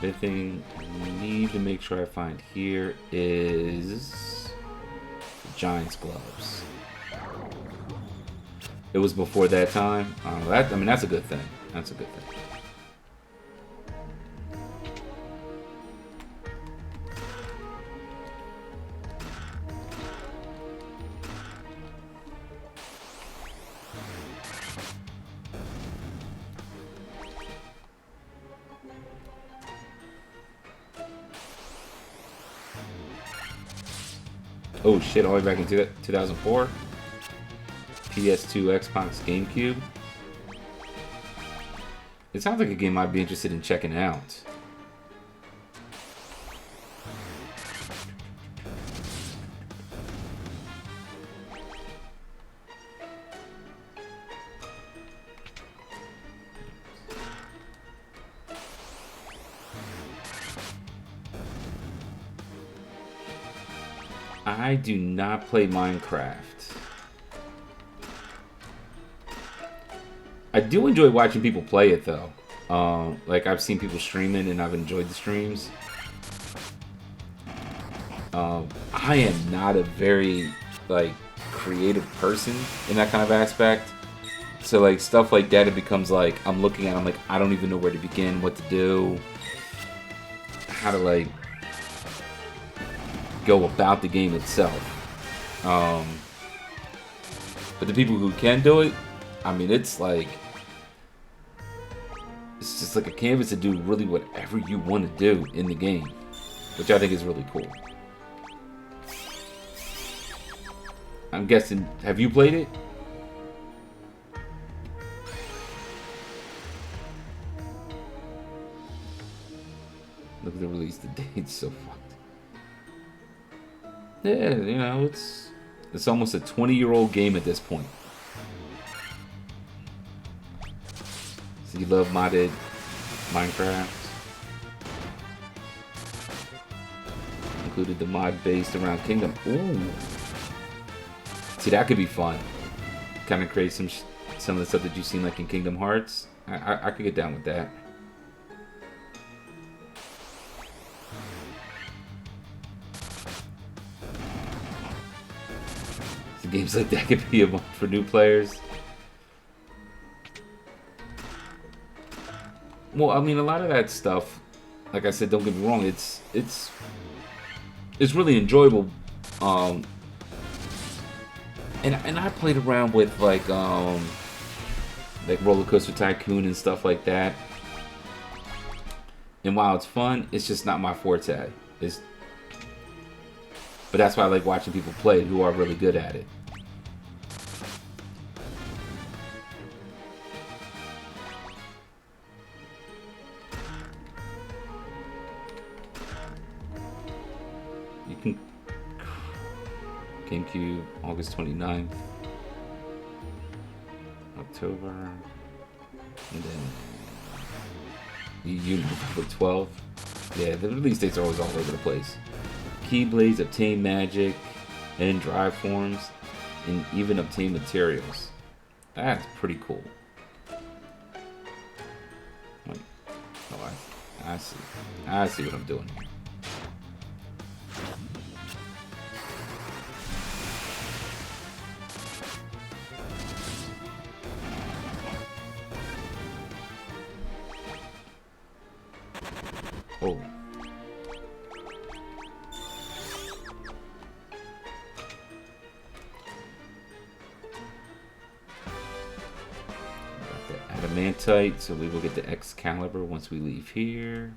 The thing I need to make sure I find here is Giant's gloves. It was before that time. I mean, that's a good thing. That's a good thing. Oh shit, all the way back in 2004? PS2, Xbox, GameCube? It sounds like a game I'd be interested in checking out. I do not play Minecraft. I do enjoy watching people play it though. Like I've seen people streaming and I've enjoyed the streams. I am not a very like creative person in that kind of aspect. So like stuff like that, it becomes like I'm looking at it, I'm like, I don't even know where to begin, what to do, how to like go about the game itself. But the people who can do it, I mean, it's like, it's just like a canvas to do really whatever you want to do in the game, which I think is really cool. I'm guessing, have you played it? Look at the release, the date's so fucked. Yeah, you know, it's almost a 20-year-old game at this point. So you love modded Minecraft? Included the mod based around Kingdom. Ooh. See, that could be fun. Kind of create some of the stuff that you've seen like in Kingdom Hearts. I could get down with that. Games like that could be a month for new players. Well, I mean, a lot of that stuff, like I said, don't get me wrong, it's really enjoyable. And I played around with like Roller Coaster Tycoon and stuff like that. And while it's fun, it's just not my forte. But that's why I like watching people play who are really good at it. You can GameCube, August 29th, October, and then you November 12th. Yeah, the release dates are always all over the place. Keyblades, obtain magic, and drive forms, and even obtain materials. That's pretty cool. Oh, I see. I see what I'm doing here. Oh. Adamantite, so we will get the Excalibur once we leave here.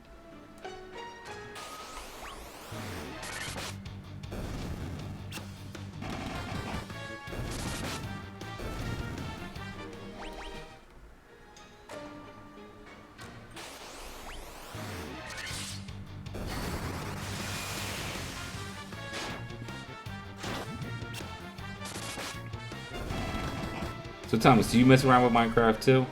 So Thomas, do you mess around with Minecraft too?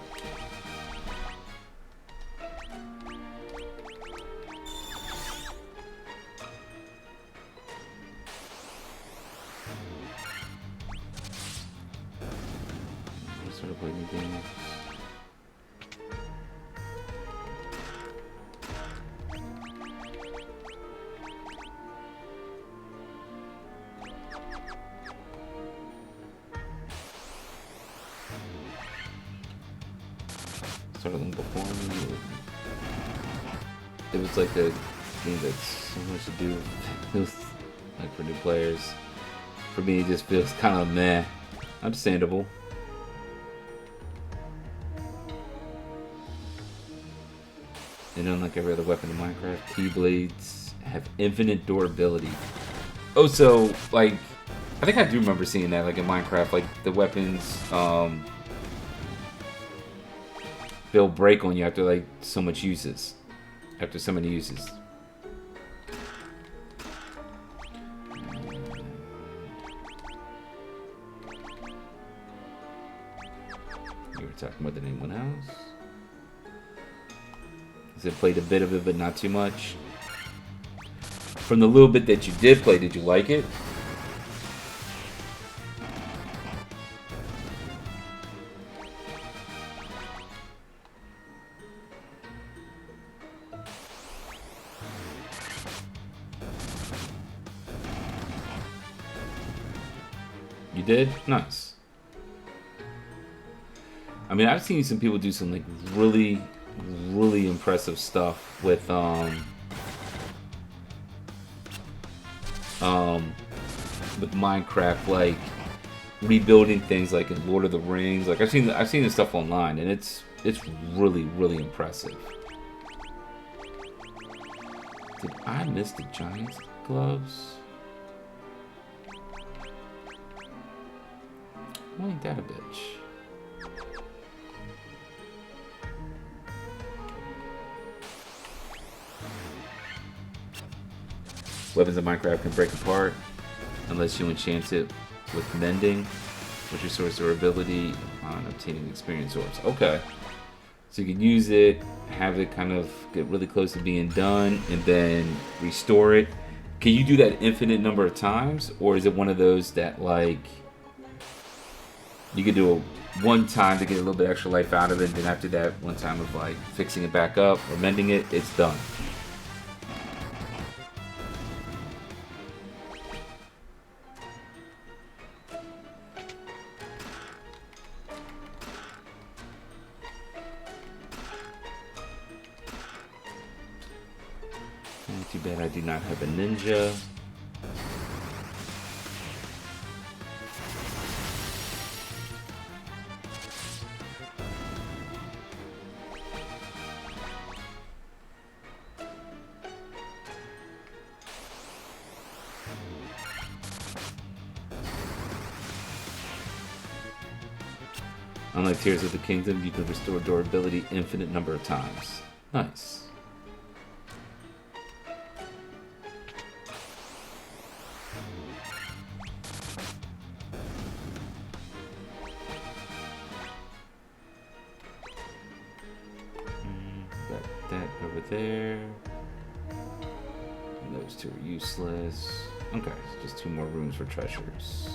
Sort of play new games. Started them before me. It was like a game that's so much to do with, like, for new players. For me, it just feels kind of meh. Understandable. And unlike every other weapon in Minecraft, Keyblades have infinite durability. Oh, so, like, I think I do remember seeing that, like, in Minecraft, like, the weapons, they'll break on you after, like, so much uses. After so many uses. You were talking more than anyone else. I played a bit of it, but not too much. From the little bit that you did play, did you like it? You did? Nice. I mean, I've seen some people do some, like, really impressive stuff with Minecraft, like rebuilding things like in Lord of the Rings. Like I've seen this stuff online, and it's really impressive. Did I miss the Giants gloves? Why ain't that a bitch? Weapons in Minecraft can break apart unless you enchant it with mending, which restores durability upon obtaining experience orbs. Okay. So you can use it, have it kind of get really close to being done, and then restore it. Can you do that infinite number of times? Or is it one of those that, like, you can do it one time to get a little bit extra life out of it, and then after that one time of, like, fixing it back up or mending it, it's done? Too bad I do not have a ninja. Unlike Tears of the Kingdom, you can restore durability infinite number of times. Nice. Got that over there. And those two are useless. Okay, so just 2 more rooms for treasures.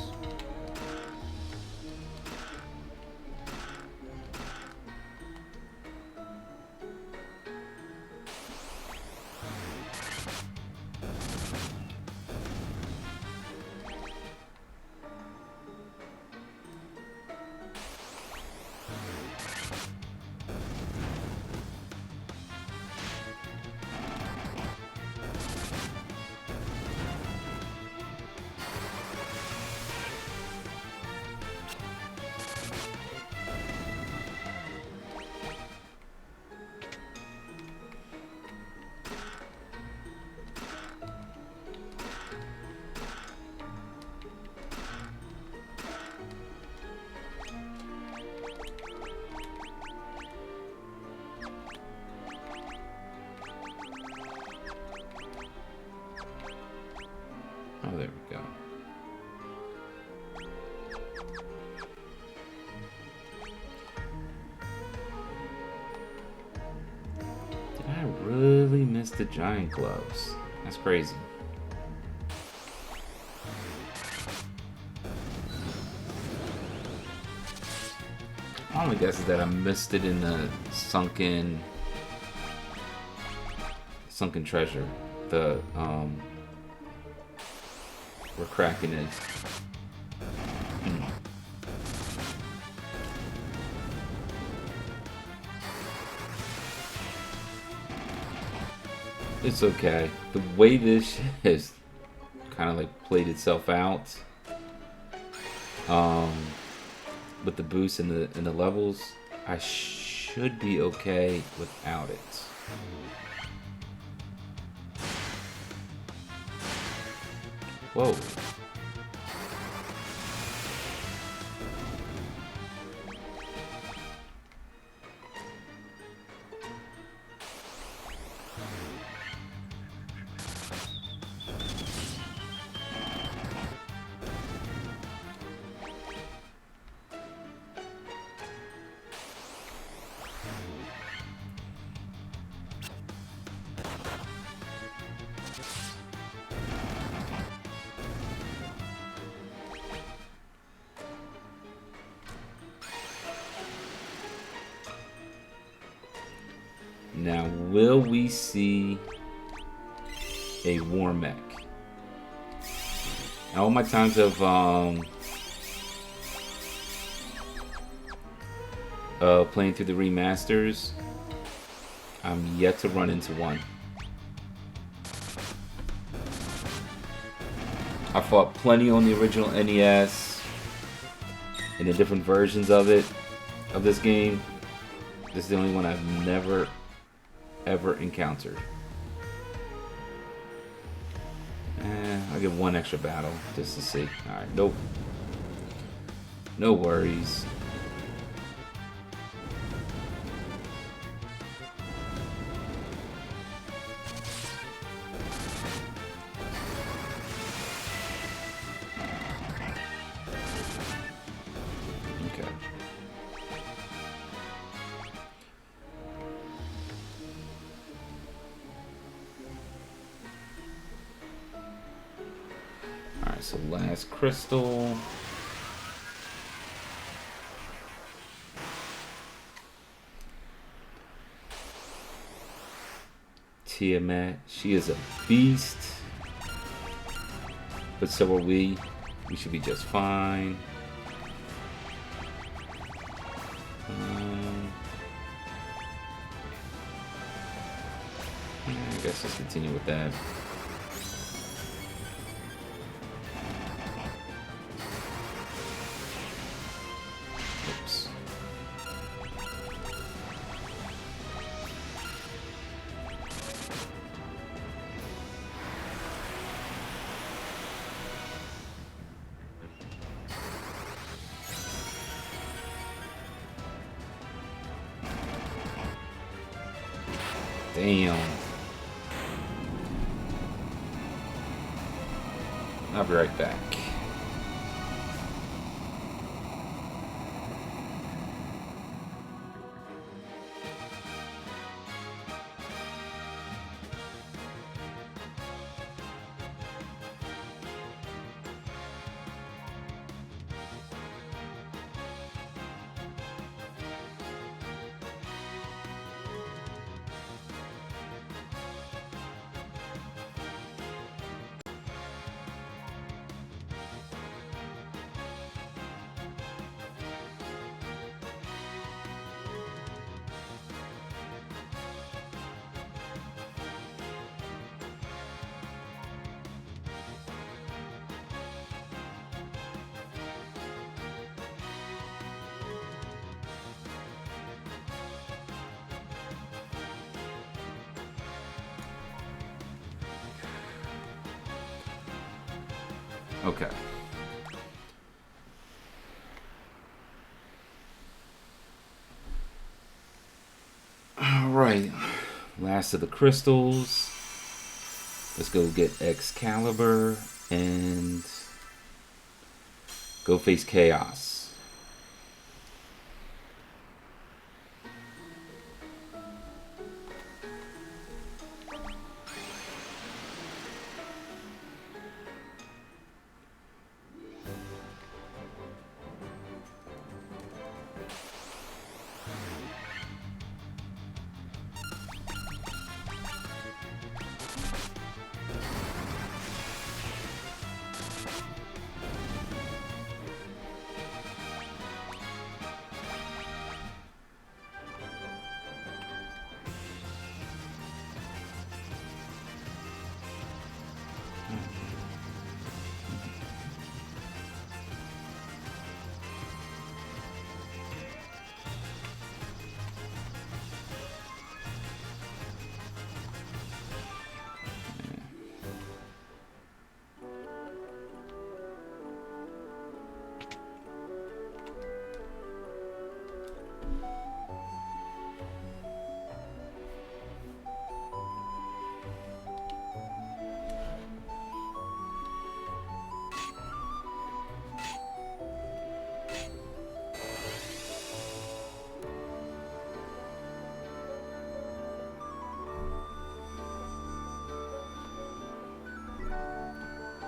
really missed the giant gloves. That's crazy. My only guess is that I missed it in the sunken treasure. The where Kraken is. It's okay. The way this has kind of like played itself out, with the boost and the levels, I should be okay without it. Whoa. Now, will we see a war mech? Now, all my times of playing through the remasters, I'm yet to run into one. I fought plenty on the original NES and the different versions of it, of this game. This is the only one I've never ever encountered. I'll give one extra battle just to see. Alright, nope. No worries. Okay. Alright, so last crystal. Tiamat, she is a beast. But so are we. We should be just fine. Yeah, I guess let's continue with that. Oops. Damn. I'll be right back. Okay. Alright. Last of the crystals. Let's go get Excalibur and go face Chaos.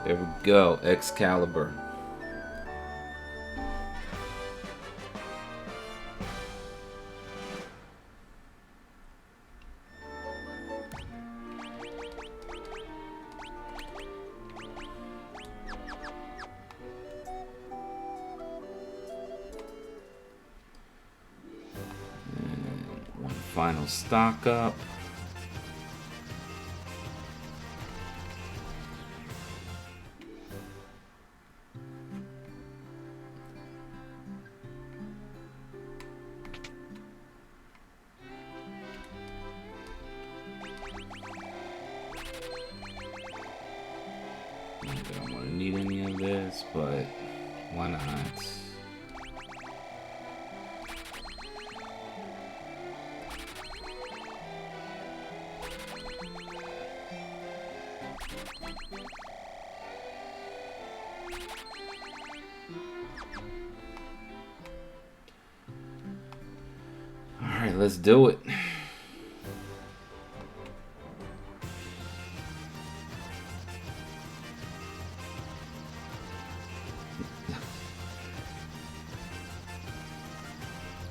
There we go. Excalibur. And one final stock up. I don't want to need any of this, but why not? Alright, let's do it.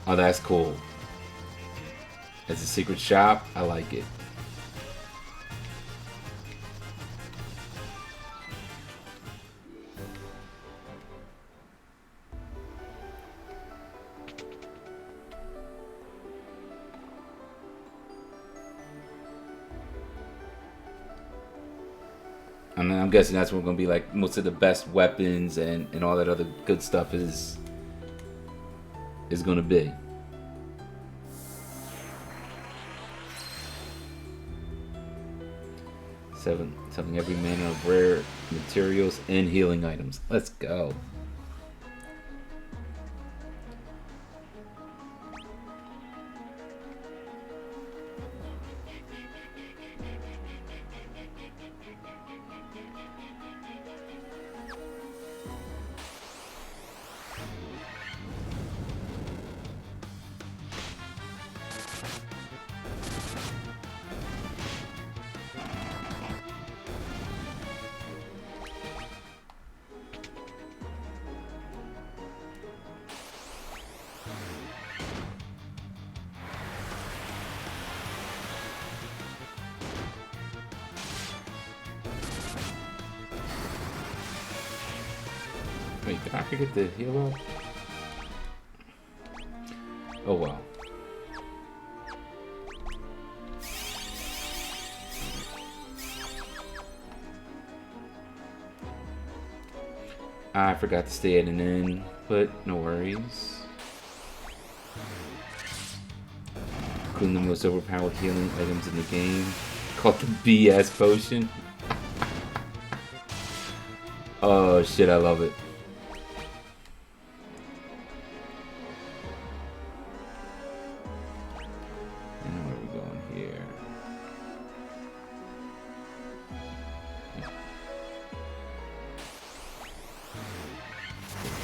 Oh, that's cool. It's a secret shop. I like it. And I'm guessing that's what we're gonna be like. Most of the best weapons and all that other good stuff is gonna be. Selling every manner of rare materials and healing items. Let's go. Wait, did I forget to heal up? Oh well. I forgot to stay at an inn, but no worries. Including the most overpowered healing items in the game, called the BS potion. Oh shit, I love it. And where are we going here?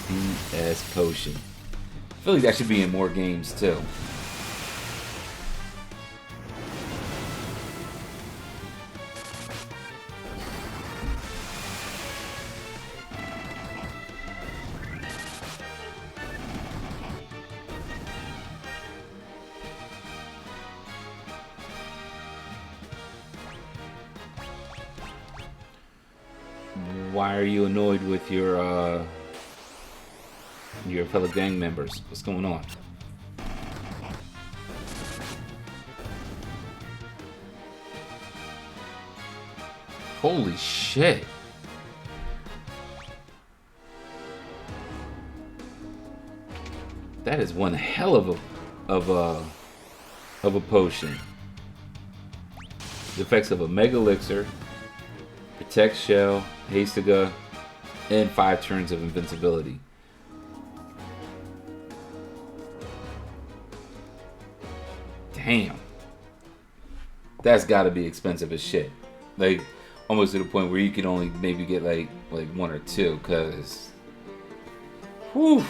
BS potion. I feel like that should be in more games too. Why are you annoyed with your fellow gang members? What's going on? Holy shit. That is one hell of a potion. The effects of a Mega Elixir, Protect Shell, Hastiga, and 5 turns of invincibility. Damn. That's gotta be expensive as shit. Like, almost to the point where you can only maybe get like 1 or 2, cause whew.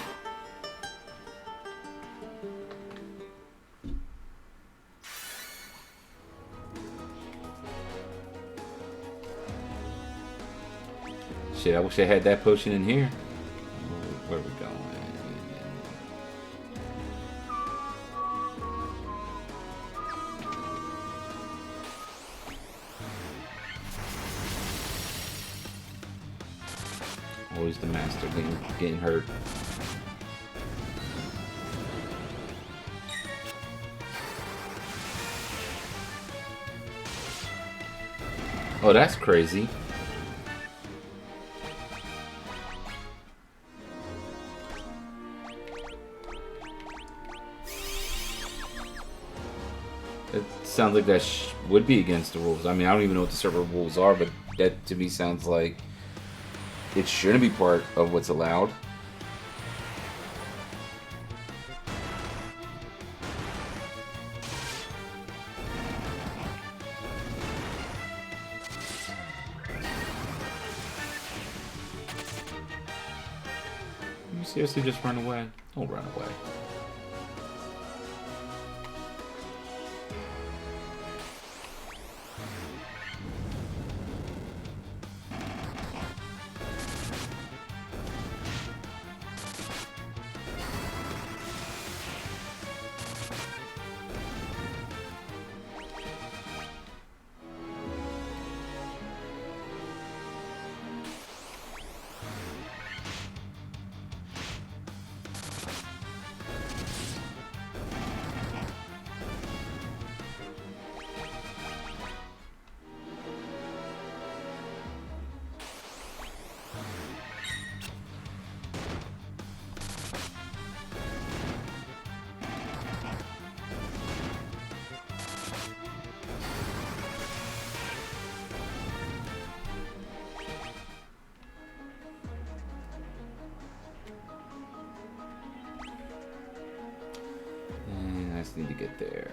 Shit, I wish I had that potion in here. Where are we going? Always the master getting hurt. Oh, that's crazy. It sounds like that would be against the rules. I mean, I don't even know what the server rules are, but that to me sounds like it shouldn't be part of what's allowed. You seriously just run away? Don't run away. I just need to get there.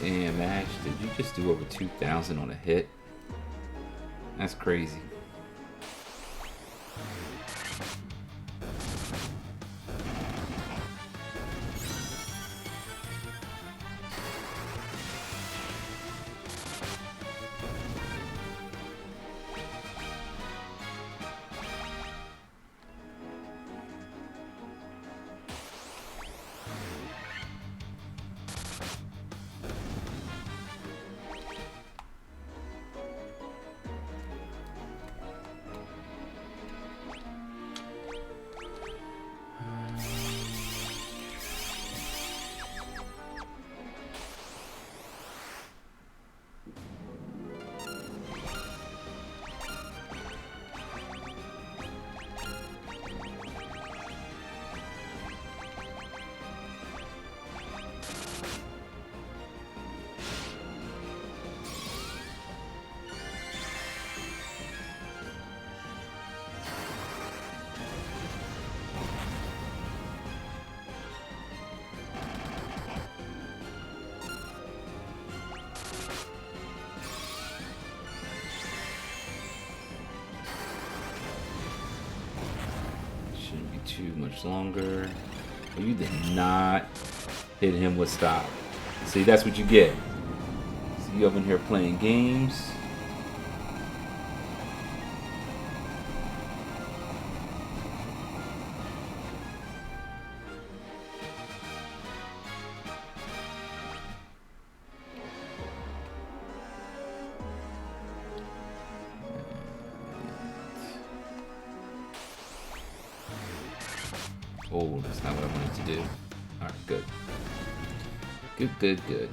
Damn, Ash, did you just do over 2,000 on a hit? That's crazy. Too much longer. Oh, you did not hit him with stop. See, that's what you get. See, you up in here playing games. Oh, that's not what I wanted to do. Alright, good. Good.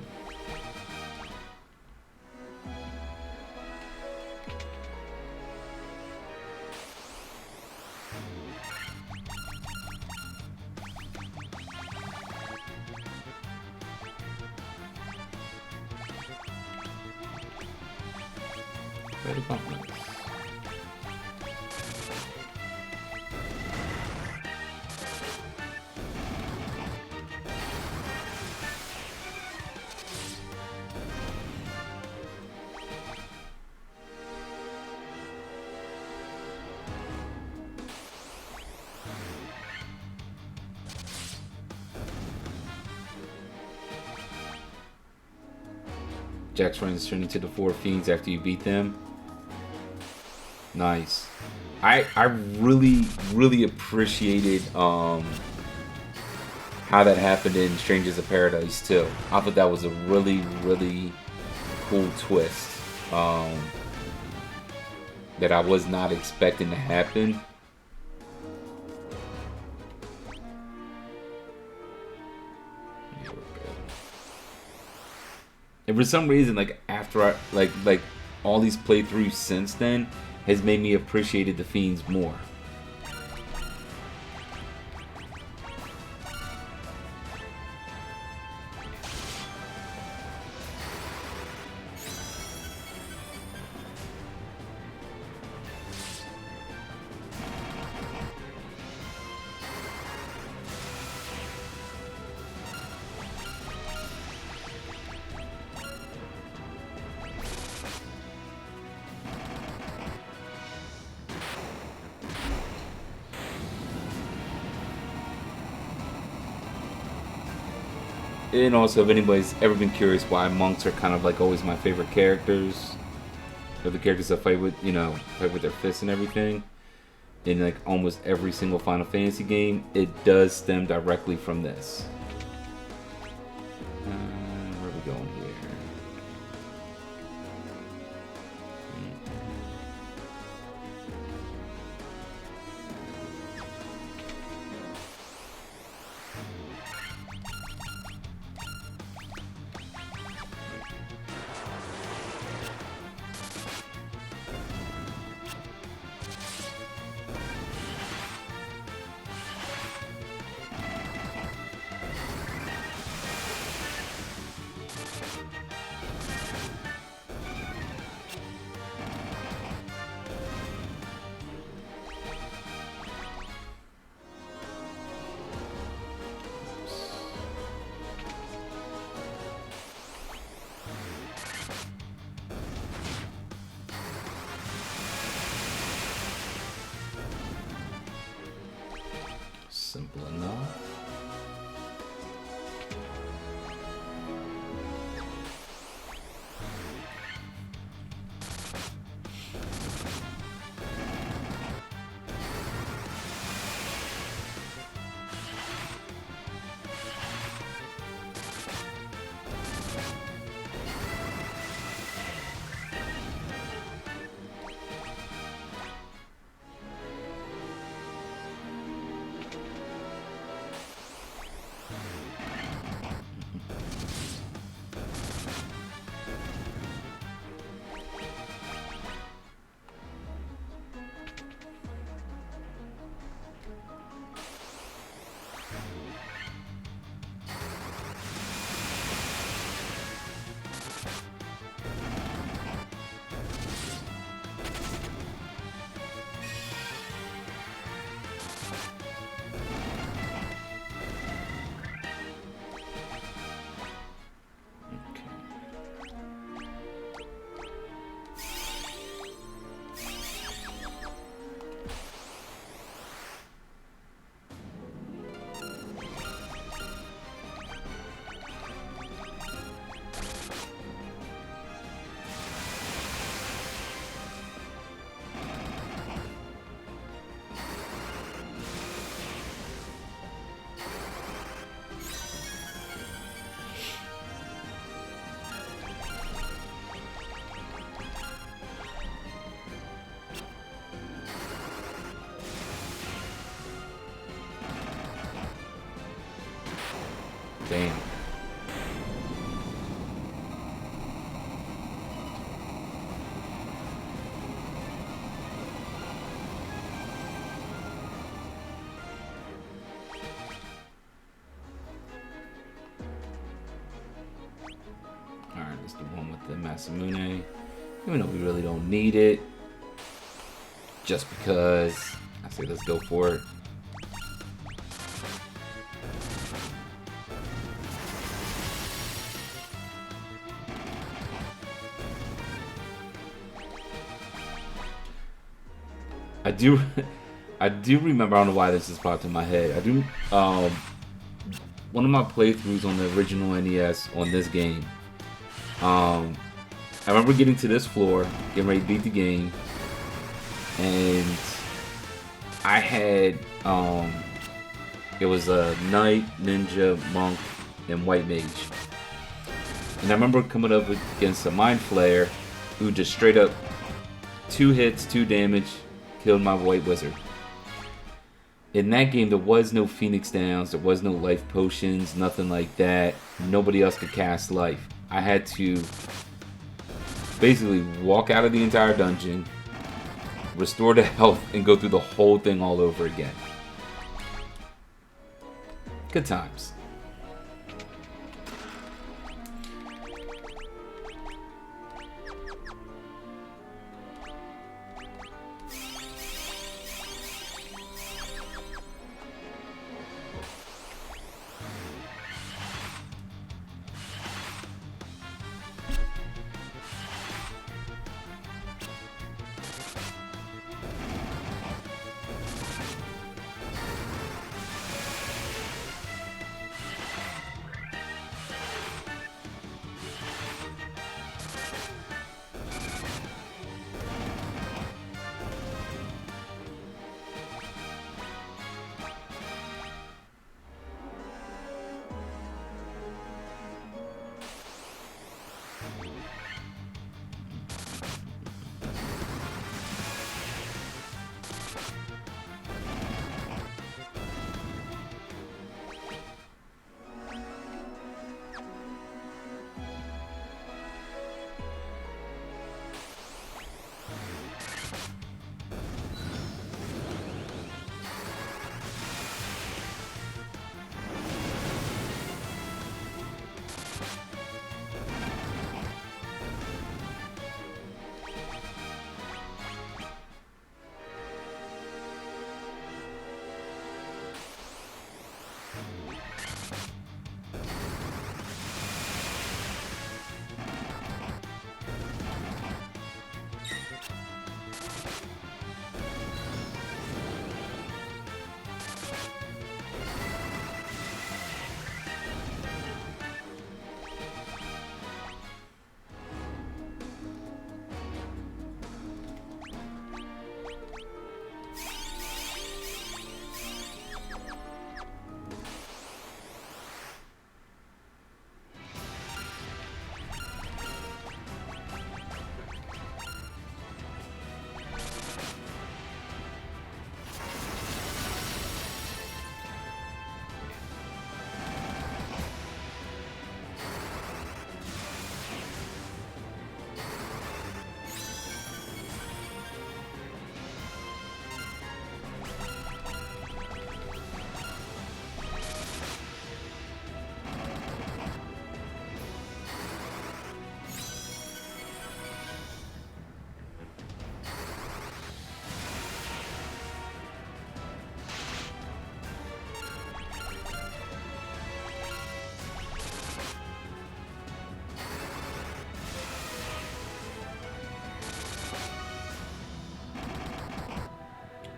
Better bump notes. Jack's friends turn into the 4 fiends after you beat them. Nice. I really appreciated how that happened in Strangers of Paradise too. I thought that was a really cool twist that I was not expecting to happen. And for some reason, like after I like all these playthroughs since then has made me appreciate the fiends more. And also, if anybody's ever been curious why monks are kind of like always my favorite characters, or the characters that fight with, you know, fight with their fists and everything, in like almost every single Final Fantasy game, it does stem directly from this. Where are we going here? Simple enough. Damn. Alright, let's do one with the Masamune. Even though we really don't need it. Just because I say let's go for it. I do remember, I don't know why this is popped in my head. I do, one of my playthroughs on the original NES on this game, I remember getting to this floor, getting ready to beat the game, and I had it was a knight, ninja, monk, and white mage. And I remember coming up against a mind flayer who just straight up 2 hits, 2 damage, killed my white wizard. In that game, there was no Phoenix Downs, there was no life potions, nothing like that. Nobody else could cast life. I had to basically walk out of the entire dungeon, restore to health, and go through the whole thing all over again. Good times.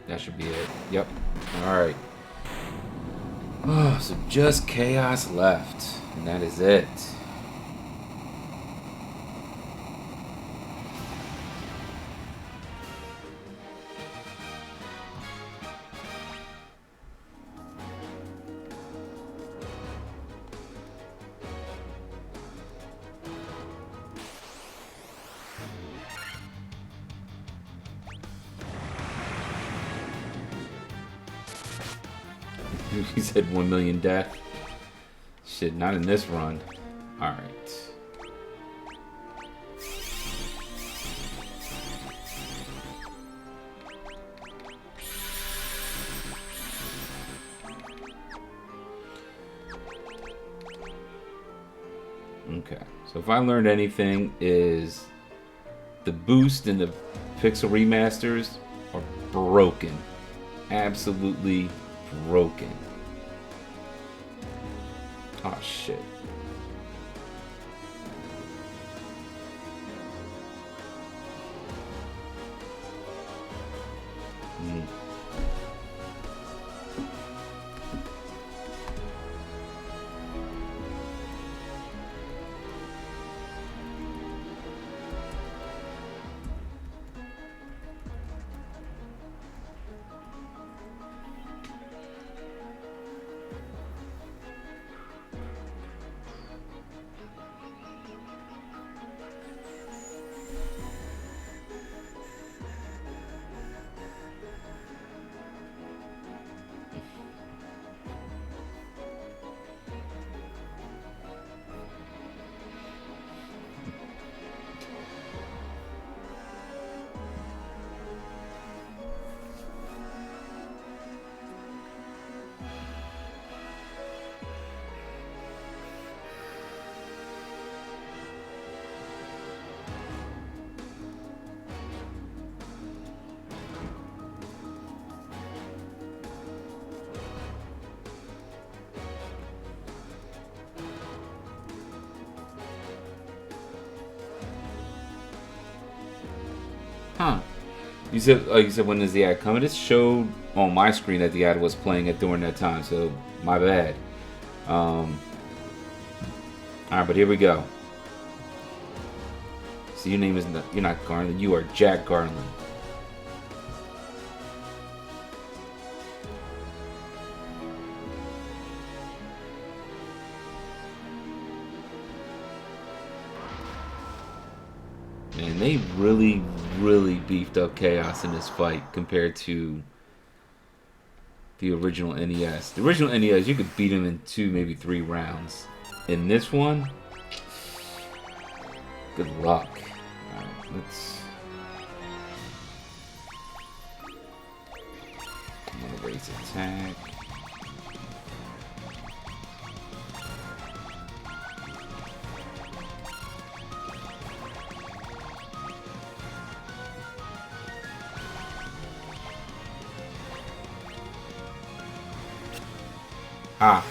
That should be it. Yep. Alright. Oh, so just chaos left. And that is it. He said 1 million death. Shit, not in this run. Alright. Okay, so if I learned anything is the boost and the pixel remasters are broken. Absolutely broken. Oh shit. Huh. You said when is the ad coming? It showed on my screen that the ad was playing it during that time, so my bad. Alright, but here we go. So your name is you're not Garland, you are Jack Garland. Man, they really, really beefed up Chaos in this fight compared to the original NES. The original NES, you could beat him in 2, maybe 3 rounds. In this one, good luck. Alright, let's... I'm gonna raise attack. Ah.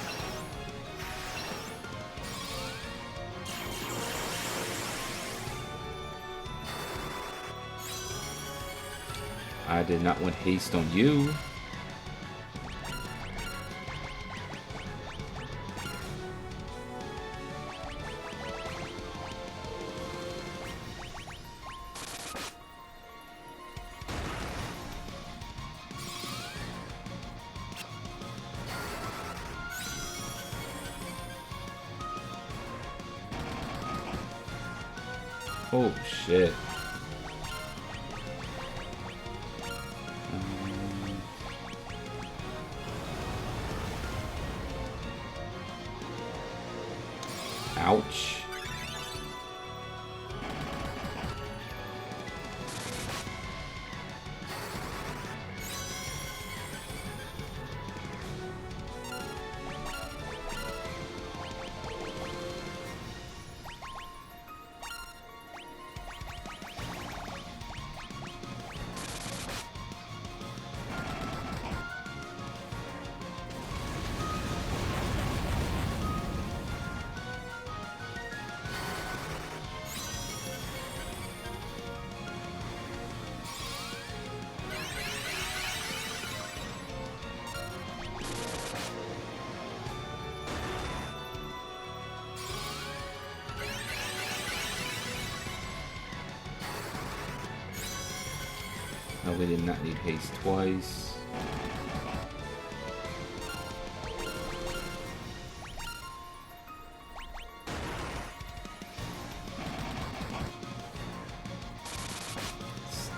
I did not want haste on you. Oh shit. Ouch. No, we did not need haste twice.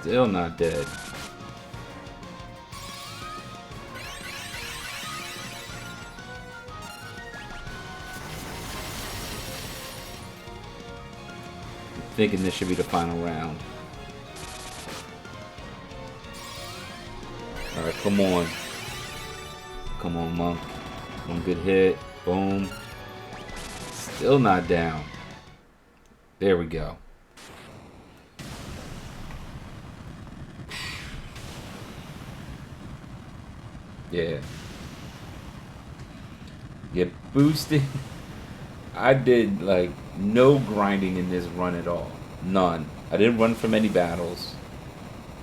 Still not dead. I'm thinking this should be the final round. Alright, come on. Come on, Monk. One good hit. Boom. Still not down. There we go. Yeah. Get boosted. I did like no grinding in this run at all. None. I didn't run from any battles.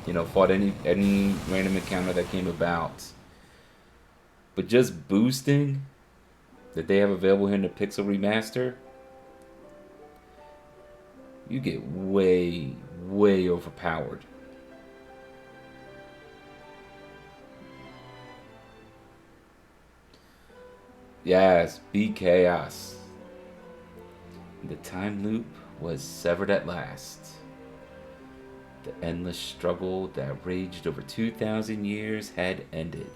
You know, fought any random encounter that came about. But just boosting that they have available here in the Pixel Remaster, you get way, way overpowered. Yes, be chaos. The time loop was severed at last. The endless struggle that raged over 2,000 years had ended,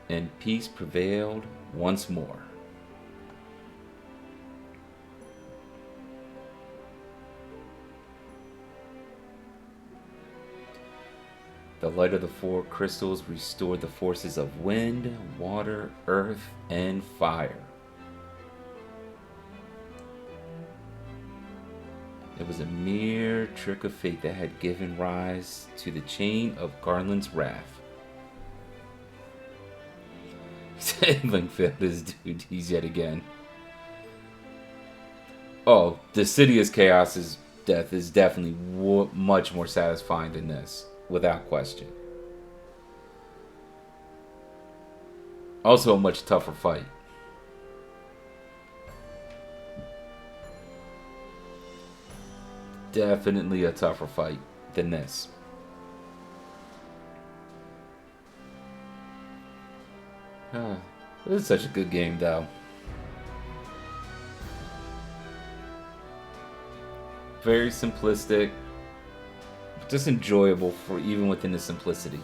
and peace prevailed once more. The light of the 4 crystals restored the forces of wind, water, earth, and fire. It was a mere trick of fate that had given rise to the chain of Garland's wrath. Link failed his duties yet again. Oh, the Sidious Chaos is death is definitely much more satisfying than this, without question. Also a much tougher fight. Definitely a tougher fight than this. This is such a good game, though. Very simplistic, but just enjoyable for even within the simplicity.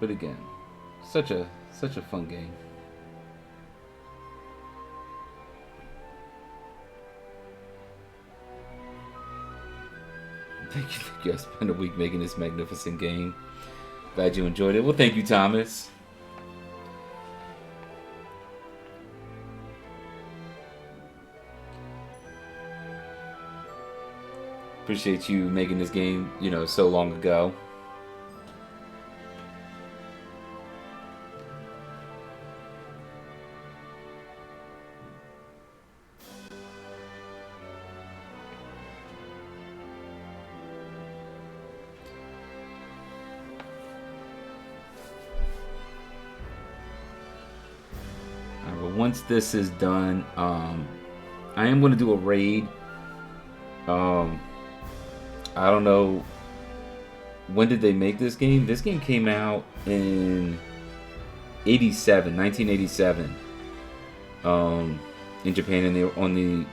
But again, such a fun game. Thank you. I spent a week making this magnificent game. Glad you enjoyed it. Well, thank you, Thomas. Appreciate you making this game, so long ago. Once this is done, I am going to do a raid. I don't know, when did they make this game? This game came out in 1987, in Japan, and they were on the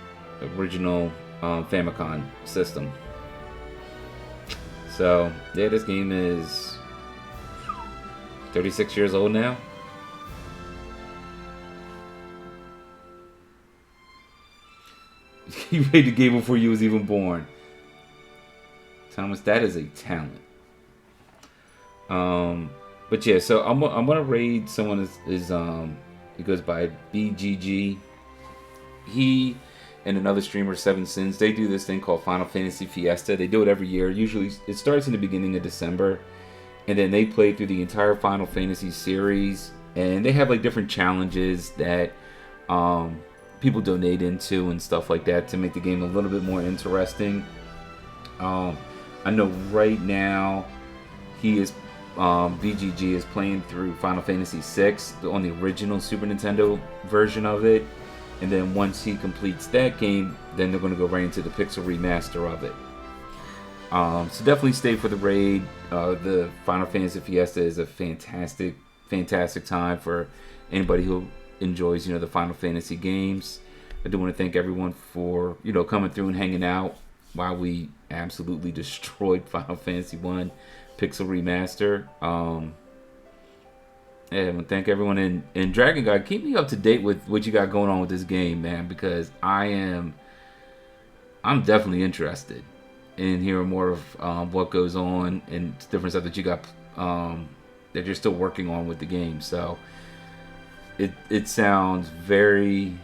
original Famicom system. So yeah, this game is 36 years old now. You made the game before you was even born. Thomas, that is a talent. But yeah, so I'm gonna raid someone is he goes by BGG. He and another streamer, Seven Sins, they do this thing called Final Fantasy Fiesta. They do it every year. Usually it starts in the beginning of December, and then they play through the entire Final Fantasy series, and they have like different challenges that people donate into and stuff like that to make the game a little bit more interesting. I know right now he is BGG is playing through Final Fantasy VI on the original Super Nintendo version of it, and then once he completes that game, then they're going to go right into the Pixel remaster of it. So definitely stay for the raid. The Final Fantasy Fiesta is a fantastic time for anybody who enjoys the Final Fantasy games. I do want to thank everyone for coming through and hanging out while we absolutely destroyed Final Fantasy 1 Pixel Remaster. Yeah, I want to thank everyone in Dragon God. Keep me up to date with what you got going on with this game, man, because I'm definitely interested in hearing more of what goes on and different stuff that you got that you're still working on with the game. So it sounds very,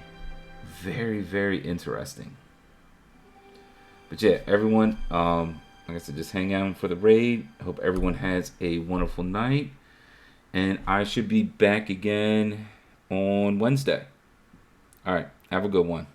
very, very interesting. But yeah, everyone, like I said, just hang out for the raid. I hope everyone has a wonderful night. And I should be back again on Wednesday. All right, have a good one.